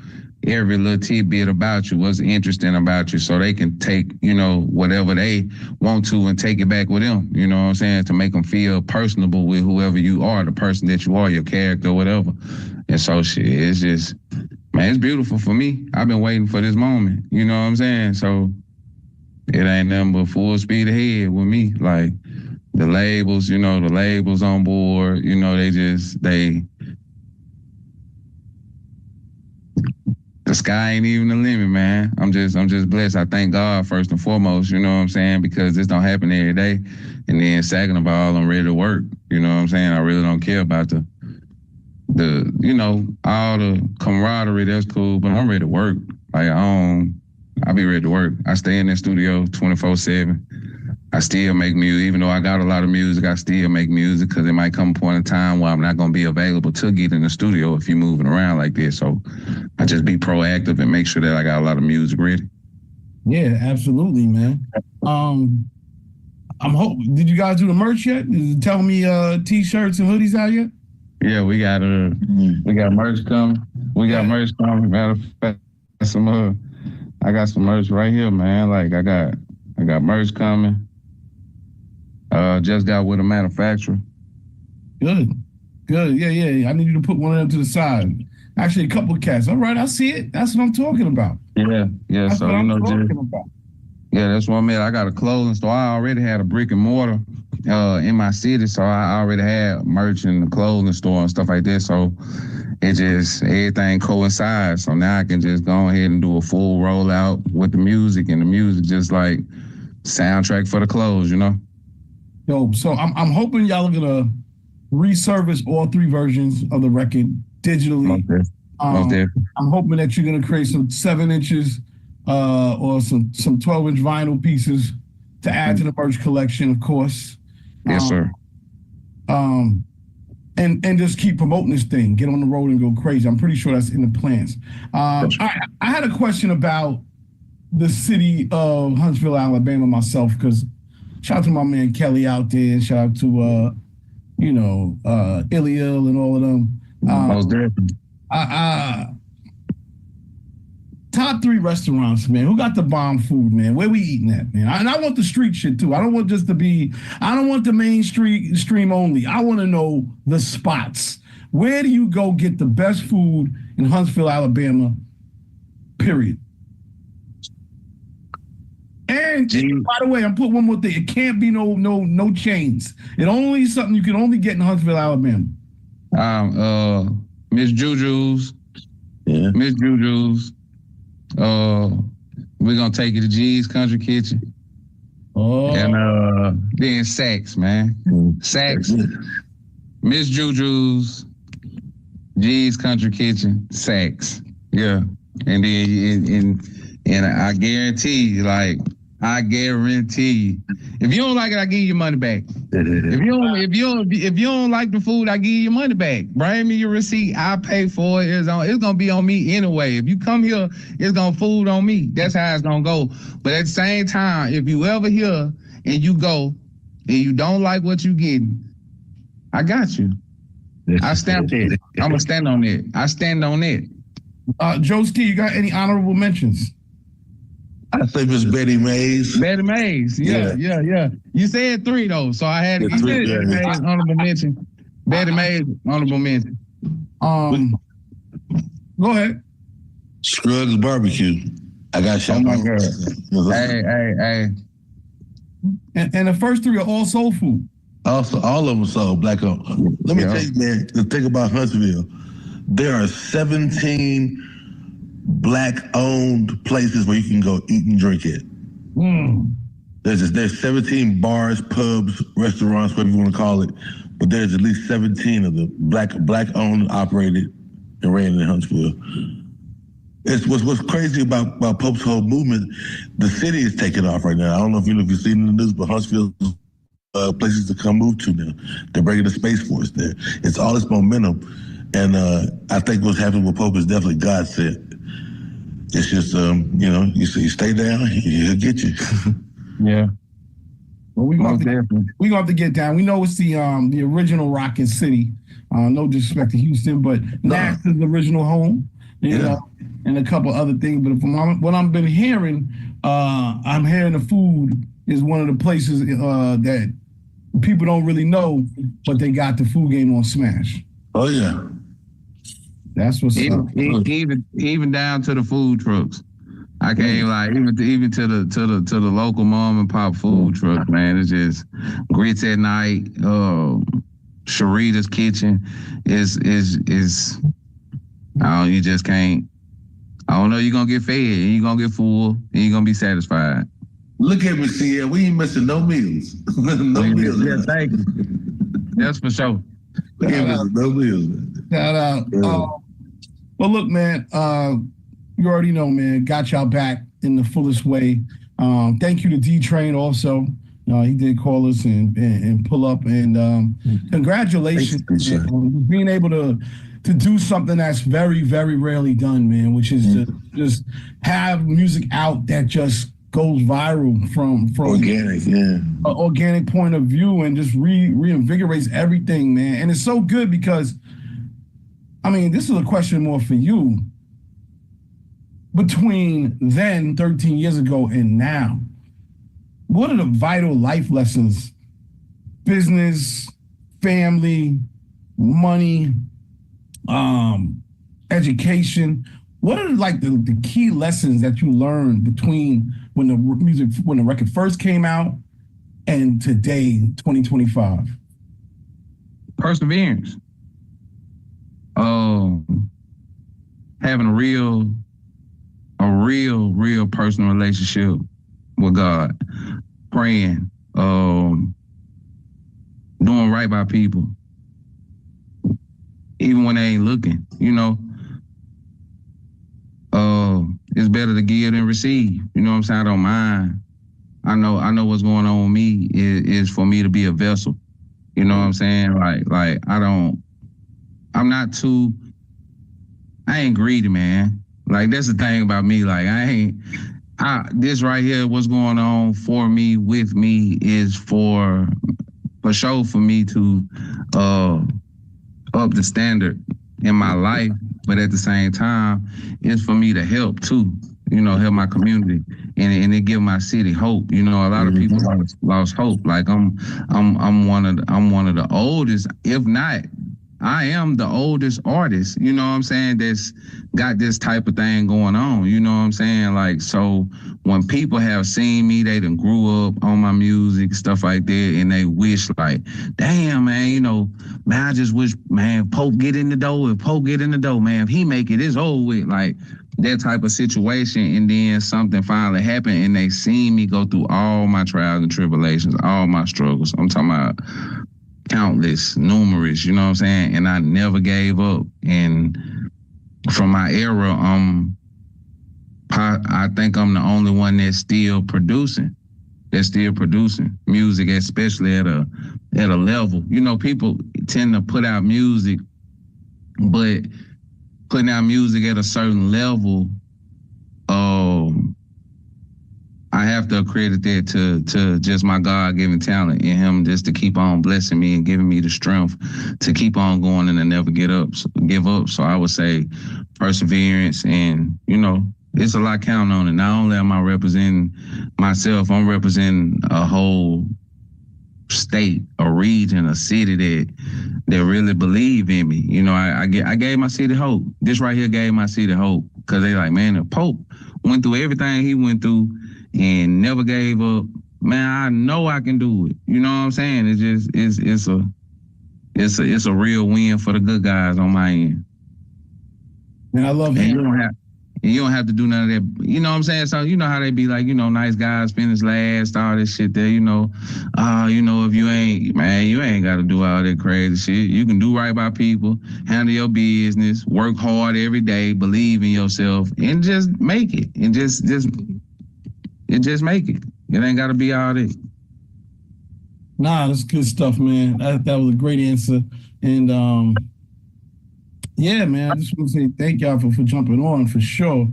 every little tidbit about you, what's interesting about you, so they can take, you know, whatever they want to and take it back with them. You know what I'm saying? To make them feel personable with whoever you are, the person that you are, your character, whatever. And so shit, it's just, man, it's beautiful for me. I've been waiting for this moment. You know what I'm saying? So it ain't nothing but full speed ahead with me. Like, the labels, you know, the labels on board, you know, the sky ain't even the limit, man. I'm just blessed. I thank God first and foremost, you know what I'm saying? Because this don't happen every day. And then second of all, I'm ready to work. You know what I'm saying? I really don't care about the you know, all the camaraderie, that's cool, but I'm ready to work. Like, I'll be ready to work. I stay in the studio 24/7. I still make music. Even though I got a lot of music, I still make music, because it might come a point in time where I'm not going to be available to get in the studio if you're moving around like this. So I just be proactive and make sure that I got a lot of music ready. Yeah, absolutely, man. Did you guys do the merch yet? Tell me t-shirts and hoodies out yet? Yeah, we got merch coming. Matter of fact, I got some merch right here, man. Like, I got merch coming. Just got with a manufacturer. Good. Yeah. I need you to put one of them to the side. Actually, a couple of cats. All right, I see it. That's what I'm talking about. Yeah. That's So, what you I'm know, talking about. Yeah, that's what I mean. I got a clothing store. I already had a brick and mortar in my city, so I already had merch in the clothing store and stuff like that. So it just, everything coincides. So now I can just go ahead and do a full rollout with the music, and the music just like soundtrack for the clothes, you know? Dope. So I'm hoping y'all are gonna resurface all three versions of the record digitally. Okay. I'm hoping that you're gonna create some 7 inches or some 12-inch vinyl pieces to add to the merch collection, of course. Yes, sir. And just keep promoting this thing. Get on the road and go crazy. I'm pretty sure that's in the plans. I had a question about the city of Huntsville, Alabama myself, because shout out to my man Kelly out there, and shout out to Iliel and all of them. Most definitely. Top 3 restaurants, man. Who got the bomb food, man? Where we eating at, man? And I want the street shit too. I don't want the main stream only. I want to know the spots. Where do you go get the best food in Huntsville, Alabama? Period. And by the way, I'm putting one more thing. It can't be no chains. It only is something you can only get in Huntsville, Alabama. Miss Juju's. Yeah. Miss Juju's. We're gonna take you to G's Country Kitchen. Oh. And then Saks, man. Saks. Miss Juju's, G's Country Kitchen, Saks. Yeah. And then I guarantee you, if you don't like it, I give you your money back. If you don't like the food, I give you your money back. Bring me your receipt. I pay for it. It's gonna be on me anyway. If you come here, it's gonna food on me. That's how it's gonna go. But at the same time, if you ever here and you go and you don't like what you getting, I got you. I stand on it. I'm gonna stand on it. I stand on it. Joeski, you got any honorable mentions? I say Miss Betty Mays. Betty Mays, yeah. You said 3 though, so I had to give Betty Mays honorable mention. Betty Mays honorable mention. Go ahead. Scruggs Barbecue. I got shot. Oh my God. Hey. And the first 3 are all soul food. Also, all of them sold black owned. Let me tell you, man, the thing about Huntsville, there are 17 black owned places where you can go eat and drink at. There's 17 bars, pubs, restaurants, whatever you want to call it, but there's at least 17 of the black owned, operated, and ran in Huntsville. It's what's crazy about Pope's whole movement. The city is taking off right now. I don't know if you've seen in the news, but Huntsville places to come move to now. They're bringing the Space Force there. It's all this momentum, and I think what's happening with Pope is definitely God sent. It's just you stay down, he'll get you. Yeah. Well, we're gonna have to get down. We know it's the original Rocket City. No disrespect to Houston, but Nash's original home. You know, and a couple other things. But from what I've been hearing, I'm hearing the food is one of the places that people don't really know, but they got the food game on Smash. Oh yeah, that's what's up. Even down to the food trucks. I can't like even to the local mom and pop food truck, man. It's just grits at night. Sharita's kitchen is you just can't. I don't know. You're gonna get fed, and you're gonna get full, and you're gonna be satisfied. Look at me, see, we ain't missing no meals. No meals. Yeah, thank you. That's for sure. No meals. Shout out. Well, look, man. You already know, man. Got y'all back in the fullest way. Thank you to D-Train also. He did call us and pull up, and congratulations on being able to do something that's very, very rarely done, man, which is to just have music out that just goes viral from an organic point of view, and just reinvigorates everything, man. And it's so good because, I mean, this is a question more for you. Between then, 13 years ago, and now, what are the vital life lessons, business, family, money, education? What are like the key lessons that you learned between when the record first came out and today, 2025? Perseverance. Having a real personal relationship with God, praying, doing right by people, even when they ain't looking, it's better to give than receive. You know what I'm saying? I don't mind. I know what's going on with me is for me to be a vessel. You know what I'm saying? Like I ain't greedy, man. Like, that's the thing about me. Like, this right here, what's going on for me, with me, is for sure for me to up the standard in my life, but at the same time, it's for me to help too, help my community and it give my city hope. A lot of people lost hope. Like I'm one of the oldest, if not, I am the oldest artist, you know what I'm saying, that's got this type of thing going on, you know what I'm saying? Like, so when people have seen me, they done grew up on my music, stuff like that, and they wish like, damn, man, man, I just wish, man, Pope get in the door. If Pope get in the door, man, if he make it, it's over with. Like, that type of situation, and then something finally happened, and they seen me go through all my trials and tribulations, all my struggles. I'm talking about countless, numerous, you know what I'm saying? And I never gave up. And from my era, I think I'm the only one that's still producing music, especially at a level. People tend to put out music, but putting out music at a certain level, I have to accredit that to just my God-given talent in him, just to keep on blessing me and giving me the strength to keep on going and to never give up. So I would say perseverance, and it's a lot counting on it. Not only am I representing myself, I'm representing a whole state, a region, a city that really believe in me. I gave my city hope. This right here gave my city hope, because they like, man, the Pope went through everything he went through and never gave up. Man, I know I can do it. You know what I'm saying? It's just it's a real win for the good guys on my end. Man, I love it. You don't have to do none of that. You know what I'm saying? So you know how they be like, nice guys finish last, all this shit there, if you ain't got to do all that crazy shit. You can do right by people, handle your business, work hard every day, believe in yourself, and just make it. And just make it. It ain't got to be all that. Nah, that's good stuff, man. That was a great answer. And yeah, man, I just want to say thank y'all for jumping on, for sure.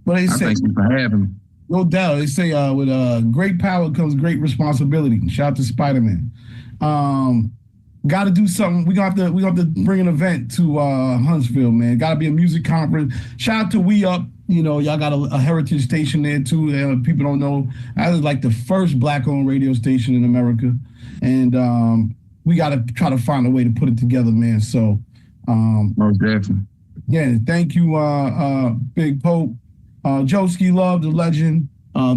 But they say, thank you for having me. No doubt. They say with great power comes great responsibility. Shout out to Spider-Man. Got to do something. We have to bring an event to Huntsville, man. Got to be a music conference. Shout out to We Up. Y'all got a heritage station there too. People don't know. That is like the first Black-owned radio station in America, and we got to try to find a way to put it together, man. So, most definitely. Yeah, thank you, Big Pope. Joski Love, the legend.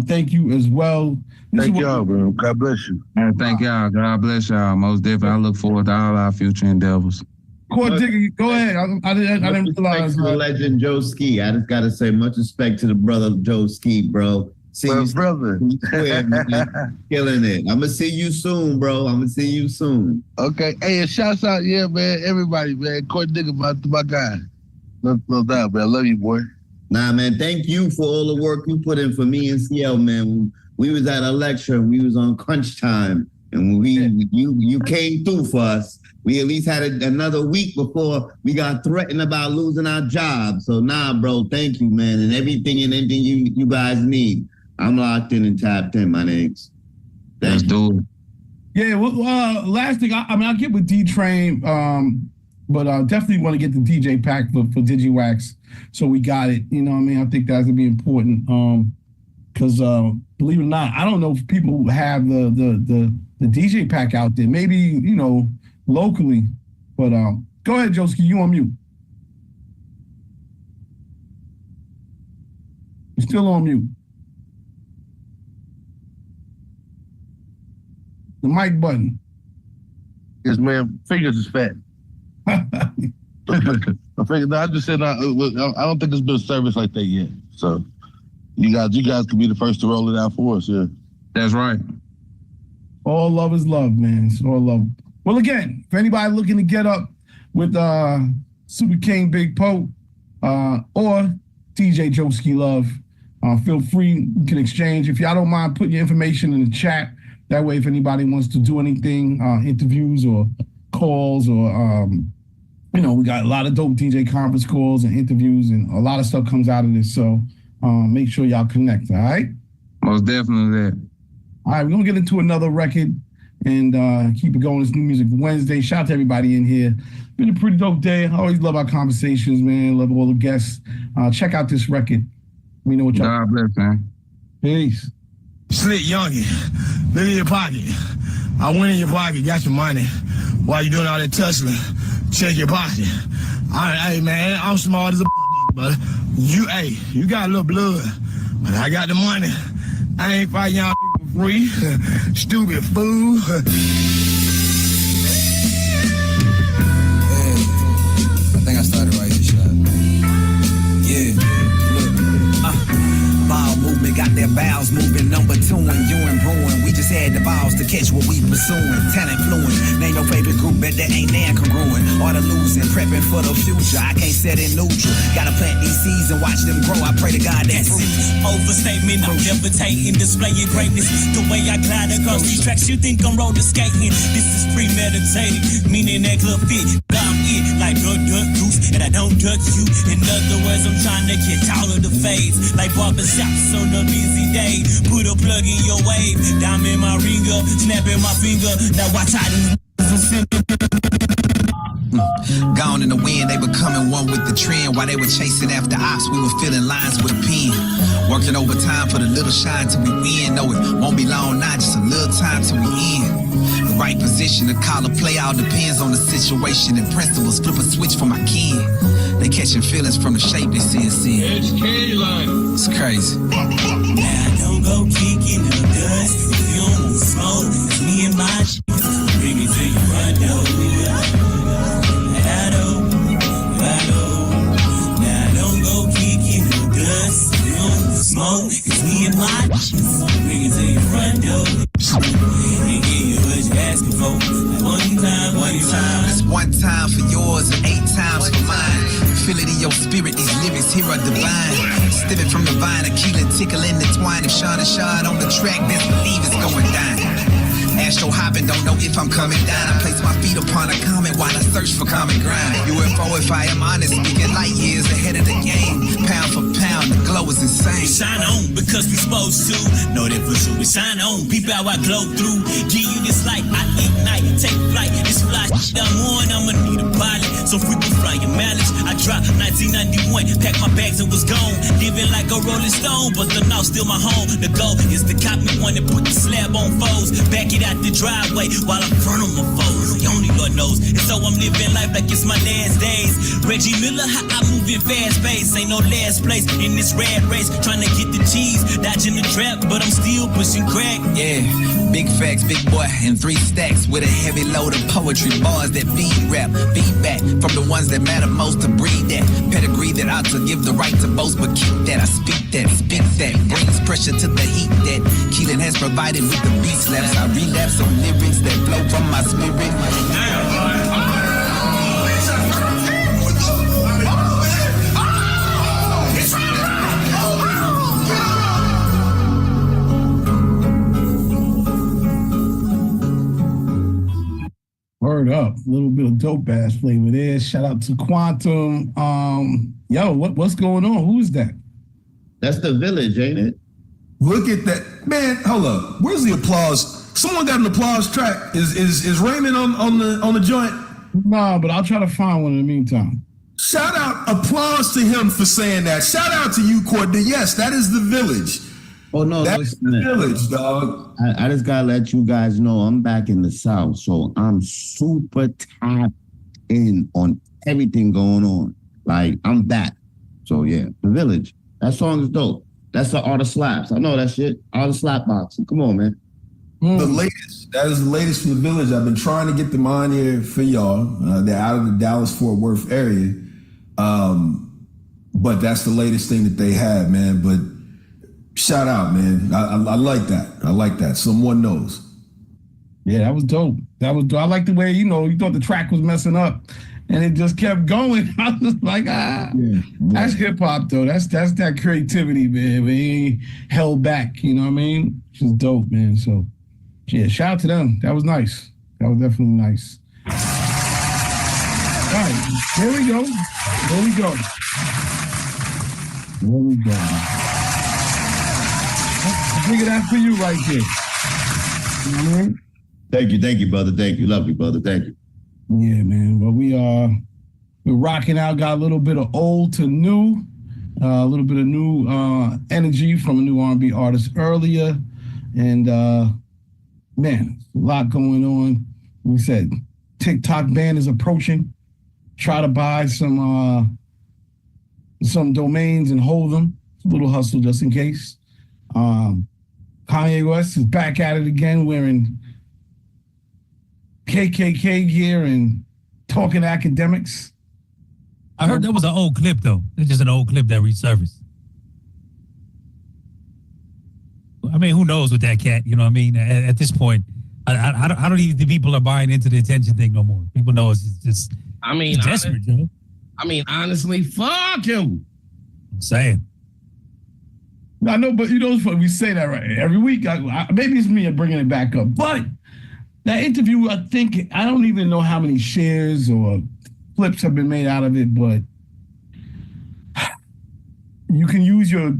Thank you as well. Thank y'all, bro. God bless you. Thank y'all. God bless y'all. Most definitely. I look forward to all our future endeavors. Court Digger, go ahead. I didn't realize. The legend Joe Ski. I just gotta say much respect to the brother Joe Ski, bro. See you, brother. Killing it. I'm gonna see you soon, bro. I'm gonna see you soon. Okay. Hey, and shouts out, yeah, man. Everybody, man. Court Digger, my guy. No doubt, man. I love you, boy. Nah, man. Thank you for all the work you put in for me and CL, man. We was at a lecture. We was on crunch time, and you came through for us. We at least had another week before we got threatened about losing our jobs. So nah, bro, thank you, man. And anything you guys need, I'm locked in and tapped in, my niggas. Let's do it. Yeah, well, last thing, I'll get with D-Train, but I definitely want to get the DJ pack for Digiwaxx, so we got it. You know what I mean? I think that's going to be important, because believe it or not, I don't know if people have the DJ pack out there. Maybe, locally, but go ahead, Joski, you on mute. You're still on mute. The mic button. Yes, man. Fingers is fat. I just said I don't think there's been a service like that yet. So you guys could be the first to roll it out for us. Yeah, that's right. All love is love, man. It's all love. Well, again, if anybody looking to get up with Super King Big Pope or DJ Joski Love, feel free. You can exchange. If y'all don't mind, put your information in the chat. That way, if anybody wants to do anything, interviews or calls, or we got a lot of dope DJ conference calls and interviews, and a lot of stuff comes out of this. So make sure y'all connect. All right. Most definitely that. All right, we're gonna get into another record and keep it going. It's New Music Wednesday. Shout out to everybody in here. Been a pretty dope day. I always love our conversations, man. Love all the guests. Check out this record. Let me know what y'all. God bless, man. Peace. Slick Youngin, look in your pocket. I went in your pocket, got your money. While you doing all that tussling, check your pocket. Hey man, I'm smart as a but you got a little blood, but I got the money. I ain't fighting y'all for free. Stupid fool. I think I started right here, shot. Yeah, look, ball movement, got their bowels moving. Number 2 and you and Bruin. We just had the balls to catch what we pursuing. Talent fluent, ain't no favorite group, but that ain't nan congruent. Or the losing, prepping for the future. I can't set it neutral. Gotta plant these seeds and watch them grow. I pray to God that's overstatement. I'm levitating, displaying greatness. The way I glide across these tracks, you think I'm roller skating. This is premeditated, meaning that club fit. I'm it like a duck goose. and I don't duck you. In other words, I'm trying to catch all of the fades. Like barbershops on a busy day. Put a plug in your wave. Dime in my ringer, snapping my finger. Now watch how these Gone in the wind, they were coming one with the trend. While they were chasing after ops, we were filling lines with a pen. Working overtime for the little shine till we win. No, it won't be long now, just a little time till we end. The right position to call a play all depends on the situation and principles. Flip a switch for my kin. They catching feelings from the shape they see us in. It's crazy. Now I don't go kicking the dust. If you don't want smoke, it's me and my shit. Bring me to your front door. Now I don't go kicking the dust. If you don't want smoke, it's me and my shit. Bring it to your front door. And give you what you're asking for. One time. It's one time for yours and 8 times for mine. Feel it in your spirit, these lyrics here are divine. Stepping from the vine, a keeling, tickling the twine. If Sean and Sean on the track, best believe it's going down. Astro hopping, don't know if I'm coming down. I place my feet upon a comment while I search for common ground. UFO, if I am honest, speaking light years ahead of the game. Pound for pound, the glow is insane. Shine on because we supposed to. Know that for sure we shine on. Peep how I glow through. Give you this light, I ignite. Take flight, this fly shit I'm on. I'ma need a pilot. So frequent flying mileage. I dropped 1991, packed my bags and was gone. Living like a rolling stone, but the north still my home. The goal is to cop me one and put the slab on foes. Back it out the driveway while I'm front on my foes. Only Lord knows. And so I'm living life like it's my last days. Reggie Miller, how I move in fast pace. Ain't no last place in this rat race. Trying to get the cheese, dodging the trap, but I'm still pushing crack. Yeah, big facts, big boy, and 3 stacks with a heavy load of poetry bars that feed rap, feedback from the ones that matter most to breed that pedigree that ought to give the right to boast, but keep that. I speak that, brings pressure to the heat that Keelan has provided with the beat slaps. I relapse on lyrics that flow from my spirit. Word up, a little bit of dope ass flavor there. Shout out to Quantum. What's going on? Who's that? That's the Village, ain't it? Look at that, man. Hold up. Where's the applause? Someone got an applause track. Is Raymond on the joint? No, but I'll try to find one in the meantime. Shout out, applause to him for saying that. Shout out to you, Courtney. Yes, that is the Village. Oh no, that's the Village, dog. I just gotta let you guys know I'm back in the South, so I'm super tapped in on everything going on. Like I'm back. So yeah, the Village. That song is dope. That's the Art of Slaps. I know that shit. Art of Slap Boxing. Come on, man. The latest. That is the latest from the Village. I've been trying to get them on here for y'all. They're out of the Dallas-Fort Worth area. But that's the latest thing that they have, man. But shout out, man. I like that. I like that. Someone knows. Yeah, that was dope. That was dope. I like the way, you thought the track was messing up and it just kept going. I was like, that's hip hop though. That's that creativity, man. We ain't held back, you know what I mean? Just dope, man. So yeah, shout out to them. That was nice. That was definitely nice. All right, here we go. I figured that for you right there. You know what I mean? Thank you, brother. Thank you. Love you, brother. Thank you. Yeah, man. Well, we're rocking out, got a little bit of old to new, a little bit of new energy from a new R&B artist earlier. And man, a lot going on. We said TikTok ban is approaching. Try to buy some domains and hold them. A little hustle just in case. Kanye West is back at it again, wearing KKK gear and talking academics. I heard that was an old clip, though. It's just an old clip that resurfaced. I mean, who knows with that cat? You know what I mean? At this point, I don't even think people are buying into the attention thing no more. People know it's just. I mean, it's desperate, you know? I mean, honestly, fuck him. I'm saying. I know, but it's funny. We say that right every week. Maybe it's me bringing it back up, but that interview, I don't even know how many shares or flips have been made out of it, but you can use your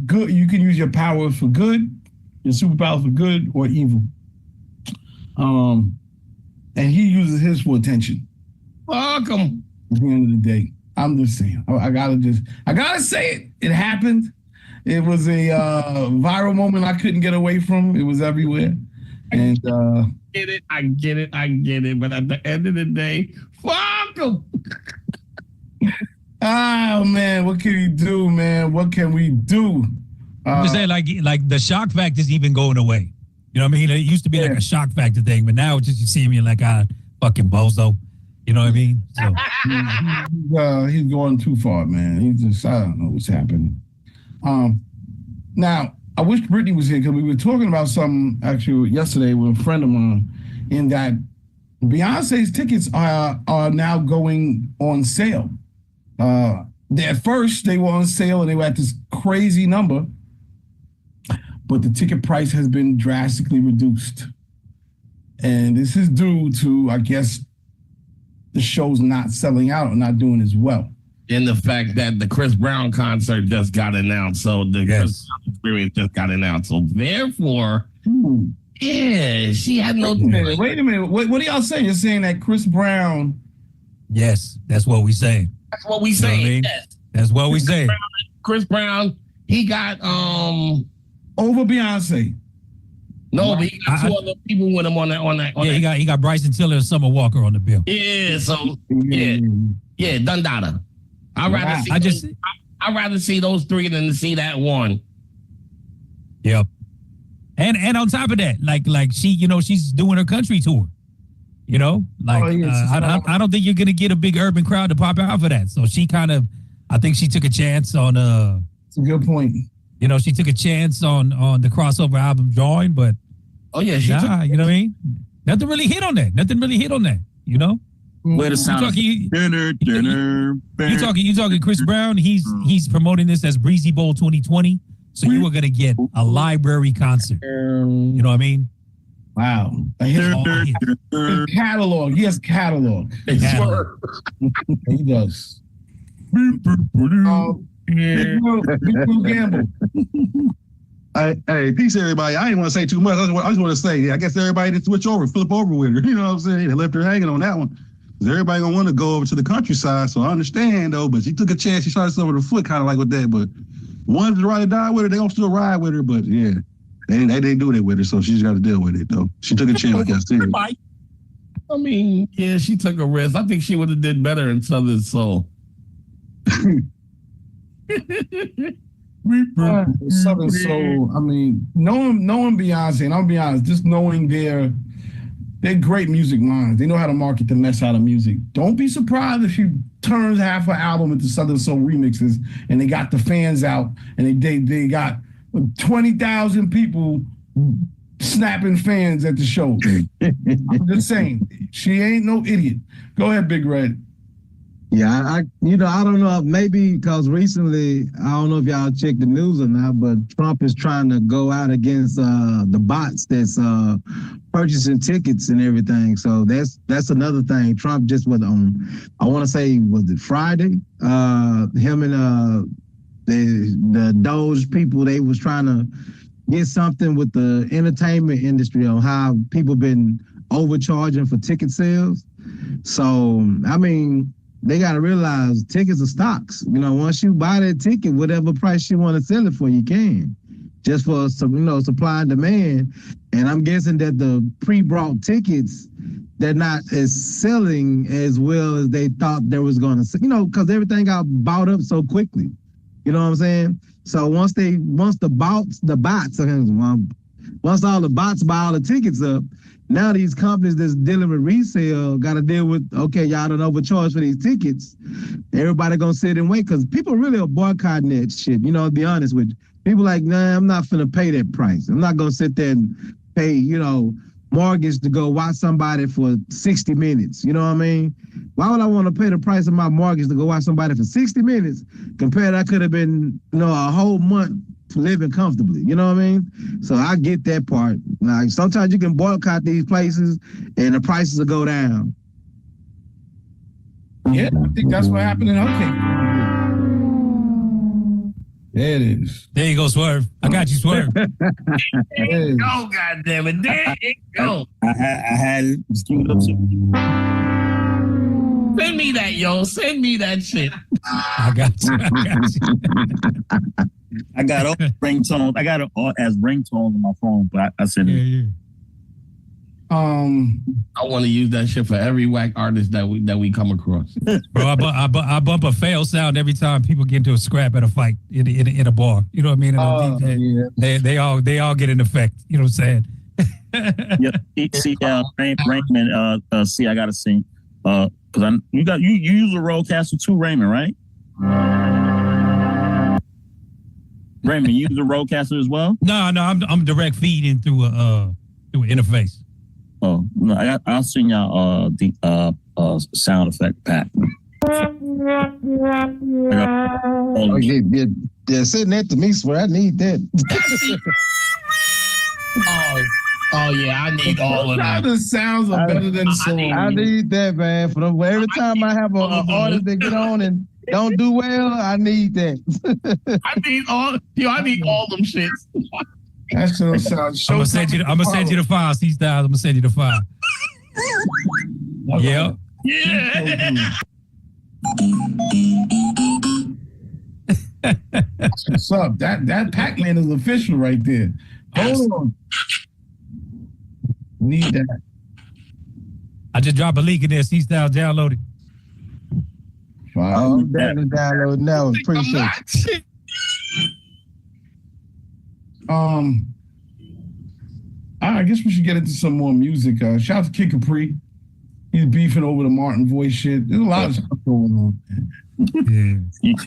powers for good, your superpowers for good or evil. And he uses his for attention. Fuck him. At the end of the day, I'm just saying. I gotta say it. It happened. It was a viral moment I couldn't get away from. It was everywhere. And I get it. But at the end of the day, fuck him. Oh man, what can you do, man? What can we do? I'm saying like the shock factor is even going away. You know what I mean? It used to be like a shock factor thing, but now it's just you see me like a fucking bozo. You know what I mean? So he's going too far, man. I don't know what's happening. Now I wish Brittany was here because we were talking about something actually yesterday with a friend of mine. In that Beyonce's tickets are now going on sale. At first they were on sale and they were at this crazy number, but the ticket price has been drastically reduced. And this is due to, I guess, the show's not selling out or not doing as well. And the fact that the Chris Brown concert just got announced. So the Chris Brown experience just got announced. So therefore, yeah, she had no... Wait a minute. What are y'all saying? You're saying that Chris Brown... Yes, that's what we say. That's what we say. You know what I mean? Yes. That's what we say. Chris Brown, he got... over Beyonce. No, but he got two other people with him on that. He got Bryson Tiller and Summer Walker on the bill. Yeah, so yeah, Dundada. I'd rather see those three than to see that one. Yep. And on top of that, like she, you know, she's doing her country tour. You know, like I don't think you're gonna get a big urban crowd to pop out for that. So she I think she took a chance on It's a good point. You know, she took a chance on the crossover album Join, but yeah, you know what I mean? Nothing really hit on that. You know? Where the sound you talking Chris Brown, he's promoting this as Breezy Bowl 2020. So you were gonna get a library concert. You know what I mean? Wow. His catalog. He has catalog. He does. Big Will Gamble. Hey, peace, everybody. I didn't want to say too much. I just want to say, I guess everybody did switch over, flip over with her. You know what I'm saying? They left her hanging on that one. Because everybody going to want to go over to the countryside. So I understand, though. But she took a chance. She shot herself with her foot, kind of like with that. But ones to ride or die with her, they going to still ride with her. But yeah, they didn't do that with her. So she's got to deal with it, though. She took a chance, like I said. I mean, yeah, she took a risk. I think she would have did better in Southern Soul. Southern Soul. I mean, knowing Beyonce, and I'll be honest, just knowing they're great music minds. They know how to market the mess out of music. Don't be surprised if she turns half her album into Southern Soul remixes, and they got the fans out, and they got 20,000 people snapping fans at the show. I'm just saying, she ain't no idiot. Go ahead, Big Red. Yeah, I don't know, maybe because recently, I don't know if y'all checked the news or not, but Trump is trying to go out against the bots that's purchasing tickets and everything. So that's another thing. Trump just was on, I want to say, was it Friday? Him and the Doge people, they was trying to get something with the entertainment industry on how people been overcharging for ticket sales. So, I mean, they got to realize tickets are stocks. You know, once you buy that ticket, whatever price you want to sell it for, you can. Just for supply and demand. And I'm guessing that the pre-bought tickets, they're not as selling as well as they thought they was going to, because everything got bought up so quickly. You know what I'm saying? So once all the bots buy all the tickets up, now these companies that's dealing with resale got to deal with, okay, y'all done overcharged for these tickets. Everybody gonna sit and wait because people really are boycotting that shit. You know, to be honest with you. People like, nah, I'm not finna pay that price. I'm not gonna sit there and pay, mortgage to go watch somebody for 60 minutes. You know what I mean? Why would I want to pay the price of my mortgage to go watch somebody for 60 minutes compared I could have been, a whole month living comfortably? You know what I mean? So I get that part. Like sometimes you can boycott these places and the prices will go down. Yeah, I think that's what happened in her case. There it is. There you go, Swerve. I got you, Swerve. There you go, goddammit. There you go. I had it queued up too. Send me that, yo. Send me that shit. I got you. I got all ringtones. I got it all as ringtones on my phone, but I said yeah. I want to use that shit for every whack artist that we come across. Bro, I bump a fail sound every time people get into a scrap at a fight in a bar. You know what I mean? Yeah. They all get an effect. You know what I'm saying? Yep. See, Raymond. See, I gotta sing. Because you use a Rodecaster too, Raymond, right? Raymond, you use a Rodecaster as well? No, I'm direct feeding through an interface. Oh no, I'll send y'all the sound effect pack. Yeah, sitting that to me, swear I need that. Oh yeah, I need all of that. The sounds are better than the song. I need that, man. Every time I have an artist that get on and don't do well, I need that. I need all them shits. That's gonna sound. I'm gonna send you the file. C Styles. I'm gonna send you the file. Yeah. That's what's up. That Pac-Man is official right there. Hold on. Need that. I just dropped a link in there. C Styles downloaded. Oh, definitely download now. Appreciate it. I guess we should get into some more music. Shout out to Kid Capri. He's beefing over the Martin voice shit. There's a lot of stuff going on.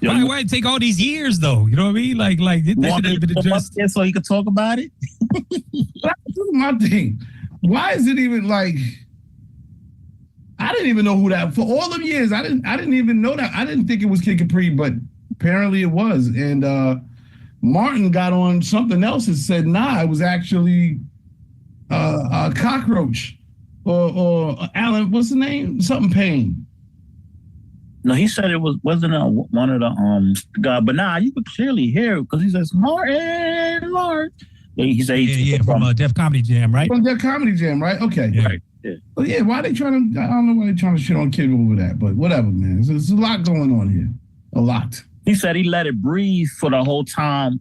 Yeah. Why it take all these years though? You know what I mean? Like that should have been addressed. So you could talk about it. That's my thing. Why is it even like? I didn't even know who that for all them years. I didn't even know that. I didn't think it was Kid Capri, but apparently it was. And Martin got on something else and said, "Nah, it was actually Cockroach or Alan. What's the name? Something Payne." No, he said it wasn't one of the guy, but nah, you could clearly hear it because he says Martin. He said from Def Comedy Jam, right? From Def Comedy Jam, right? Okay, yeah. Right. Yeah. Well, yeah. Why they trying to? I don't know why they trying to shit on Kid over that, but whatever, man. There's a lot going on here. A lot. He said he let it breathe for the whole time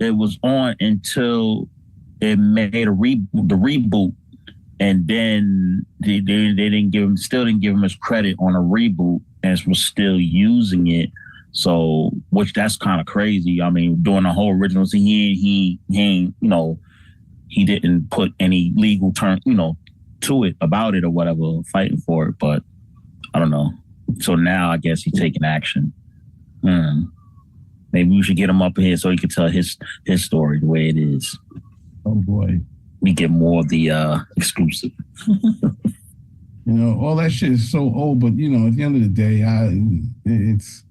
it was on until it made the reboot, and then they still didn't give him his credit on a reboot, and was still using it. So, which that's kind of crazy. I mean, doing the whole original thing, he didn't put any legal term, to it about it or whatever, fighting for it. But I don't know. So now I guess he's taking action. Maybe we should get him up here so he can tell his story the way it is. Oh boy, we get more of the exclusive. All that shit is so old, but at the end of the day, it's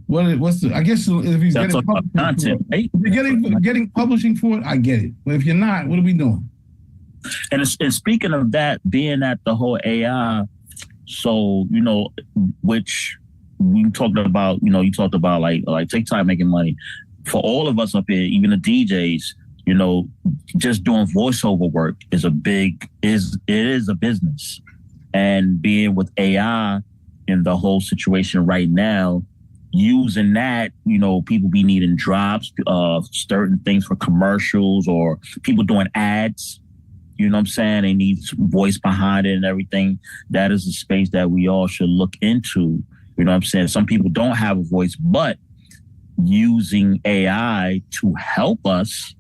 what's the? I guess if he's getting content, right? If you're getting publishing for it, I get it. But if you're not, what are we doing? And speaking of that, being at the whole AI, so which you talked about, you talked about like TikTok making money for all of us up here, even the DJs. Just doing voiceover work is a business. And being with AI in the whole situation right now, using that, people be needing drops of certain things for commercials or people doing ads. You know what I'm saying? They need voice behind it and everything. That is a space that we all should look into. You know what I'm saying? Some people don't have a voice, but using AI to help us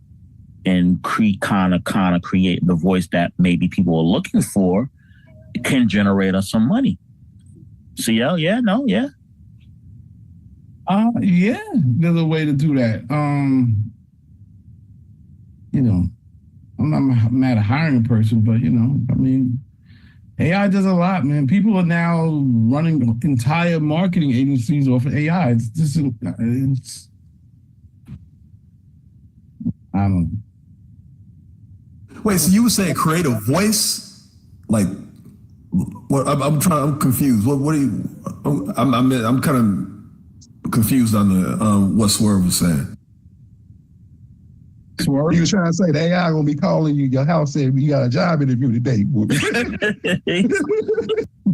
and kind of create the voice that maybe people are looking for can generate us some money. CL, yeah. Yeah, there's a way to do that. I'm not mad at hiring a person, but AI does a lot, man. People are now running entire marketing agencies off of AI. I don't know. Wait, so you would say create a voice, like What I'm confused. What are you? I'm kind of confused on the what Swerve was saying. Swerve? You was trying to say the AI gonna be calling you your house saying you got a job interview today.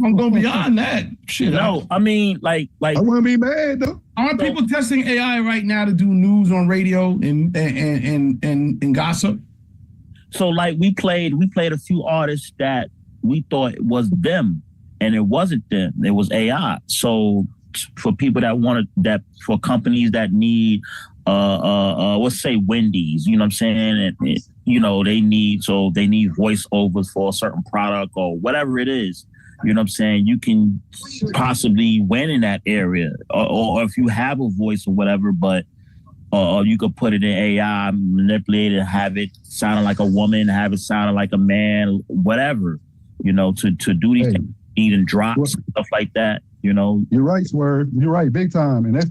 I'm going beyond that. Shit. No, I mean, like I wouldn't be mad though. Aren't people testing AI right now to do news on radio and gossip? So like we played a few artists that we thought it was them, and it wasn't them. It was AI. So for people for companies that need let's say Wendy's, you know what I'm saying? And you know, they need voiceovers for a certain product or whatever it is. You know what I'm saying? You can possibly win in that area, or if you have a voice or whatever, but you could put it in AI, manipulate it, have it sounding like a woman, have it sounding like a man, whatever, you know, to do these things, eating drops, stuff like that, you know. You're right, Swerve. You're right, big time. And that's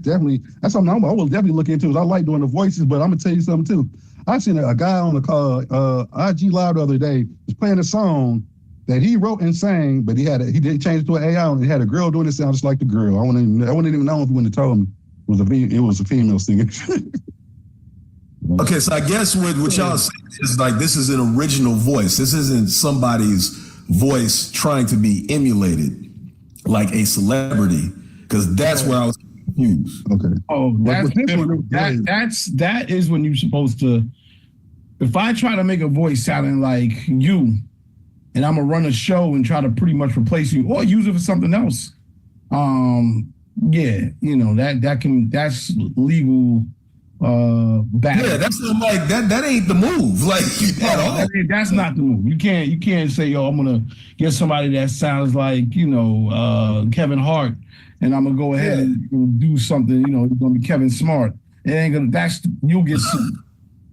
something I will definitely look into. I like doing the voices, but I'm going to tell you something too. I seen a guy on the call, IG Live the other day, was playing a song that he wrote and sang, but he didn't change it to an AI, and he had a girl doing it sound just like the girl. I wouldn't even know if he wouldn't have told me it was a female singer. Okay, so I guess what y'all saying is like this is an original voice. This isn't somebody's voice trying to be emulated like a celebrity, because that's where I was confused. Okay. Oh, that is when you're supposed to. If I try to make a voice sounding like you, and I'm gonna run a show and try to pretty much replace you or use it for something else, yeah, you know that's legal. Battle. Yeah, that's not like that ain't the move. Like at all. That's not the move. You can't say, yo, I'm gonna get somebody that sounds like, you know, Kevin Hart, and I'm gonna go ahead and do something, you know, it's gonna be Kevin Smart. It ain't gonna you'll get sued.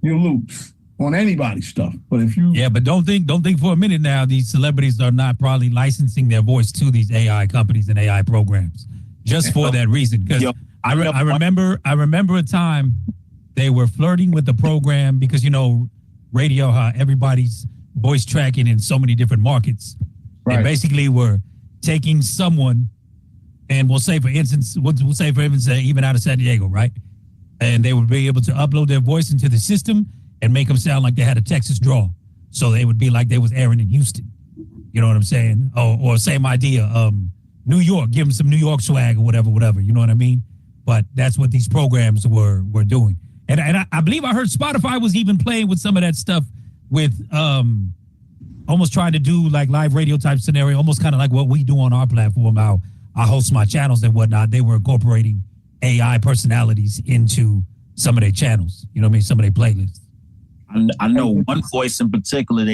You'll lose on anybody's stuff. But if you but don't think for a minute now these celebrities are not probably licensing their voice to these AI companies and AI programs just for that reason. Because I remember a time they were flirting with the program because, you know, radio, how everybody's voice tracking in so many different markets. Right. They basically were taking someone, and we'll say for instance, even out of San Diego, right? And they would be able to upload their voice into the system and make them sound like they had a Texas draw. So they would be like they was airing in Houston. You know what I'm saying? Or same idea. New York, give them some New York swag or whatever. You know what I mean? But that's what these programs were doing. And I believe I heard Spotify was even playing with some of that stuff with almost trying to do like live radio type scenario, almost kind of like what we do on our platform. How I host my channels and whatnot. They were incorporating AI personalities into some of their channels. You know what I mean? Some of their playlists. I know one voice in particular.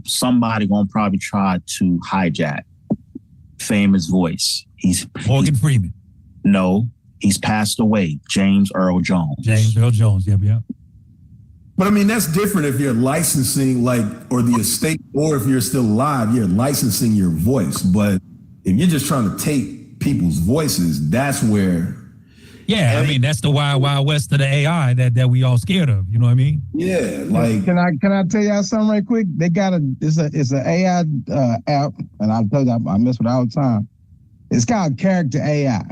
Somebody gonna probably try to hijack. Famous voice. He's Morgan Freeman. No. He's passed away. James Earl Jones. Yep. But I mean, that's different if you're licensing, or the estate, or if you're still alive, you're licensing your voice. But if you're just trying to take people's voices, that's where. Yeah, I mean, that's the wild, wild west of the AI that we all scared of. You know what I mean? Yeah, like. Can I tell y'all something right quick? They got it's an AI app, and I tell you, I mess with it all the time. It's called Character AI.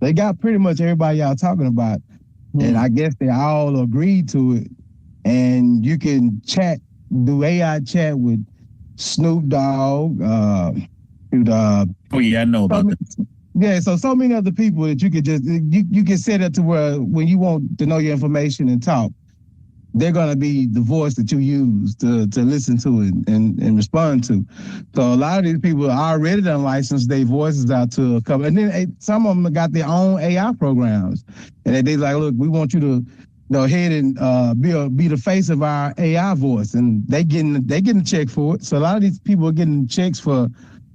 They got pretty much everybody y'all talking about, and I guess they all agreed to it. And you can do AI chat with Snoop Dogg. Oh yeah, I know about that. Yeah, so many other people that you could just you can set it to where when you want to know your information and talk, they're gonna be the voice that you use to listen to it and respond to. So a lot of these people already done licensed their voices out to a couple, and then some of them got their own AI programs, and they like, look, we want you to go ahead and be the face of our AI voice, and they getting a check for it. So a lot of these people are getting checks for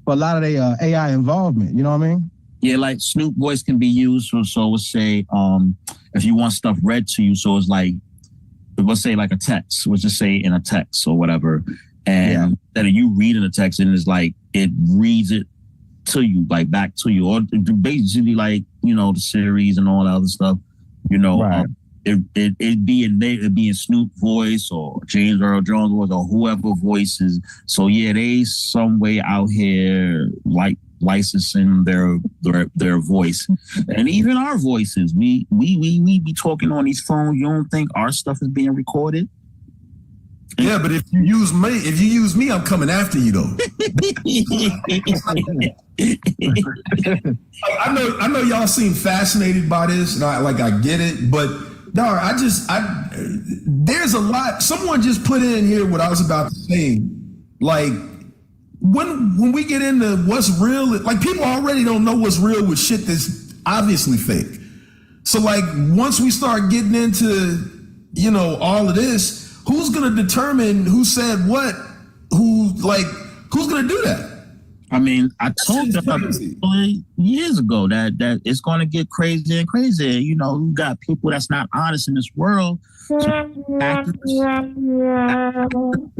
a lot of their AI involvement. You know what I mean? Yeah, like Snoop voice can be used for, so let's say if you want stuff read to you, so it's like, let's say like a text, let's just say in a text or whatever, and that you reading a text and it's like it reads it to you, like back to you, or basically like, you know, the series and all that other stuff, you know. Right. it'd be in Snoop's voice or James Earl Jones' voice or whoever voices. So yeah, they some way out here like licensing their voice, and even our voices. We be talking on these phones. You don't think our stuff is being recorded? Yeah, but if you use me, I'm coming after you though. I know y'all seem fascinated by this, and I get it, but dog, there's a lot. Someone just put in here what I was about to say. Like when we get into what's real, like people already don't know what's real with shit that's obviously fake. So like once we start getting into, all of this, who's gonna determine who said what? Who's gonna do that? I mean, I told you years ago that it's gonna get crazier and crazier. You got people that's not honest in this world.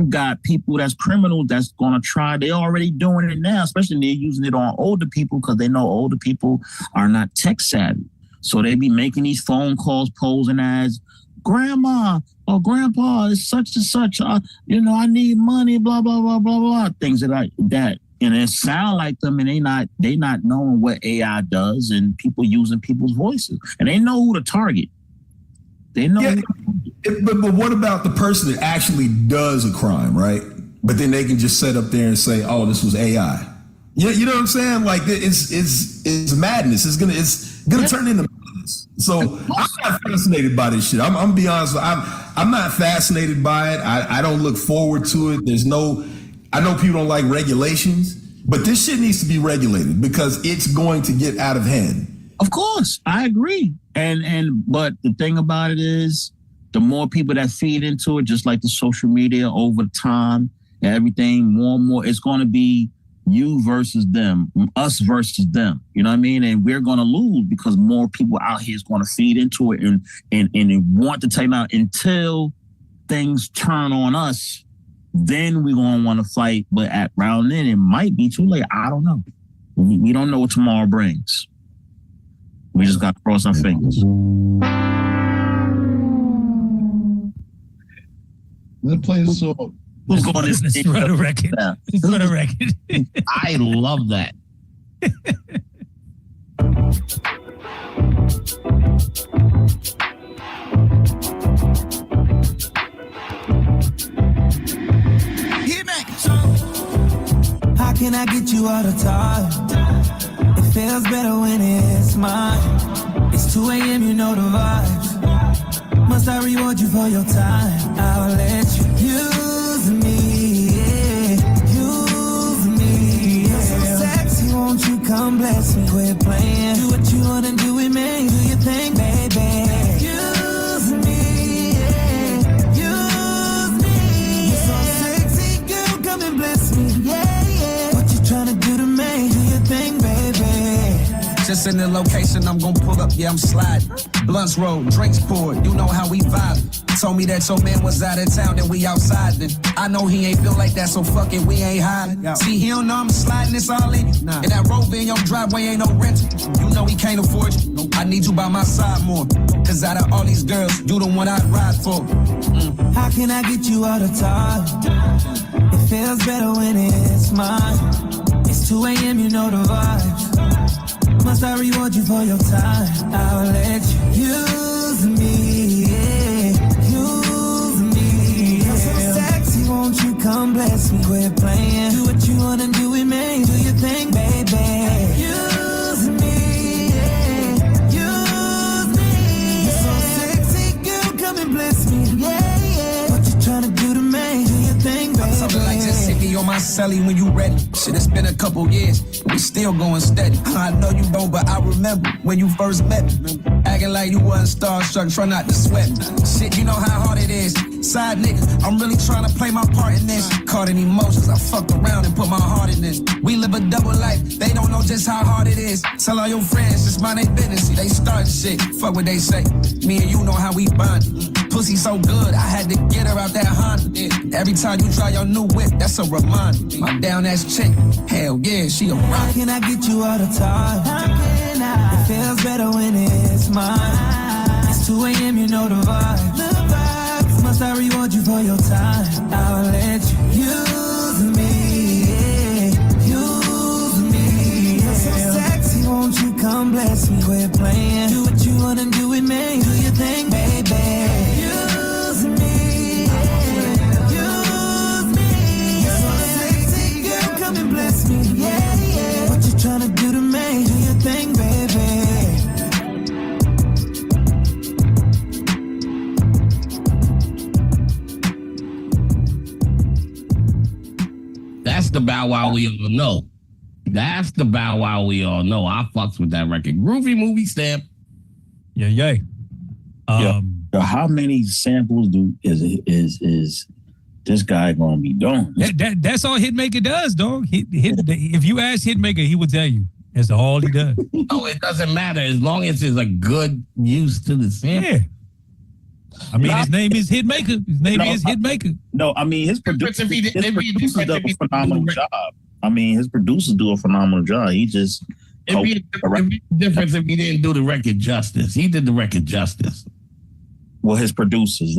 Got people that's criminals that's gonna try. They're already doing it now, especially they're using it on older people because they know older people are not tech savvy. So they be making these phone calls posing as grandma or grandpa, it's such and such. I need money, blah blah blah blah blah. Things like that, and it sound like them, and they not knowing what AI does, and people using people's voices, and they know who to target. They know. Yeah, but what about the person that actually does a crime, right? But then they can just sit up there and say, "Oh, this was AI." Yeah, you know what I'm saying? Like it's madness. It's gonna turn into madness. So I'm not fascinated by this shit. I'm gonna be honest. I'm not fascinated by it. I don't look forward to it. I know people don't like regulations, but this shit needs to be regulated because it's going to get out of hand. Of course, I agree. But the thing about it is, the more people that feed into it, just like the social media over time and everything, more and more, it's going to be you versus them, us versus them. You know what I mean? And we're going to lose because more people out here is going to feed into it and want to take it out until things turn on us. Then we're going to want to fight. But around then, it might be too late. I don't know. We don't know what tomorrow brings. We just got to cross our fingers. Let's play the song. Who's going to run a record? Let's run a record. I love that. How can I get you out of time? It feels better when it's mine. It's 2 a.m., you know the vibes. Must I reward you for your time? I'll let you use me, yeah. Use me, yeah. You're so sexy, won't you come bless me? Quit playing. Do what you wanna do with me. Do your thing, baby. Use me, yeah. Use me. You're so sexy, girl, come and bless me, yeah, yeah. What you tryna do to me? Do your thing, baby. Just in the location, I'm gonna pull up, yeah, I'm sliding. Blunts roll, drinks poured, you know how we vibe. Told me that your man was out of town and we outside then. I know he ain't feel like that, so fuck it, we ain't hiding. See, he don't know I'm sliding, it's all in. And that robe in your driveway ain't no rental. You know he can't afford you. I need you by my side more. Cause out of all these girls, you the one I'd ride for. How can I get you out of time? It feels better when it's mine. It's 2 a.m., you know the vibes. Must I reward you for your time? I'll let you use me, yeah. Use me, yeah. You're so sexy, won't you come bless me? Quit playing. Do what you wanna do with me. Do your thing, baby. Use me, yeah. Use me. You're so sexy, girl, come and bless me, yeah, yeah. What you tryna do to me? Do your thing, baby. Something like just hit me on my celly when you ready. Shit, it's been a couple years, we still going steady. I know you don't, but I remember when you first met me. Acting like you wasn't starstruck, try not to sweat me. Shit, you know how hard it is. Side nigga, I'm really trying to play my part in this. Caught in emotions, I fucked around and put my heart in this. We live a double life, they don't know just how hard it is. Tell all your friends, just mind their business. See, they start shit, fuck what they say. Me and you know how we bonded. Pussy so good, I had to get her out that Honda. Every time you try your new whip, that's a reminder. My down ass chick, hell yeah, she a rock. How can I get you out of time? How can I? It feels better when it's mine. It's It's 2 a.m., you know the vibe. The vibes. Must I reward you for your time? I'll let you use me. Use me. You're so sexy, won't you come bless me? Quit playing. Do what you wanna do with me. Do your thing, baby. Use me. Use me. You're so sexy, girl, come and bless me. Yeah, yeah. What you tryna do to me? Do your thing, baby. That's the Bow Wow we all know. That's the Bow Wow we all know. I fucks with that record. Groovy movie stamp. Yeah. How many samples is this guy gonna be doing? That's all Hitmaker does, dog. If you ask Hitmaker, he would tell you. That's all he does. No, it doesn't matter as long as there's a good use to the sample. Yeah. I mean, his name is Hitmaker. His name is Hitmaker. No, I mean his producers do a phenomenal job. I mean his producers do a phenomenal job. He just it'd be a difference if he didn't do the record justice. He did the record justice. Well, his producers.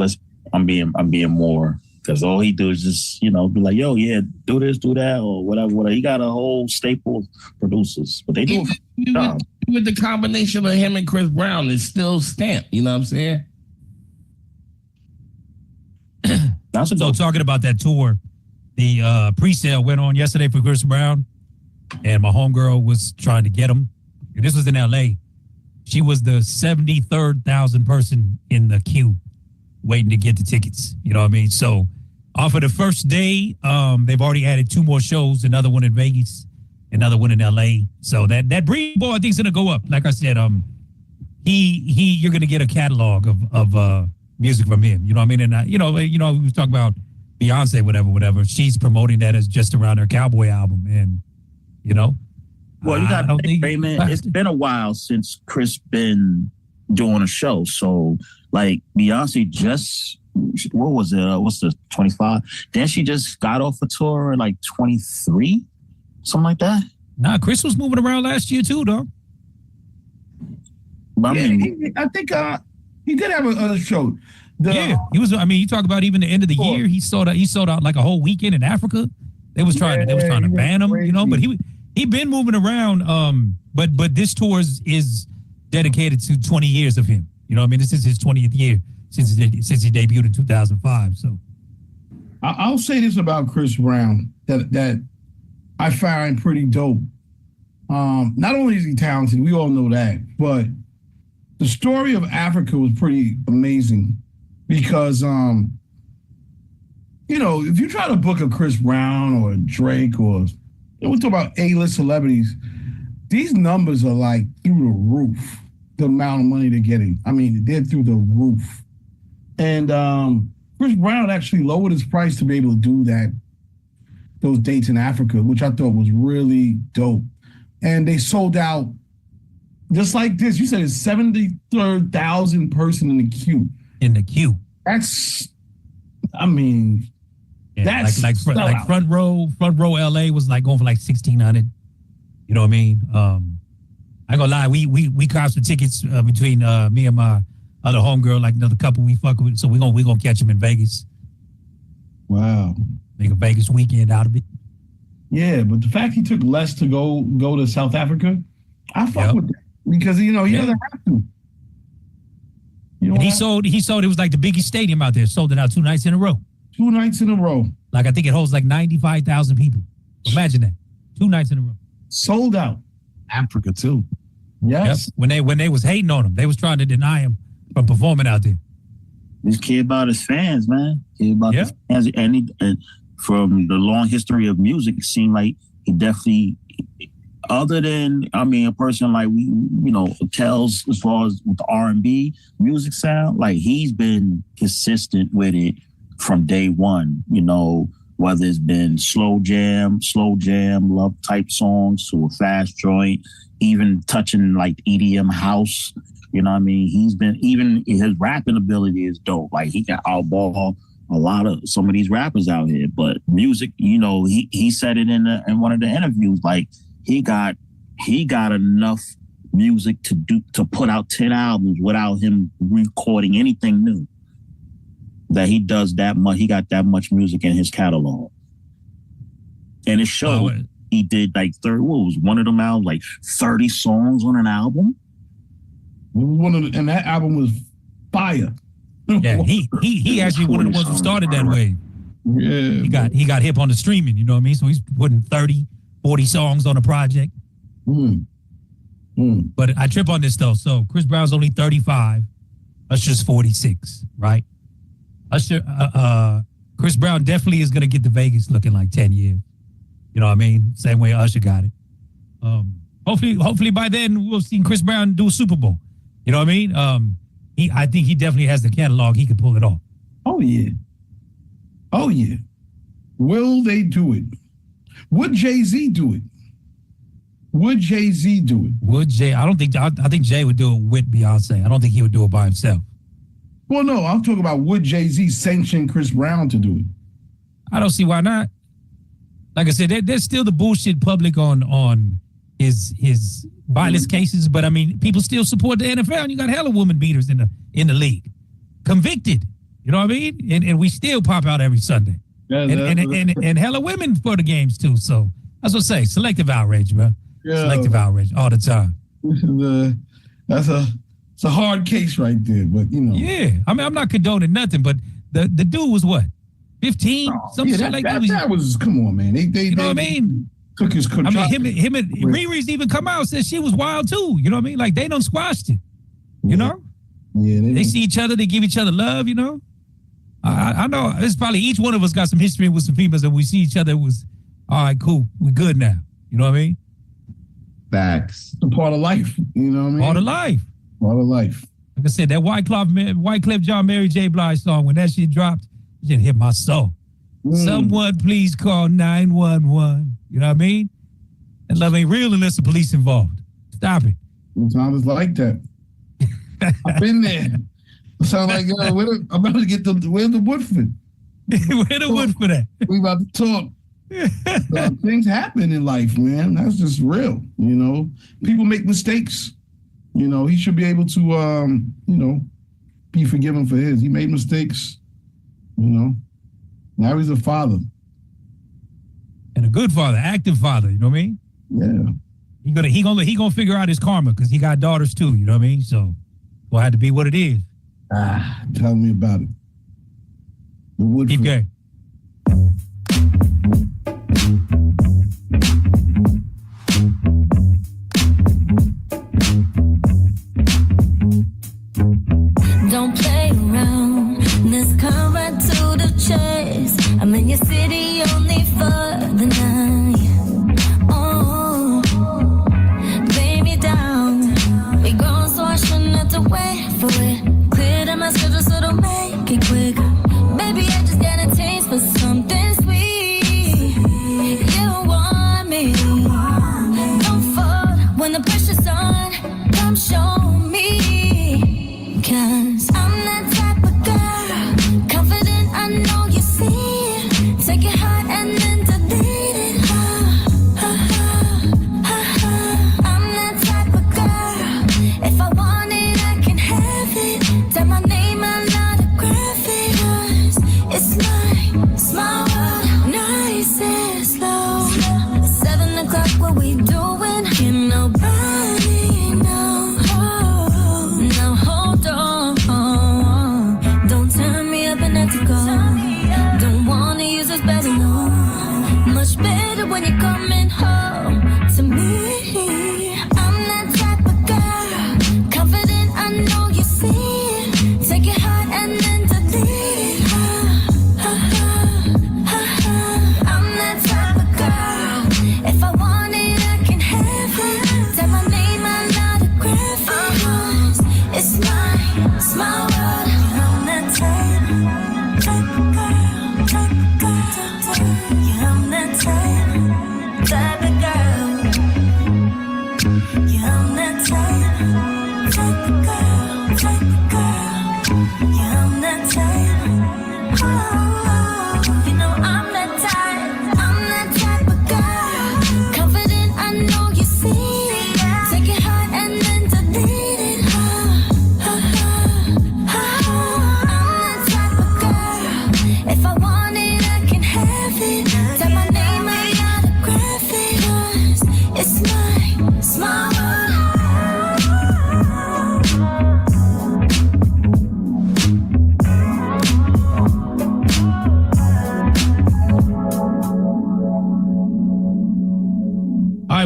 I'm being more because all he do is just be like, yo, yeah, do this, do that, or whatever. He got a whole staple of producers, but they do a good job. With the combination of him and Chris Brown, it's still stamped. You know what I'm saying? So talking about that tour, the pre-sale went on yesterday for Chris Brown, and my homegirl was trying to get him. And this was in L.A. She was the 73rd,000 person in the queue waiting to get the tickets. You know what I mean? So off of the first day, they've already added 2 more shows, another one in Vegas, another one in L.A. So that Breed Boy, I think, is going to go up. Like I said, you're going to get a catalog of music from him. You know what I mean? And we was talking about Beyonce, whatever. She's promoting that as just around her Cowboy album, and well, you got to think, man. It's been a while since Chris been doing a show. So, like Beyonce just what was it? What's the 25? Then she just got off a tour in like 23, something like that. Nah, Chris was moving around last year too, though. I think he did have a show. He was. I mean, you talk about even the end of the year, he sold out like a whole weekend in Africa. They was trying to ban him, but he been moving around. But this tour is dedicated to 20 years of him. You know what I mean? This is his 20th year since he debuted in 2005. So I'll say this about Chris Brown that I find pretty dope. Not only is he talented, we all know that, but the story of Africa was pretty amazing because, if you try to book a Chris Brown or a Drake or we're talking about A-list celebrities, these numbers are like through the roof, the amount of money they're getting. I mean, they're through the roof. And Chris Brown actually lowered his price to be able to do those dates in Africa, which I thought was really dope. And they sold out just like this. You said it's 73,000 person in the queue. That's, I mean, that's like front row LA was like going for like 1,600. You know what I mean? I ain't gonna lie, we copped some tickets between me and my other homegirl, like another couple we fuck with. So we gonna catch them in Vegas. Wow. Make a Vegas weekend out of it. Yeah, but the fact he took less to go to South Africa, I fuck with that because he doesn't have to. And he sold. It was like the biggest stadium out there. Sold it out 2 nights in a row. 2 nights in a row. Like I think it holds like 95,000 people. Imagine that. 2 nights in a row. Sold out. Africa too. Yes. Yep. When they was hating on him, they was trying to deny him from performing out there. He's care about his fans, man. Care about the fans, and from the long history of music, it seemed like he definitely. Other than, a person like tells as far as with the R&B music sound, like he's been consistent with it from day one, whether it's been slow jam, love type songs to a fast joint, even touching like EDM house, you know what I mean? He's been, even his rapping ability is dope. Like he can outball some of these rappers out here, but music, he said it in one of the interviews, like, he got enough music to put out 10 albums without him recording anything new. That he does that much, he got that much music in his catalog. And it showed. He did like one of them albums, like 30 songs on an album. And that album was fire. Yeah, he actually one of the ones who started that way. Yeah. He got hip on the streaming, you know what I mean? So he's putting 30, 40 songs on a project. But I trip on this though. So Chris Brown's only 35. Usher's 46, right? Chris Brown definitely is gonna get to Vegas looking like 10 years. You know what I mean? Same way Usher got it. Hopefully by then we'll see Chris Brown do a Super Bowl. You know what I mean? I think he definitely has the catalog. He can pull it off. Oh yeah. Will they do it? Would Jay-Z do it? I think Jay would do it with Beyonce. I don't think he would do it by himself. Well, no, I'm talking about would Jay-Z sanction Chris Brown to do it? I don't see why not. Like I said, there's still the bullshit public on his violence cases, but I mean, people still support the NFL, and you got hella woman beaters in the league, convicted. You know what I mean? And we still pop out every Sunday, and hella women for the games too. So that's what I say. Selective outrage, man. Yeah. Selective outrage all the time. It's a hard case right there, but you know. Yeah, I mean, I'm not condoning nothing, but the dude was what? 15, something like that. That was come on, man. They you know what I mean? Took his control. I mean, him and Riri's even come out and said she was wild too. You know what I mean? Like they done squashed it. You know? Yeah. They see each other, they give each other love. You know? I know it's probably each one of us got some history with some females, and we see each other. It was all right, cool. We good now. You know what I mean? Facts. It's a part of life. You know what I mean? Part of life. Part of life. Like I said, that Wyclef John Mary J. Blige song, when that shit dropped, it just hit my soul. Someone please call 911. You know what I mean? And love ain't real unless the police involved. Stop it. Sometimes it's like that. I've been there. It sounds like I'm about to get where's the Woodford? Where the Woodford at? We about to talk. Things happen in life, man. That's just real. You know, people make mistakes. You know, he should be able to, be forgiven for his. He made mistakes. You know, now he's a father. And a good father, active father. You know what I mean? Yeah. He gonna figure out his karma because he got daughters too. You know what I mean? So, will have to be what it is. Tell me about it. The Woodford. Keep going. Don't play around, let's come right to the chase. I'm in your city only for the night. Oh, lay me down. We grown, so I shouldn't have to wait for it. Clear to my schedule, so don't make it quick. Baby, I just got a taste for something sweet.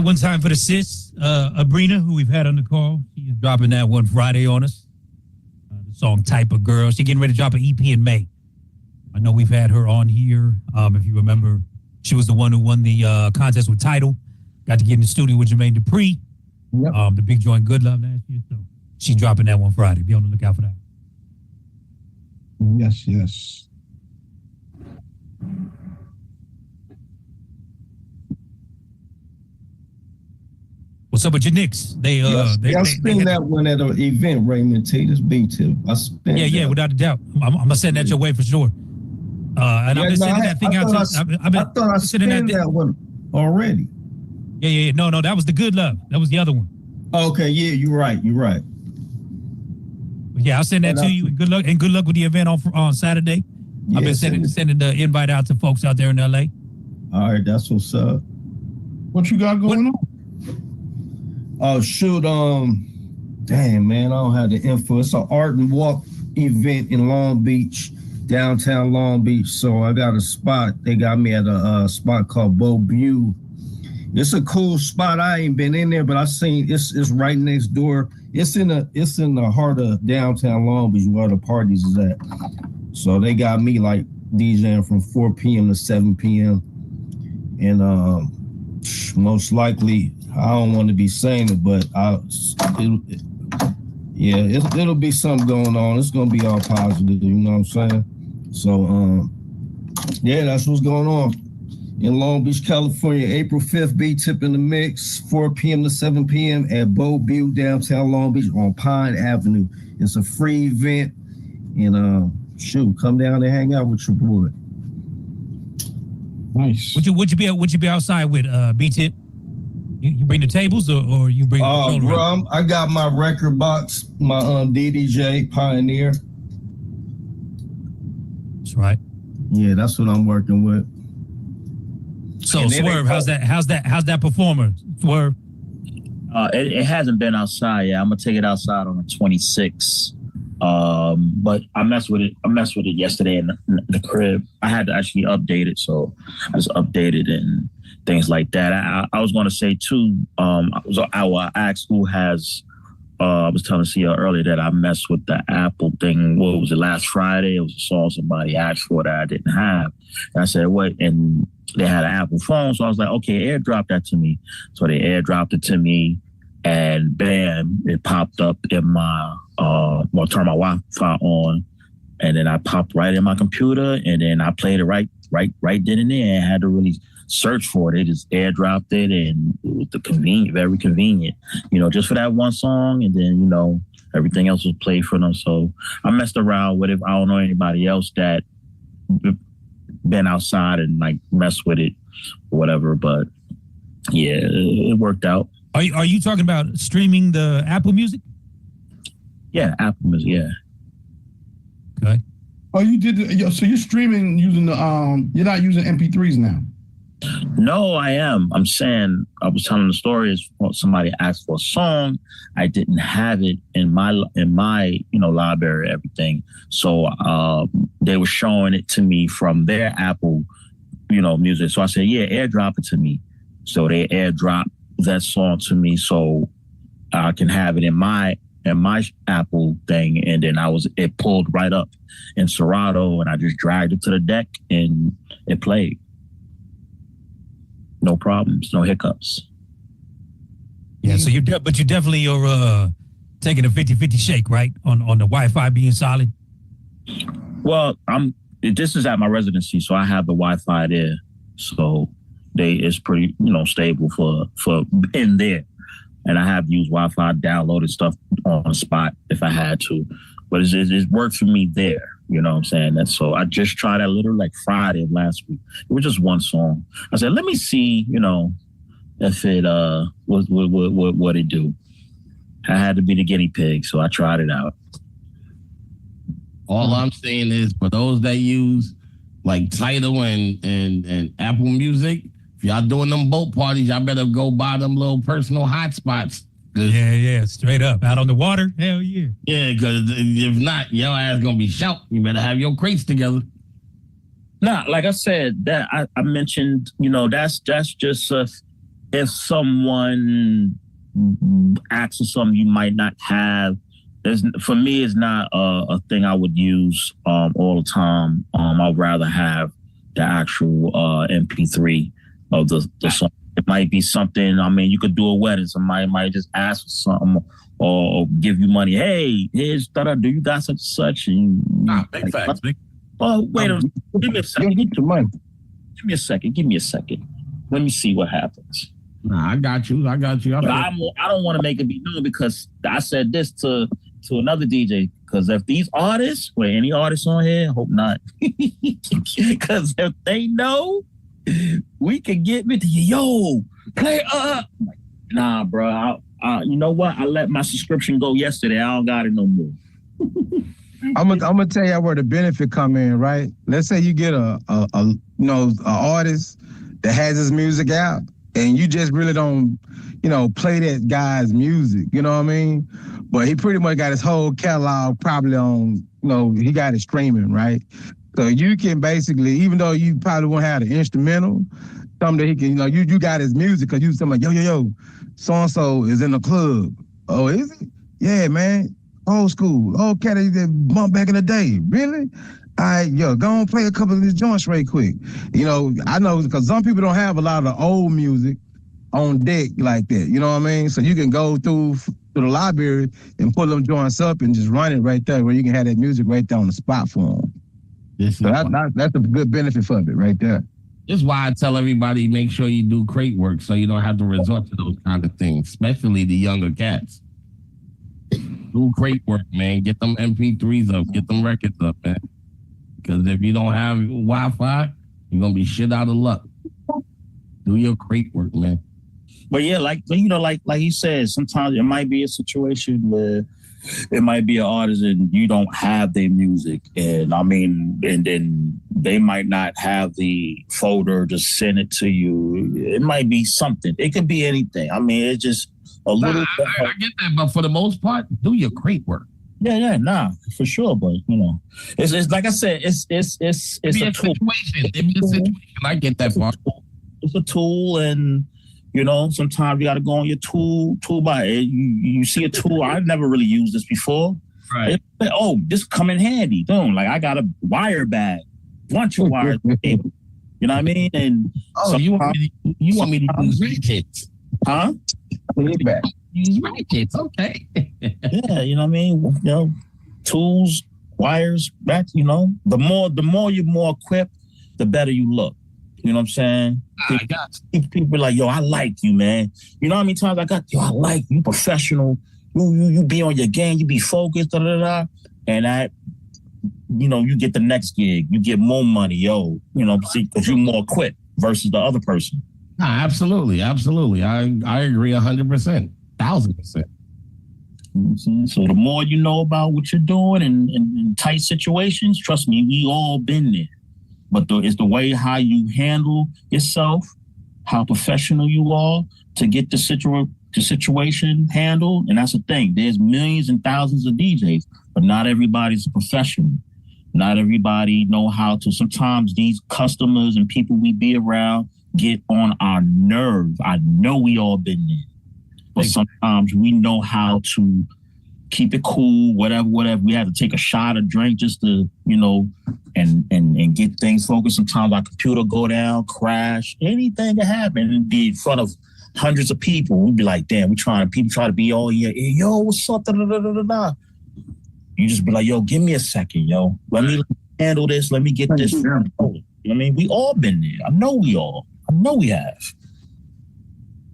one time for the sis, Abrina, who we've had on the call. She is dropping that one Friday on us. The song Type of Girl. She's getting ready to drop an EP in May. I know we've had her on here. If you remember, she was the one who won the contest with Tidal. Got to get in the studio with Jermaine Dupri. Yep. The big joint Good Love last year. So she's dropping that one Friday. Be on the lookout for that. Yes. What's up with your Knicks? They spin that one at an event, Raymond T. This B-Tip. I spin Yeah, without a doubt. I'm gonna send that your way for sure. And I've been sending that thing out to I thought I spent that one already. Yeah. No, that was the Good Love. That was the other one. Okay, yeah, you're right. But yeah, I'll send that to you. And good luck with the event on Saturday. I've been sending the invite out to folks out there in LA. All right, that's what's up. What you got going on? Oh shoot, damn man, I don't have the info. It's an art and walk event in Long Beach, downtown Long Beach. So I got a spot. They got me at a spot called Beauvue. It's a cool spot. I ain't been in there, but I seen it's right next door. It's in the heart of downtown Long Beach where the parties is at. So they got me like DJing from 4 p.m. to 7 p.m. And most likely, I don't want to be saying it, but it'll be something going on. It's gonna be all positive, you know what I'm saying? So that's what's going on in Long Beach, California. April 5th, B-Tip in the mix, 4 p.m. to 7 p.m. at Beauvue, downtown Long Beach on Pine Avenue. It's a free event, and come down and hang out with your boy. Nice. Would you be outside with B-Tip? You bring the tables or you bring the bro, I got my record box, my DDJ Pioneer. That's right. Yeah, that's what I'm working with. So Swerve, how's that performer? Swerve? It hasn't been outside yet. I'm gonna take it outside on the 26th. But I messed with it yesterday in the crib. I had to actually update it, so I just updated and things like that. I was going to say too. I asked who has. I was telling Cia earlier that I messed with the Apple thing. What was it, last Friday? It was a song somebody asked for that I didn't have. And I said, what? And they had an Apple phone, so I was like, okay, airdrop that to me. So they airdropped it to me, and bam, it popped up in my. Turn my Wi-Fi on, and then I popped right in my computer, and then I played it right then and there. I had to really search for it. They just airdropped it, and it was very convenient, just for that one song, and then everything else was played for them. So I messed around with it. I don't know anybody else that been outside and like messed with it or whatever, but yeah, it worked out. Are you talking about streaming the Apple Music? Yeah, Apple Music, yeah. Okay. Oh, you did. So you're streaming using the you're not using MP3s now. No, I am. I'm saying I was telling the story is somebody asked for a song. I didn't have it in my library, everything. So they were showing it to me from their Apple, music. So I said, yeah, airdrop it to me. So they airdropped that song to me, so I can have it in my Apple thing, and then it pulled right up in Serato, and I just dragged it to the deck and it played. No problems, no hiccups. Yeah, so you definitely are taking a 50-50 shake, right? On the Wi-Fi being solid. Well, this is at my residency, so I have the Wi-Fi there. So it's pretty, stable for in there. And I have used Wi-Fi, downloaded stuff on the spot if I had to. But it worked for me there. You know what I'm saying? And so I just tried that literally like Friday of last week. It was just one song. I said, let me see, if it what it do. I had to be the guinea pig, so I tried it out. All I'm saying is for those that use like Tidal and Apple Music, if y'all doing them boat parties, y'all better go buy them little personal hotspots. Yeah, straight up. Out on the water? Hell yeah. Yeah, because if not, your ass going to be shout. You better have your crates together. Nah, like I said, that I mentioned, that's just if someone asks for something you might not have, for me, it's not a thing I would use all the time. I'd rather have the actual MP3 of the song. It might be something, I mean, you could do a wedding. Somebody might just ask for something or give you money. Hey, here's do you got such and such? And, big facts. Oh, wait a minute. Give me a second. Get your money. Give me a second. Let me see what happens. Nah, I got you. But I don't want to make it be known because I said this to another DJ. Because if these artists, or any artists on here, hope not. Because if they know, we can get me to yo, play up. Nah, bro. You know what? I let my subscription go yesterday. I don't got it no more. I'm gonna tell you where the benefit come in, right? Let's say you get a artist that has his music out, and you just really don't, play that guy's music. You know what I mean? But he pretty much got his whole catalog probably on, he got it streaming, right? So you can basically, even though you probably won't have the instrumental, something that he can, you got his music because you something like, yo, so-and-so is in the club. Oh, is he? Yeah, man. Old school. Old cat that bumped back in the day. Really? All right, go on play a couple of these joints right quick. I know because some people don't have a lot of the old music on deck like that. You know what I mean? So you can go through the library and pull them joints up and just run it right there where you can have that music right there on the spot for them. That's a good benefit for it right there. This is why I tell everybody, make sure you do crate work so you don't have to resort to those kind of things, especially the younger cats. Do crate work, man. Get them MP3s up. Get them records up, man. Because if you don't have Wi-Fi, you're going to be shit out of luck. Do your crate work, man. But yeah, like he said, sometimes it might be a situation where it might be an artist and you don't have their music. And then they might not have the folder to send it to you. It might be something. It could be anything. I mean, it's just a little. I get that, but for the most part, do your crate work. Yeah, for sure. But it's like I said, it's a tool. Situation. I get that part. It's a tool, and sometimes you got to go on your toolbar. You see a tool. I've never really used this before. Right. This come in handy. I got a wire bag, bunch of wires. You know what I mean? And you want me to use ratchets? Huh? Use ratchets, okay. Yeah, you know what I mean? Tools, wires, that, the more you're more equipped, the better you look. You know what I'm saying? I got people be like, yo, I like you, man. You know how many times I like you, professional. You be on your game, you be focused, and that, you get the next gig, you get more money, because you're more equipped versus the other person. Nah, absolutely. I agree 100%, 1,000%. So the more you know about what you're doing in tight situations, trust me, we all been there. But it's the way how you handle yourself, how professional you are to get the situation handled. And that's the thing. There's millions and thousands of DJs, but not everybody's a professional. Not everybody know how to. Sometimes these customers and people we be around get on our nerve. I know we all been there. But sometimes we know how to keep it cool, whatever. We had to take a shot or drink just to, and get things focused. Sometimes our computer go down, crash, anything can happen and be in front of hundreds of people. We'd be like, damn, people try to be all here. Hey, yo, what's up? Da, da, da, da, da. You just be like, yo, give me a second, yo. Let me handle this. Let me get this. You know what I mean? We all been there. I know we have.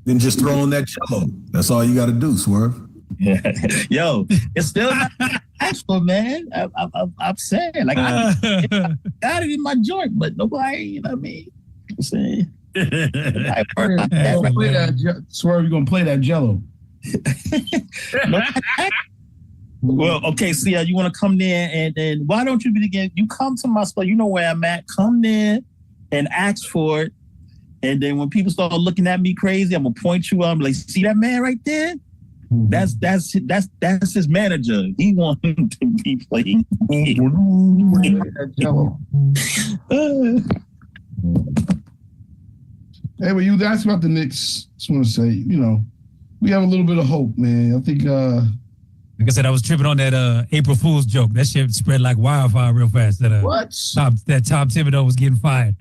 Then just throw on that cello. That's all you got to do, Swerve. Yo, it's still not actual, man. I'm saying, like, I got it in my joint, but nobody, you know what I mean? I'm saying. Swerve, you're going to play that Jello. Well, okay, see, you want to come there and why don't you you come to my spot, you know where I'm at, come there and ask for it. And then when people start looking at me crazy, I'm going to point you up. I'm like, see that man right there? That's his manager. He wants him to be playing. Hey, well, you asked about the Knicks. Just want to say, we have a little bit of hope, man. I think. Like I said, I was tripping on that April Fool's joke. That shit spread like wildfire real fast. That Tom Thibodeau was getting fired.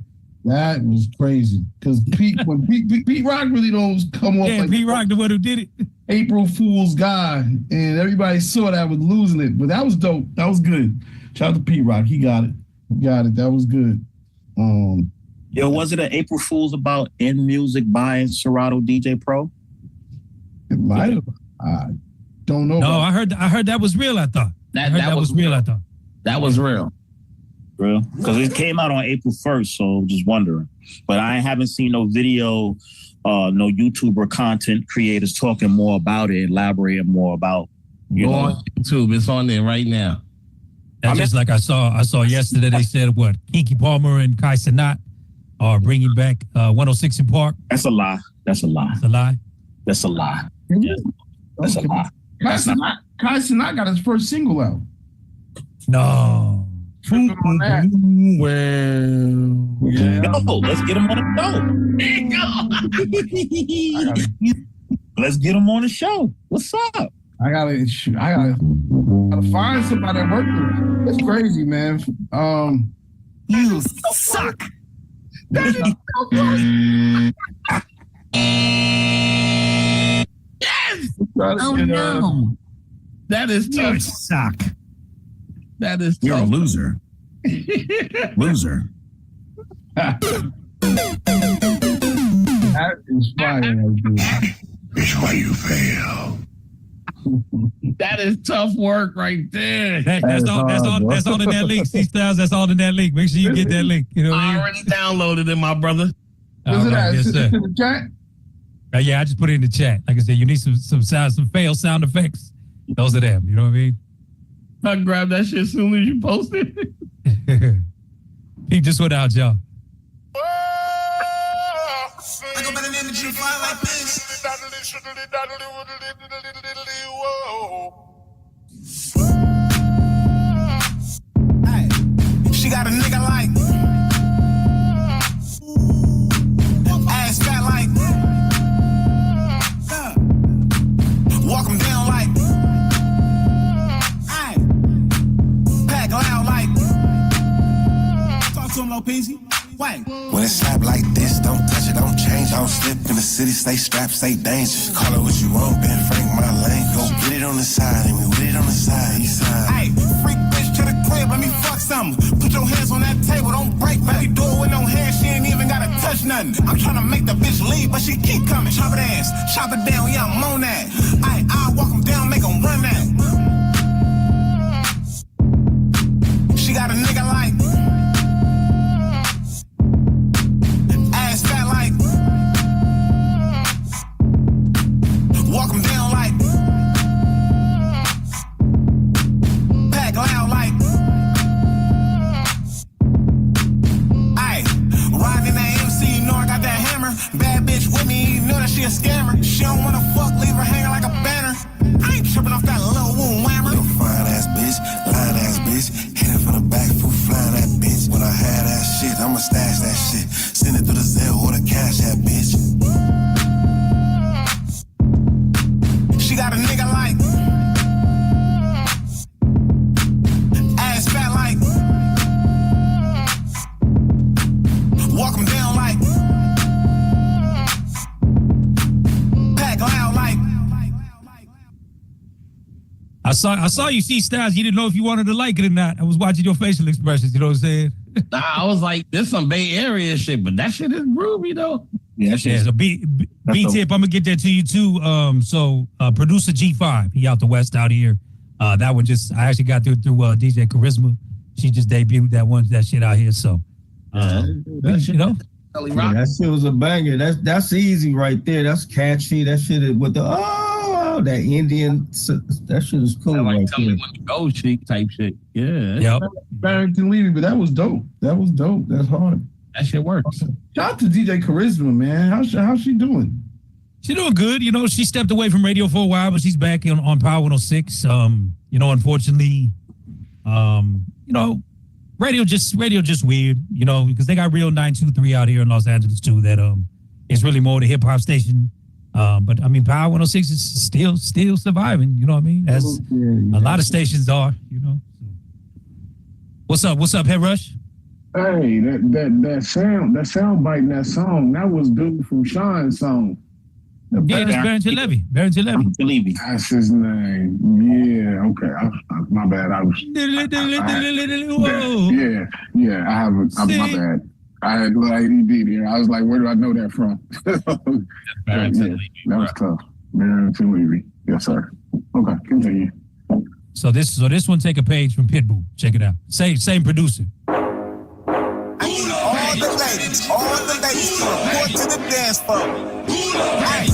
That was crazy because Pete Rock really don't come off like Pete Rock, the one who did it. April Fool's guy, and everybody saw that was losing it. But that was dope. That was good. Shout out to Pete Rock. He got it. That was good. Yo, was it an April Fool's about In Music buying Serato DJ Pro? It might have. I don't know. No, I heard that was real. I thought that was real. I thought that was real. Real? Because it came out on April 1st, so just wondering. But I haven't seen no video, no YouTuber content creators talking more about it, elaborating more about. Go on YouTube. It's on there right now. That's just like I saw yesterday. They said what Kiki Palmer and Kai Cenat are bringing back 106 in Park. That's a lie. That's a lie. That's a lie. That's a lie. Yeah. That's a lie. Kai Cenat got his first single out. No. Well, yeah. No, let's get him on the show. Let's get him on the show. What's up? I gotta find somebody that worked with him. It's crazy, man. You suck. That is yes. Oh no. That is tough. You suck. That is You're tough. a loser. Loser. That is fire. It's why you fail. That is tough work right there. That's all in that link. C-Styles, that's all in that link. Make sure you get that link. You know what I mean? already downloaded it, my brother. Was it Yes, sir. in the chat? Yeah, I just put it in the chat. Like I said, you need some sound, some fail sound effects. Those are them. You know what I mean? I grabbed that shit as soon as you posted it. He just went out, y'all. I go by the name of G5 like this. Hey, she got a nigga like ass fat like walk him down like hey, pack loud like talk to him low peasy. When it slap like this, don't touch it, don't change. Don't slip in the city, stay strapped, stay dangerous. Call it what you want, Ben Frank, my lane. Go get it on the side, and we with it on the side. Hey, freak bitch to the crib, let me fuck something. Put your hands on that table, don't break, baby. Do it with no hands, she ain't even gotta touch nothing. I'm trying to make the bitch leave, but she keep coming. Chop it ass, chop it down, yeah, I'm on that. I'll walk him down, make him run that. She got a nigga like walk him down like pack loud like ayy, riding in that MC, you know I got that hammer. Bad bitch with me, you know that she a scammer. She don't wanna fuck, leave her hanging like a banner. I ain't tripping off that little wound whammer. You fine ass bitch, lying ass bitch. Hit her from the back, fool flying that bitch. When I had that shit, I'ma stash that shit. Send it through the Zelle or the cash that bitch. She got a nigga like ass fat like walk him down like pack loud like I saw you see Styles. You didn't know if you wanted to like it or not. I was watching your facial expressions. You know what I'm saying? Nah, I was like, this some Bay Area shit, but that shit is groovy though. Yeah, So B tip, I'm gonna get that to you too. So producer G5, he out the West out here. That one I actually got through DJ Charisma. She just debuted that shit out here. So that shit, you know, that shit was a banger. That's easy right there. That's catchy. That shit with the that Indian. That shit is cool. Like right tell me there. when to go chic type shit. Yeah. Yep. Barrington Levy, but that was dope. That's hard. That shit works. Shout out to DJ Charisma, man. How's she doing? She doing good. You know, she stepped away from radio for a while, but she's back on Power 106. You know, unfortunately, you know, radio just weird, you know, because they got Real 923 out here in Los Angeles too that it's really more the hip hop station. But I mean, Power 106 is still surviving. You know what I mean? As a lot of stations are. You know. What's up, Head Rush? Hey, that sound bite in that song, that was dude from Sean's song. Yeah, that's Barrington Levy. Barrington Levy. That's his name. Yeah, okay. My bad. I have my bad. I had a little ADD there. I was like, where do I know that from? That was tough. Barrington Levy. Yes, sir. Okay, continue. So this one take a page from Pitbull. Check it out. Same producer. All the ladies to report to the dance floor. Hey,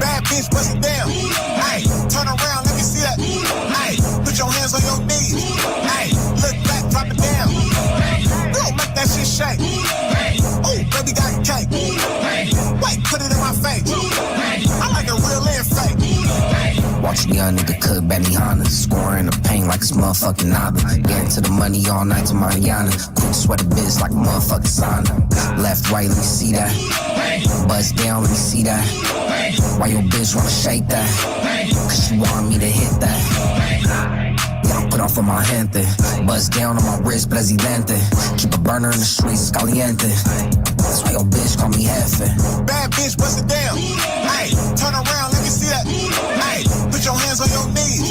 bad bitch, bust it down. Hey, turn around, let me see that. Hey, put your hands on your knees. Hey, look back, drop it down. Don't make that shit shake. Ooh, baby got cake. Wait, put it in my face. I like a real and fake. Watch a young nigga cook Benihana, scoring the pain like it's motherfucking Naba. Getting to the money all night to Mariana. Quick sweater biz like a motherfucking sauna. Left, right, let me see that. Buzz down, let me see that. Why your bitch wanna shake that? Cause she want me to hit that. Yeah, I put off on my gente. Buzz down on my wrist, presidente. Keep a burner in the streets, caliente. That's why your bitch call me Jefe. Bad bitch, bust it down. Hey, turn around, let me see that. Hey, put your hands on your knees.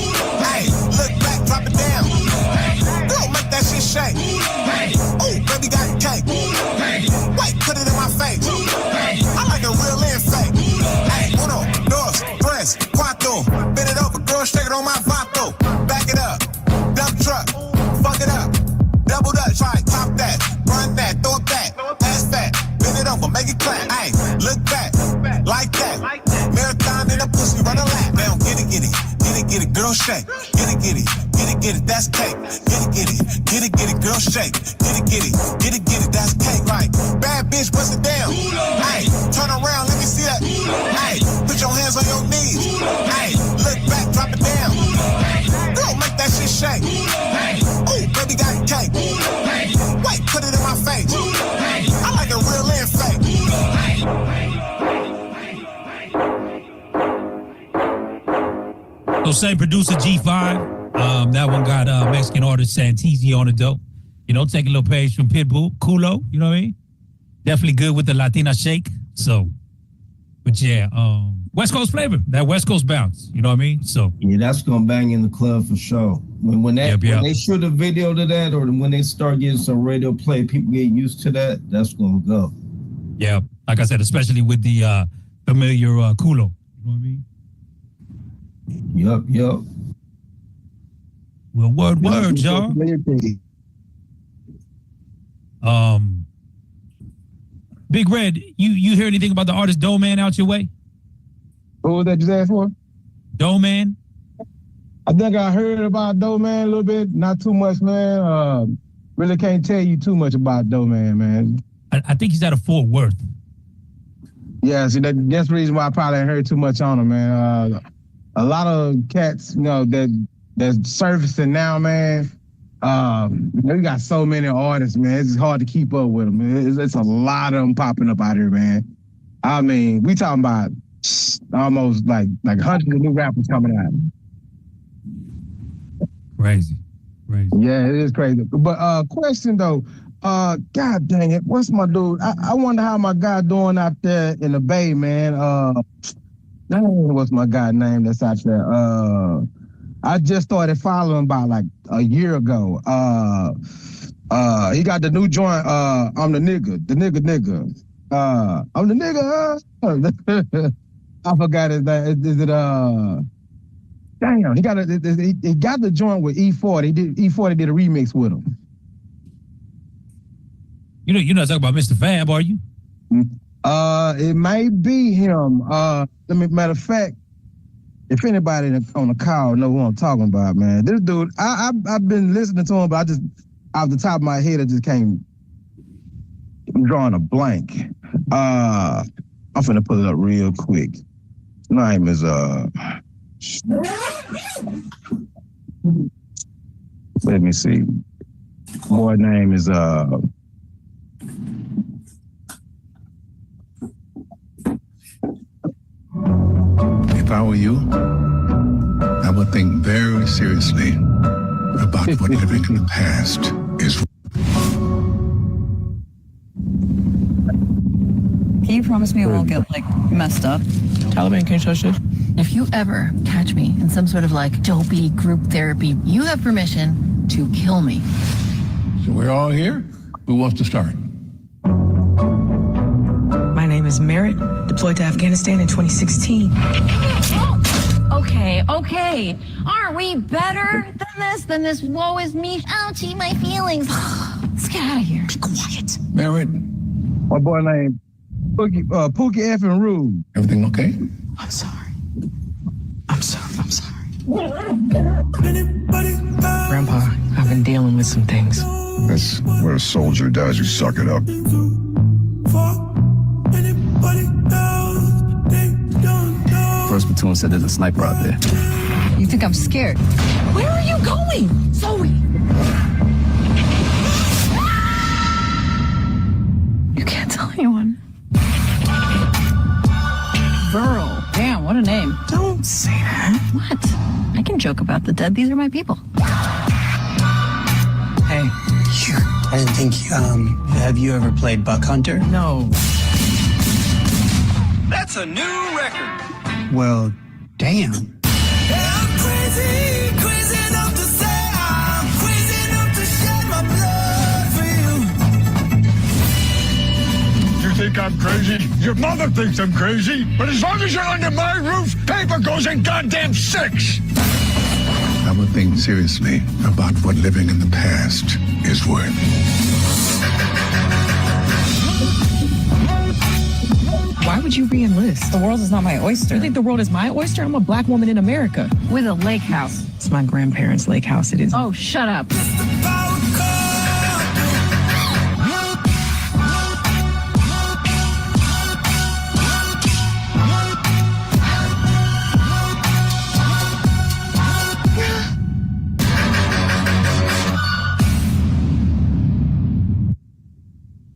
Hey, look back, drop it down. Don't make that shit shake. Ooh, baby got cake. Wait, put it in my face. I like a real and fake. Hey, uno, dos, tres, cuatro. Bend it over, girl, shake it on my vato. Back it up, dump truck, fuck it up. Double Dutch, right, top that, run that, throw it back, pass that, bend it over, make it clap. Hey, look back, like that. Marathon in a pussy, run a lap. Now get it, girl, shake. Get it, that's cake. Get it, girl, shake. Get it, that's cake. Right, bad bitch, bust it down. Hey, turn around, let me see that. Hey, put your hands on your knees. Hey, look back, drop it down. Don't make that shit shake. Ooh, baby got cake. Wait, put it in my face. I like a real and So same producer G5. That one got Mexican artist Santisi on the dope. You know, take a little page from Pitbull, Culo. You know what I mean? Definitely good with the Latina shake. So, but yeah, West Coast flavor, that West Coast bounce. You know what I mean? So yeah, that's gonna bang in the club for sure. When they shoot a video to that, or when they start getting some radio play, people get used to that. That's gonna go. Yeah, like I said, especially with the familiar Culo. You know what I mean? Yup. Well, word, y'all. Big Red, you hear anything about the artist Doe Man out your way? What was that you asked for? Doe Man? I think I heard about Doe Man a little bit, not too much, man. Really can't tell you too much about Doe Man, man. I think he's out of Fort Worth. Yeah, see, that's the reason why I probably ain't heard too much on him, man. A lot of cats, you know, that's surfacing now, man. We got so many artists, man. It's hard to keep up with them. It's a lot of them popping up out here, man. I mean, we talking about almost like hundreds of new rappers coming out. Crazy. Yeah, it is crazy. But question though, God dang it, what's my dude? I wonder how my guy doing out there in the Bay, man. What's my guy name that's out there? I just started following about like a year ago. He got the new joint. I'm the nigga. I'm the nigga. I forgot his name. Is it Damn, he got the joint with E40. E40 did a remix with him. You're not talking about Mr. Fab, are you? It might be him. Matter of fact, if anybody on the call know who I'm talking about, man, this dude, I've been listening to him, but I just, off the top of my head, I just can't. I'm drawing a blank. I'm finna pull it up real quick. His name is let me see. Boy name is I were you, I would think very seriously about what living in the past is. Can you promise me I won't get, like, messed up? Taliban can't touch this. If you ever catch me in some sort of, like, dopey group therapy, you have permission to kill me. So we're all here? Who wants to start? My name is Merritt, deployed to Afghanistan in 2016. Okay. Aren't we better than this woe is me? Ouchie, my feelings. Let's get out of here. Be quiet. Merritt, My boy named Pookie F and Rude. everything okay? I'm sorry. Grandpa, I've been dealing with some things. That's what a soldier does. You suck it up. First platoon said there's a sniper out there. You think I'm scared? Where are you going? Zoe! You can't tell anyone. Burl. Damn, what a name. Don't say that. What? I can joke about the dead. These are my people. Hey, I didn't think, have you ever played Buck Hunter? No. That's a new record. Well, damn. You think I'm crazy? Your mother thinks I'm crazy. But as long as you're under my roof, paper goes in goddamn six. I would think seriously about what living in the past is worth. Why would you re-enlist? The world is not my oyster. You think the world is my oyster? I'm a black woman in America. With a lake house. It's my grandparents' lake house. It is. Oh, shut up.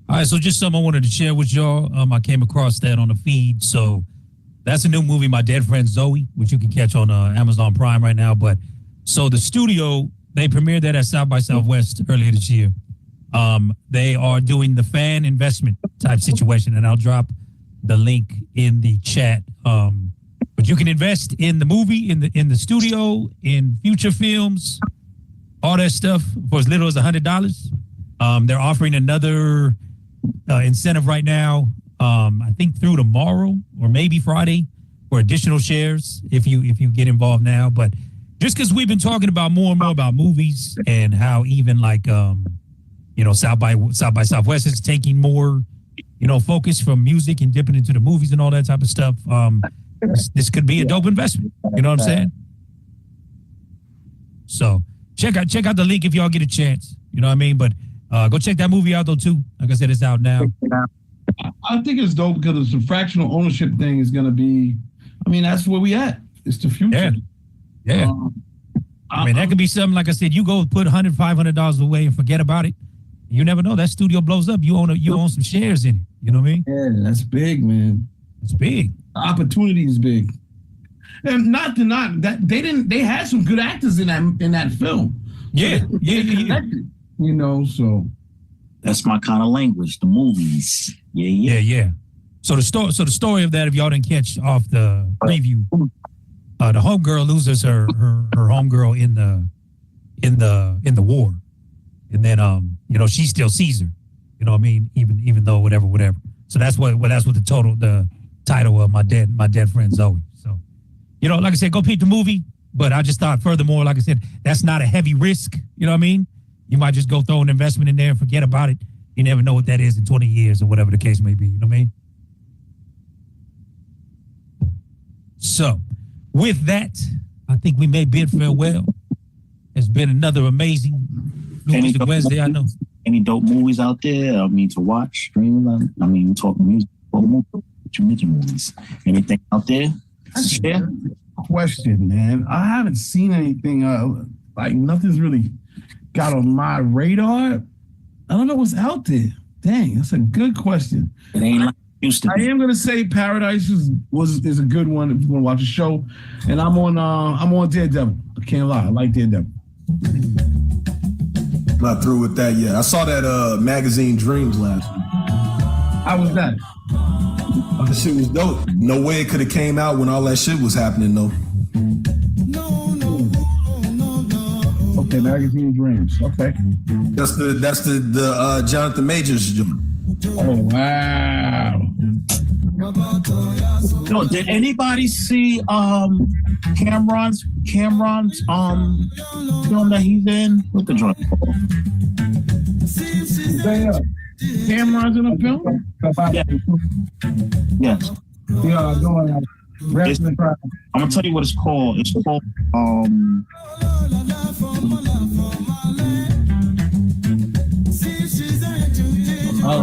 All right, so just something I wanted to share with y'all. I came across that on the feed. So that's a new movie, My Dead Friend Zoe, which you can catch on Amazon Prime right now. But so the studio, they premiered that at South by Southwest earlier this year. They are doing the fan investment type situation, and I'll drop the link in the chat. But you can invest in the movie, in the studio, in future films, all that stuff for as little as $100. They're offering another incentive right now, I think through tomorrow or maybe Friday, for additional shares if you get involved now. But just because we've been talking about more and more about movies and how even like South by Southwest is taking more focus from music and dipping into the movies and all that type of stuff. This could be a dope investment. You know what I'm saying? So check out the link if y'all get a chance. You know what I mean? But go check that movie out though too. Like I said, it's out now. I think it's dope because the fractional ownership thing is going to be. I mean, that's where we at. It's the future. Yeah. I mean, that could be something. Like I said, you go put $100, $500 away and forget about it. You never know. That studio blows up. You own some shares in it. You know what I mean? Yeah, that's big, man. It's big. The opportunity is big. And not that they had some good actors in that film. Yeah. So that's my kind of language. The movies. Yeah. So the story of that, if y'all didn't catch off the preview, the homegirl loses her homegirl in the war, and then she still sees her. You know what I mean? Even though whatever. So that's what the title of my dead friend Zoe. So like I said, go peep the movie. But I just thought, furthermore, like I said, that's not a heavy risk. You know what I mean? You might just go throw an investment in there and forget about it. You never know what that is in 20 years or whatever the case may be. You know what I mean? So, with that, I think we may bid farewell. It's been another amazing Wednesday, I know. Any dope movies out there? To watch, streaming. We talking music, what you mention movies. Anything out there? Yeah. Question, man. I haven't seen anything. Nothing's really got on my radar. I don't know what's out there. Dang, that's a good question. It ain't like Houston. I am gonna say Paradise is a good one if you want to watch a show. And I'm on Daredevil. I can't lie, I like Daredevil. Not through with that yet. I saw that magazine Dreams last week. How was that? The shit was dope. No way it could have came out when all that shit was happening though. Okay, magazine Dreams. Okay. That's the Jonathan Majors joint. Oh wow. No, did anybody see Cameron's film that he's in? What the joint called? Cameron's in a film? Yeah. Yes. Yeah, going on. I'm gonna tell you what it's called. It's called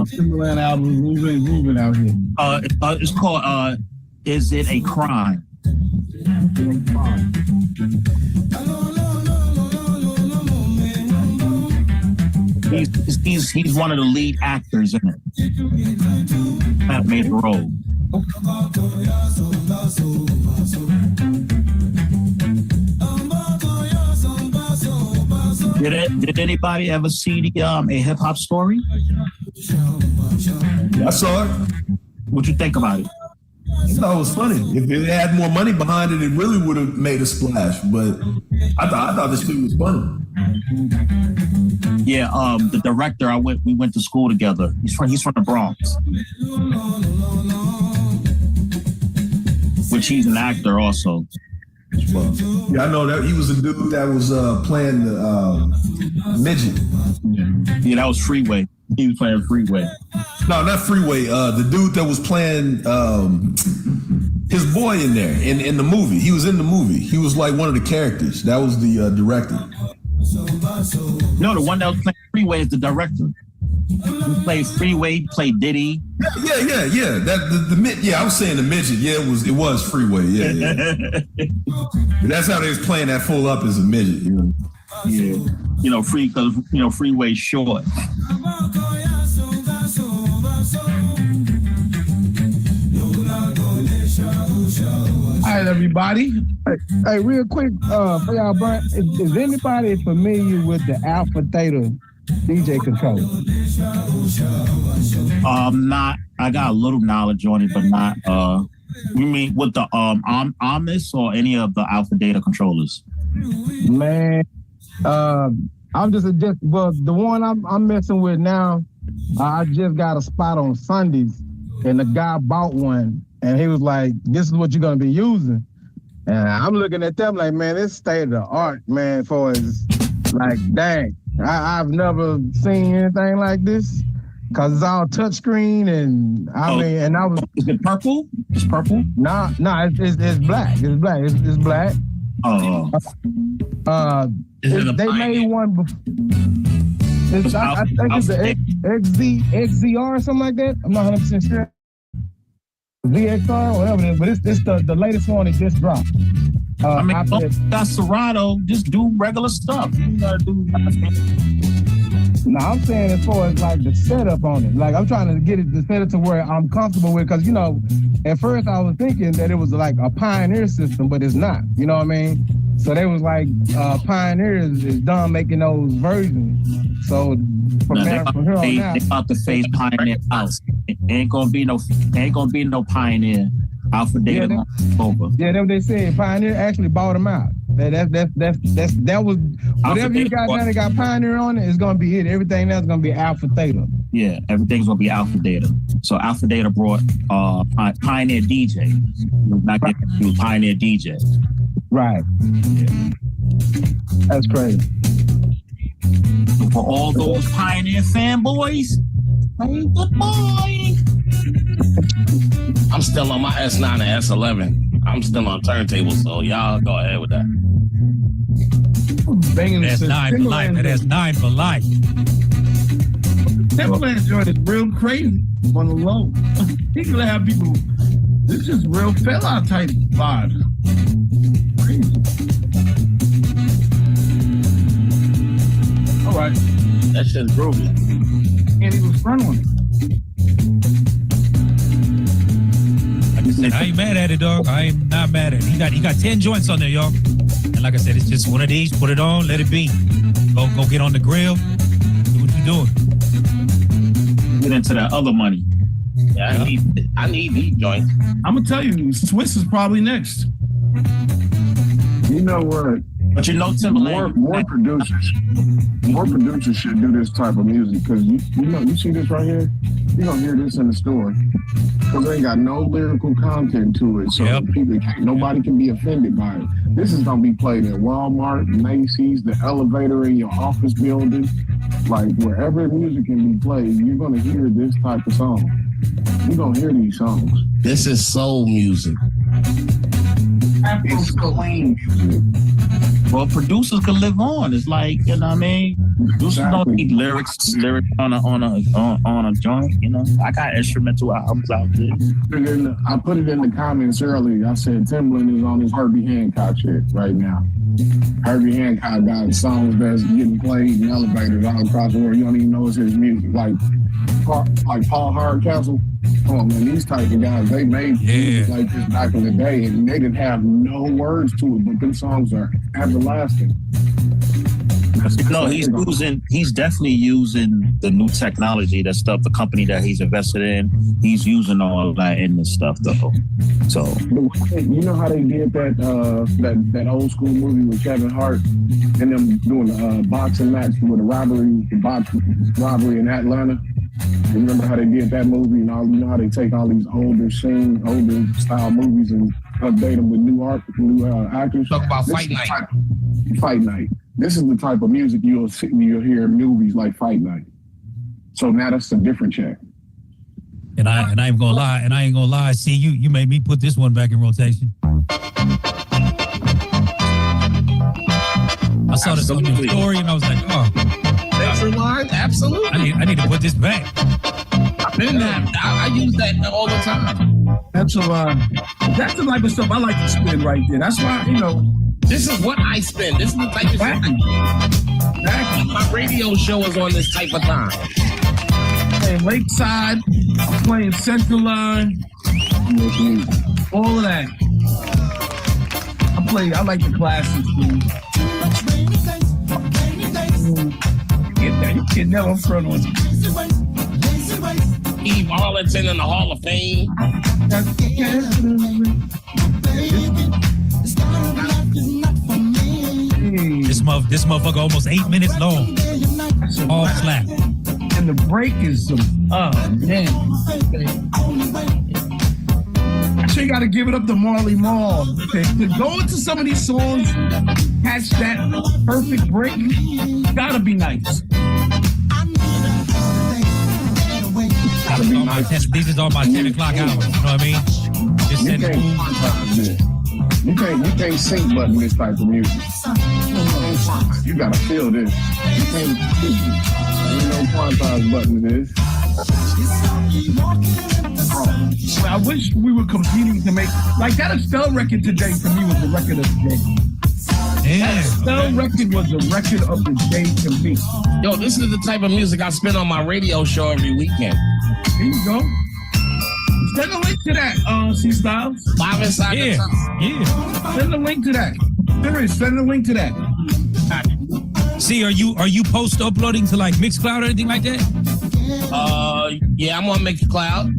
Timberland album moving out here. It's called Is It a Crime? He's one of the lead actors in it. That made the role. Did anybody ever see the A Hip Hop Story? I saw it. What'd you think about it? I thought it was funny. If it had more money behind it, it really would have made a splash. But I thought this shit was funny. Yeah, the director, we went to school together. He's from the Bronx. Which he's an actor also. Yeah, I know that he was a dude that was playing the midget. Yeah, that was Freeway. He was playing Freeway. No, not Freeway. The dude that was playing his boy in there in the movie. He was in the movie. He was like one of the characters. That was the director. No, the one that was playing Freeway is the director. He played Freeway, he played Diddy. Yeah. I was saying the midget. Yeah, it was Freeway. Yeah. That's how they was playing that full up as a midget. You know? Yeah. Because Freeway's short. All right, everybody. Hey, real quick, for y'all, Brian, is anybody familiar with the Alpha Theta DJ controller? Not. I got a little knowledge on it, but not. You mean with the Omnis or any of the Alpha Data controllers? Man, I'm just the one I'm messing with now. I just got a spot on Sundays, and the guy bought one, and he was like, "This is what you're gonna be using." And I'm looking at them like, man, this state of the art, man. For as like, dang, I've never seen anything like this. Cause it's all touchscreen, and and I was. Is it purple? It's purple. Nah, it's black. It's black. It's black. Oh. They made one before. I think it's the XZR or something like that. I'm not 100% sure. VXR, whatever it is, but it's the latest one that just dropped. Got Serato, just do regular stuff. You gotta do. No, I'm saying as far as like the setup on it, like I'm trying to get it to set it to where I'm comfortable with, because at first I was thinking that it was like a Pioneer system, but it's not. You know what I mean? So they was like Pioneer is done making those versions. So from here on out, they about to phase Pioneer out. Ain't gonna be no Pioneer. Alpha Data over. Yeah, that's what they said. Pioneer actually bought them out. That was whatever you got now that got Pioneer on it is gonna be it. Everything else is gonna be Alpha Theta. Yeah, everything's gonna be Alpha Data. So Alpha Data brought Pioneer DJ. Not getting Pioneer DJ. Right. Yeah. That's crazy. For all those Pioneer fanboys, hey, good boy. I'm still on my S9 and S11. I'm still on turntables, so y'all go ahead with that. That's 9 for life. That's 9 for life. Timberland joint is real crazy on the low. He's gonna have people. This is real fella type vibe. Crazy. All right. That shit's groovy. And he was front on it. said, I ain't mad at it, dog. I am not mad at it. He got 10 joints on there, y'all. And like I said, it's just one of these. Put it on, let it be. Go get on the grill. Do what you doing. Get into that other money. Yeah, I need these joints. I'm gonna tell you, Swiss is probably next. You know what? But you know, Timberland. More producers should do this type of music because you see this right here. You don't hear this in the store because they ain't got no lyrical content to it, so nobody can be offended by it. This is gonna be played at Walmart, Macy's, the elevator in your office building, like wherever music can be played. You're gonna hear this type of song. You're gonna hear these songs. This is soul music. It's clean music. Well, producers can live on. It's like, you know what I mean? Producers don't need lyrics on a joint, you know. I got instrumental albums out there. I put it in the comments earlier. I said Timberland is on his Herbie Hancock shit right now. Herbie Hancock got songs that's getting played in elevators all across the world. You don't even know it's his music. Like Paul Hardcastle. Come on, man, these type of guys, they made music like this back in the day, and they didn't have no words to it, but them songs are everlasting. No, he's definitely using the new technology, that stuff, the company that he's invested in. He's using all of that in this stuff, though. So you know how they did that old school movie with Kevin Hart and them doing a boxing match with a robbery in Atlanta? You remember how they did that movie and all? You know how they take all these older style movies and update them with new actors? Talk about Fight Night. Fight Night. This is the type of music you'll hear in movies like Fight Night. So now that's a different check. And I ain't gonna lie. See, you made me put this one back in rotation. I saw this on your story and I was like, oh. Extra line? Absolutely. I need to put this back. I use that all the time. That's the type of stuff I like to spin right there. That's why, this is what I spend. This is the type of stuff. Exactly. My radio show is on this type of time. Playing Lakeside, I'm playing Central Line, all of that. I like the classics, dude. You can never front on Eve Arlington in the Hall of Fame. This motherfucker almost 8 minutes long. All slap. And the break is man. So you got to give it up to Marley Marl. To go into some of these songs, catch that perfect break, gotta be nice. These is all my 10 o'clock hours. You know what I mean? Just send You can't sync button this type of music. You gotta feel this. You can't quantize button this. I wish we were competing to make like that Estelle record today for me was the record of the day. Yeah. That Estelle record was the record of the day to me. Yo, this is the type of music I spin on my radio show every weekend. There you go. Send a link to that, C Styles. Live inside the tunnel. Yeah. Send a link to that. Serious, send a link to that. See, are you post uploading to like Mixcloud or anything like that? Yeah, I'm on Mixcloud.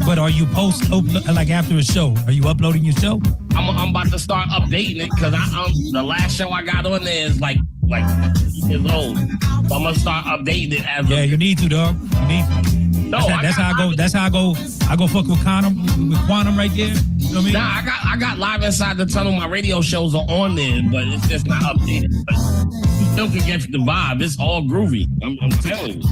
But are you post like after a show? Are you uploading your show? I'm about to start updating it because the last show I got on there is like years old. So I'm gonna start updating it as. Yeah, you need to, dog. You need to. No, that's how I go. That's how I go. I go fuck with Quantum right there. You know what I mean? Nah, I got Live Inside the Tunnel. My radio shows are on there, but it's just not updated. But you still can get the vibe. It's all groovy. I'm telling you.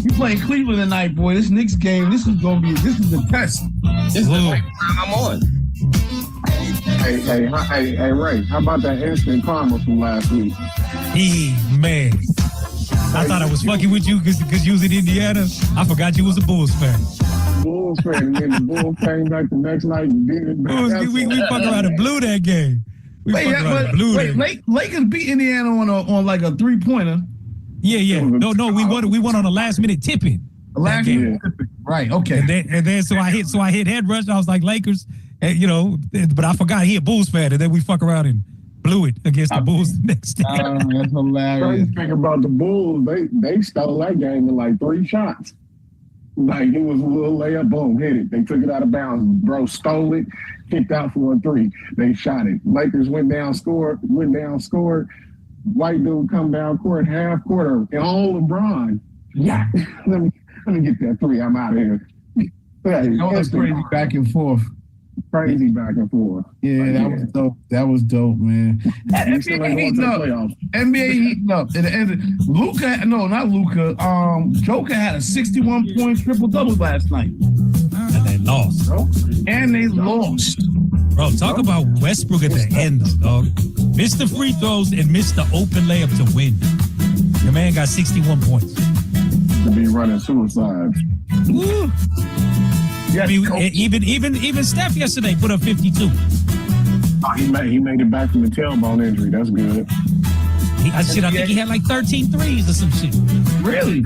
You playing Cleveland tonight, boy. This Knicks game. This is the test. This is the right time I'm on. Hey, Ray. How about that instant karma from last week? Man. I thought I was fucking with you because you was in Indiana. I forgot you was a Bulls fan. Bulls fan, and then the Bulls came back the next night and did it. We fuck around and blew that game. Lakers beat Indiana on like a 3-pointer. Yeah. No, we won on a last minute tipping. Last minute tipping, Right. Okay. And then so I hit head rush. I was like Lakers, and, you know, but I forgot he a Bulls fan, and then we fuck around and blew it against the Bulls the next day. That's hilarious. Crazy thing about the Bulls, they stole that game in like 3 shots. Like it was a little layup, boom, hit it. They took it out of bounds. Bro stole it, kicked out for a 3. They shot it. Lakers went down, scored. White dude come down court, half quarter, and all LeBron. Yeah, let me get that 3. I'm out of here. That was crazy back and forth. Crazy back and forth. Yeah, that was dope. That was dope, man. NBA heating up. NBA heating up. At the end of Luka, no, not Luka. Joker had a 61-point triple-double last night. And they lost. Bro, talk about Westbrook at the end, dog. Missed the free throws and missed the open layup to win. The man got 61 points. To be running suicides. Woo. I mean, even Steph yesterday put up 52. Oh, he made it back from the tailbone injury. That's good. I think he had like 13 threes or some shit. Really?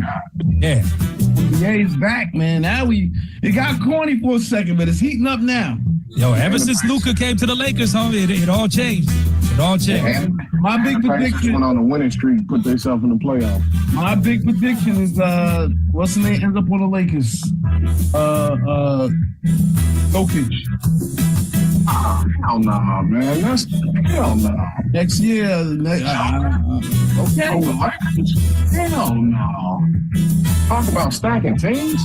Yeah. NBA's back, man. Now it got corny for a second, but it's heating up now. Yo, ever since Luka came to the Lakers, homie, it all changed. It all changed. My big prediction went on a winning streak, put themselves in the playoffs. My big prediction is what's the name ends up on the Lakers? Jokic. Oh, hell no, man. That's hell no. Next year, okay. Hell no. Talk about stacking teams.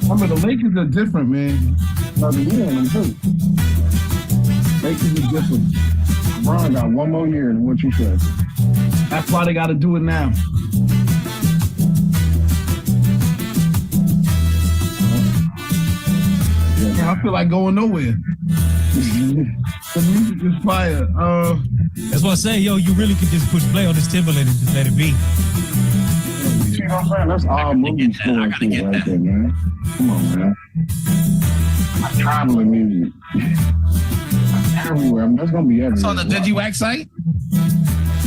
I mean, the Lakers are different, man. Lakers are different. LeBron got 1 more year than what you said. That's why they got to do it now. Yeah, I feel like going nowhere. The music is fire. That's what I say, yo, you really could just push play on this Timberland and just let it be. You know what I'm saying? That's all movie scoring shit right there, man. Come on, man. Traveling music. Everywhere. I mean, that's gonna be everywhere. It's on the Digiwaxx site?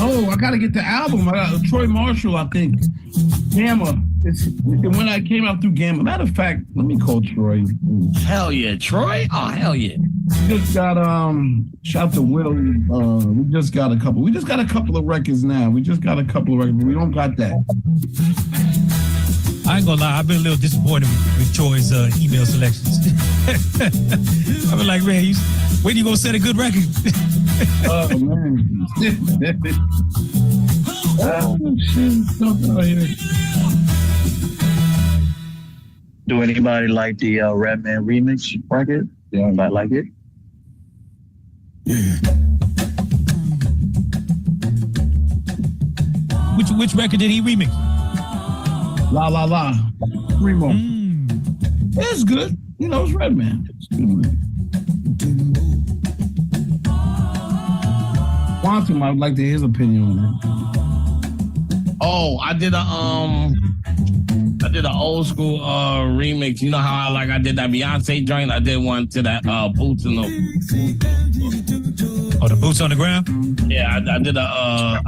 Oh, I gotta get the album. I got Troy Marshall, I think. Gamma. It's when I came out through Gamma. Matter of fact, let me call Troy. Hell yeah, Troy? Oh, hell yeah. We just got shout to Will. We just got a couple of records now. We just got a couple of records, but we don't got that. I ain't gonna lie, I've been a little disappointed with Troy's email selections. I've been like, man, when you gonna set a good record? Oh man. Oh shit. Do anybody like the Redman remix record? Yeah, anybody like it? Which record did he remix? La La La. Remo. It's good. You know, it's Redman. It's good. Quantum, I would like to hear his opinion on that. Oh, I did an old school remix. You know how I did that Beyonce joint? I did one to that Boots in the the Boots on the Ground? Yeah, I did a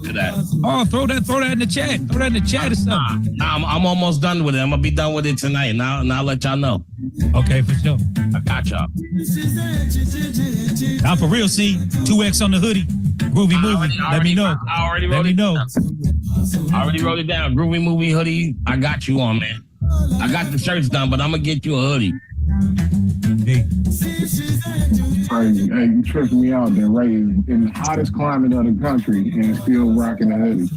to that. Oh, throw that in the chat. Throw that in the chat or something. I'm almost done with it. I'm gonna be done with it tonight. Now I'll let y'all know. Okay, for sure. I got y'all. Now for real, see 2X on the hoodie. Groovy movie. Let me know. I already wrote it down. I already wrote it down. Groovy movie hoodie. I got you on, man. I got the shirts done, but I'm gonna get you a hoodie. Hey. Crazy. Hey, you tripping me out there, Ray. In the hottest climate of the country and still rocking a hoodie.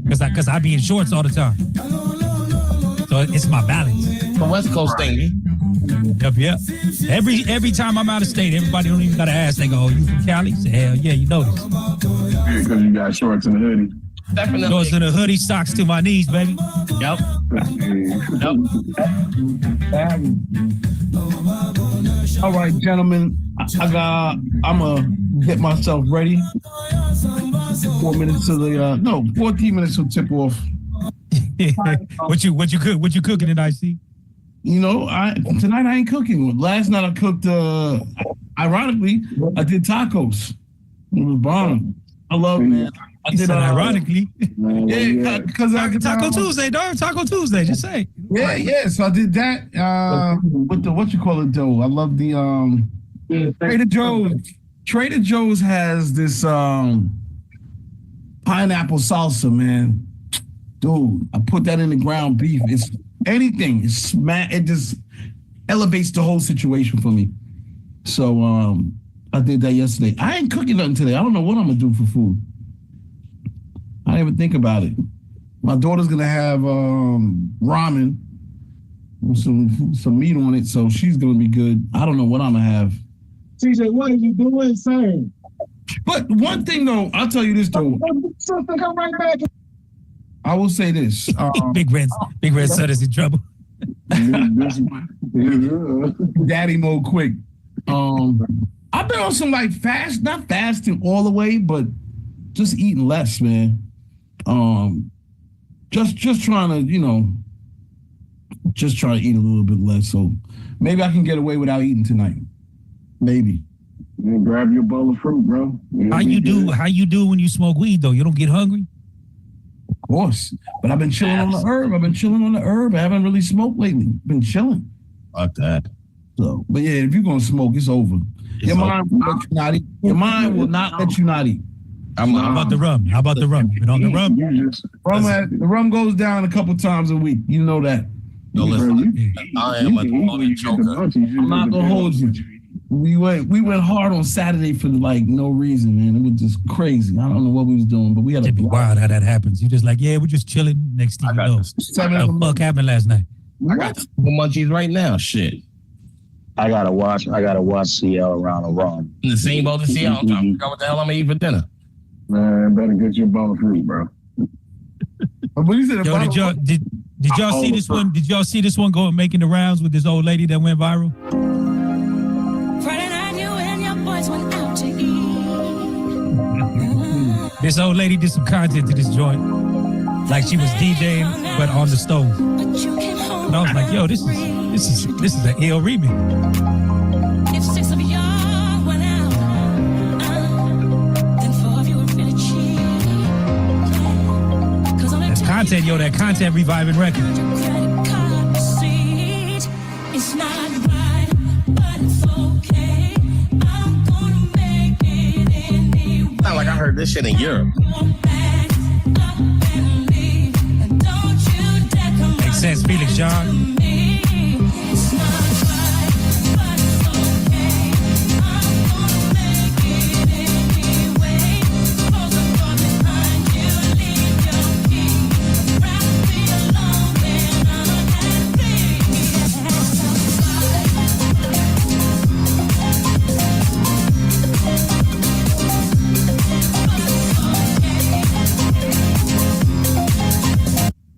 Cause I be in shorts all the time. So it's my balance. The West Coast thing. Yep. Every time I'm out of state, everybody don't even gotta ask. They go, "Oh, you from Cali?" Say, "Hell yeah, you know this." Yeah, because you got shorts and a hoodie. Definitely. Shorts and a hoodie, socks to my knees, baby. Yep. All right, gentlemen. I'm gonna get myself ready. 14 minutes to tip off. What you cooking tonight, see? You know, tonight I ain't cooking. Last night I cooked. Ironically, I did tacos. It was bomb. I love, man. He said ironically. Yeah, because Taco Tuesday, dog. Taco Tuesday. Just say. Yeah. So I did that with the what you call it dough. I love the Trader Joe's. Trader Joe's has this pineapple salsa, man. Dude, I put that in the ground beef. It's anything. It just elevates the whole situation for me. So I did that yesterday. I ain't cooking nothing today. I don't know what I'm gonna do for food. I didn't even think about it. My daughter's gonna have ramen with some meat on it, so she's gonna be good. I don't know what I'm gonna have. TJ, what are you doing, sir? But one thing though, I'll tell you this though. Something come right back. I will say this. Big Red son is in trouble. Daddy mode quick. I've been on some like not fasting all the way, but just eating less, man. Just trying to, just try to eat a little bit less. So maybe I can get away without eating tonight. Maybe. You grab your bowl of fruit, bro. How you do when you smoke weed though? You don't get hungry? Of course. But I've been chilling on the herb. I haven't really smoked lately. Been chilling. Fuck that. So, but yeah, if you're gonna smoke, it's over. Your mind will let you not eat. Your mind will not let you not eat. How about the rum? How about the rum? You know the rum? The rum goes down a couple times a week. You know that. No, listen. I am a joker. I'm not gonna hold you. We went hard on Saturday for like no reason, man. It was just crazy. I don't know what we was doing, but we had It'd be wild how that happens. You just like, yeah, we're just chilling. Next thing you know, what the fuck happened last night? I got the munchies right now. Shit. I gotta watch CL around the rum. In the same boat as CL. I'm trying to figure out what the hell I'm gonna eat for dinner. Man, better get your bowl of fruit, bro. Yo, did y'all see this one? Did y'all see this one making the rounds with this old lady that went viral? Friday night, you and your boys went out to eat. This old lady did some content to this joint, like she was DJing but on the stove. And I was like, yo, this is an ill remix. If 6 of y'all went out, then 4 of you were finna cheat. That's content, yo. That content reviving record. Credit card receipt. It's not right, but it's okay. I'm gonna make it anyway. Sound like I heard this shit in Europe. Makes sense, Felix John.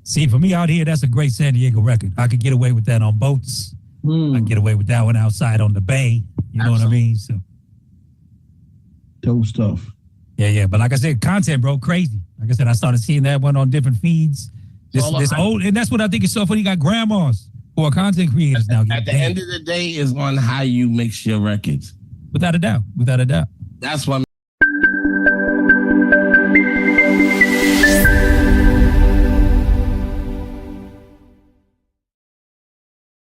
See, for me out here, that's a great San Diego record. I could get away with that on boats. I could get away with that one outside on the bay. You know what I mean? So, dope stuff. Yeah. But like I said, content, bro, crazy. Like I said, I started seeing that one on different feeds. This old, and that's what I think is so funny. You got grandmas who are content creators now. At the end of the day, is on how you mix your records. Without a doubt. That's what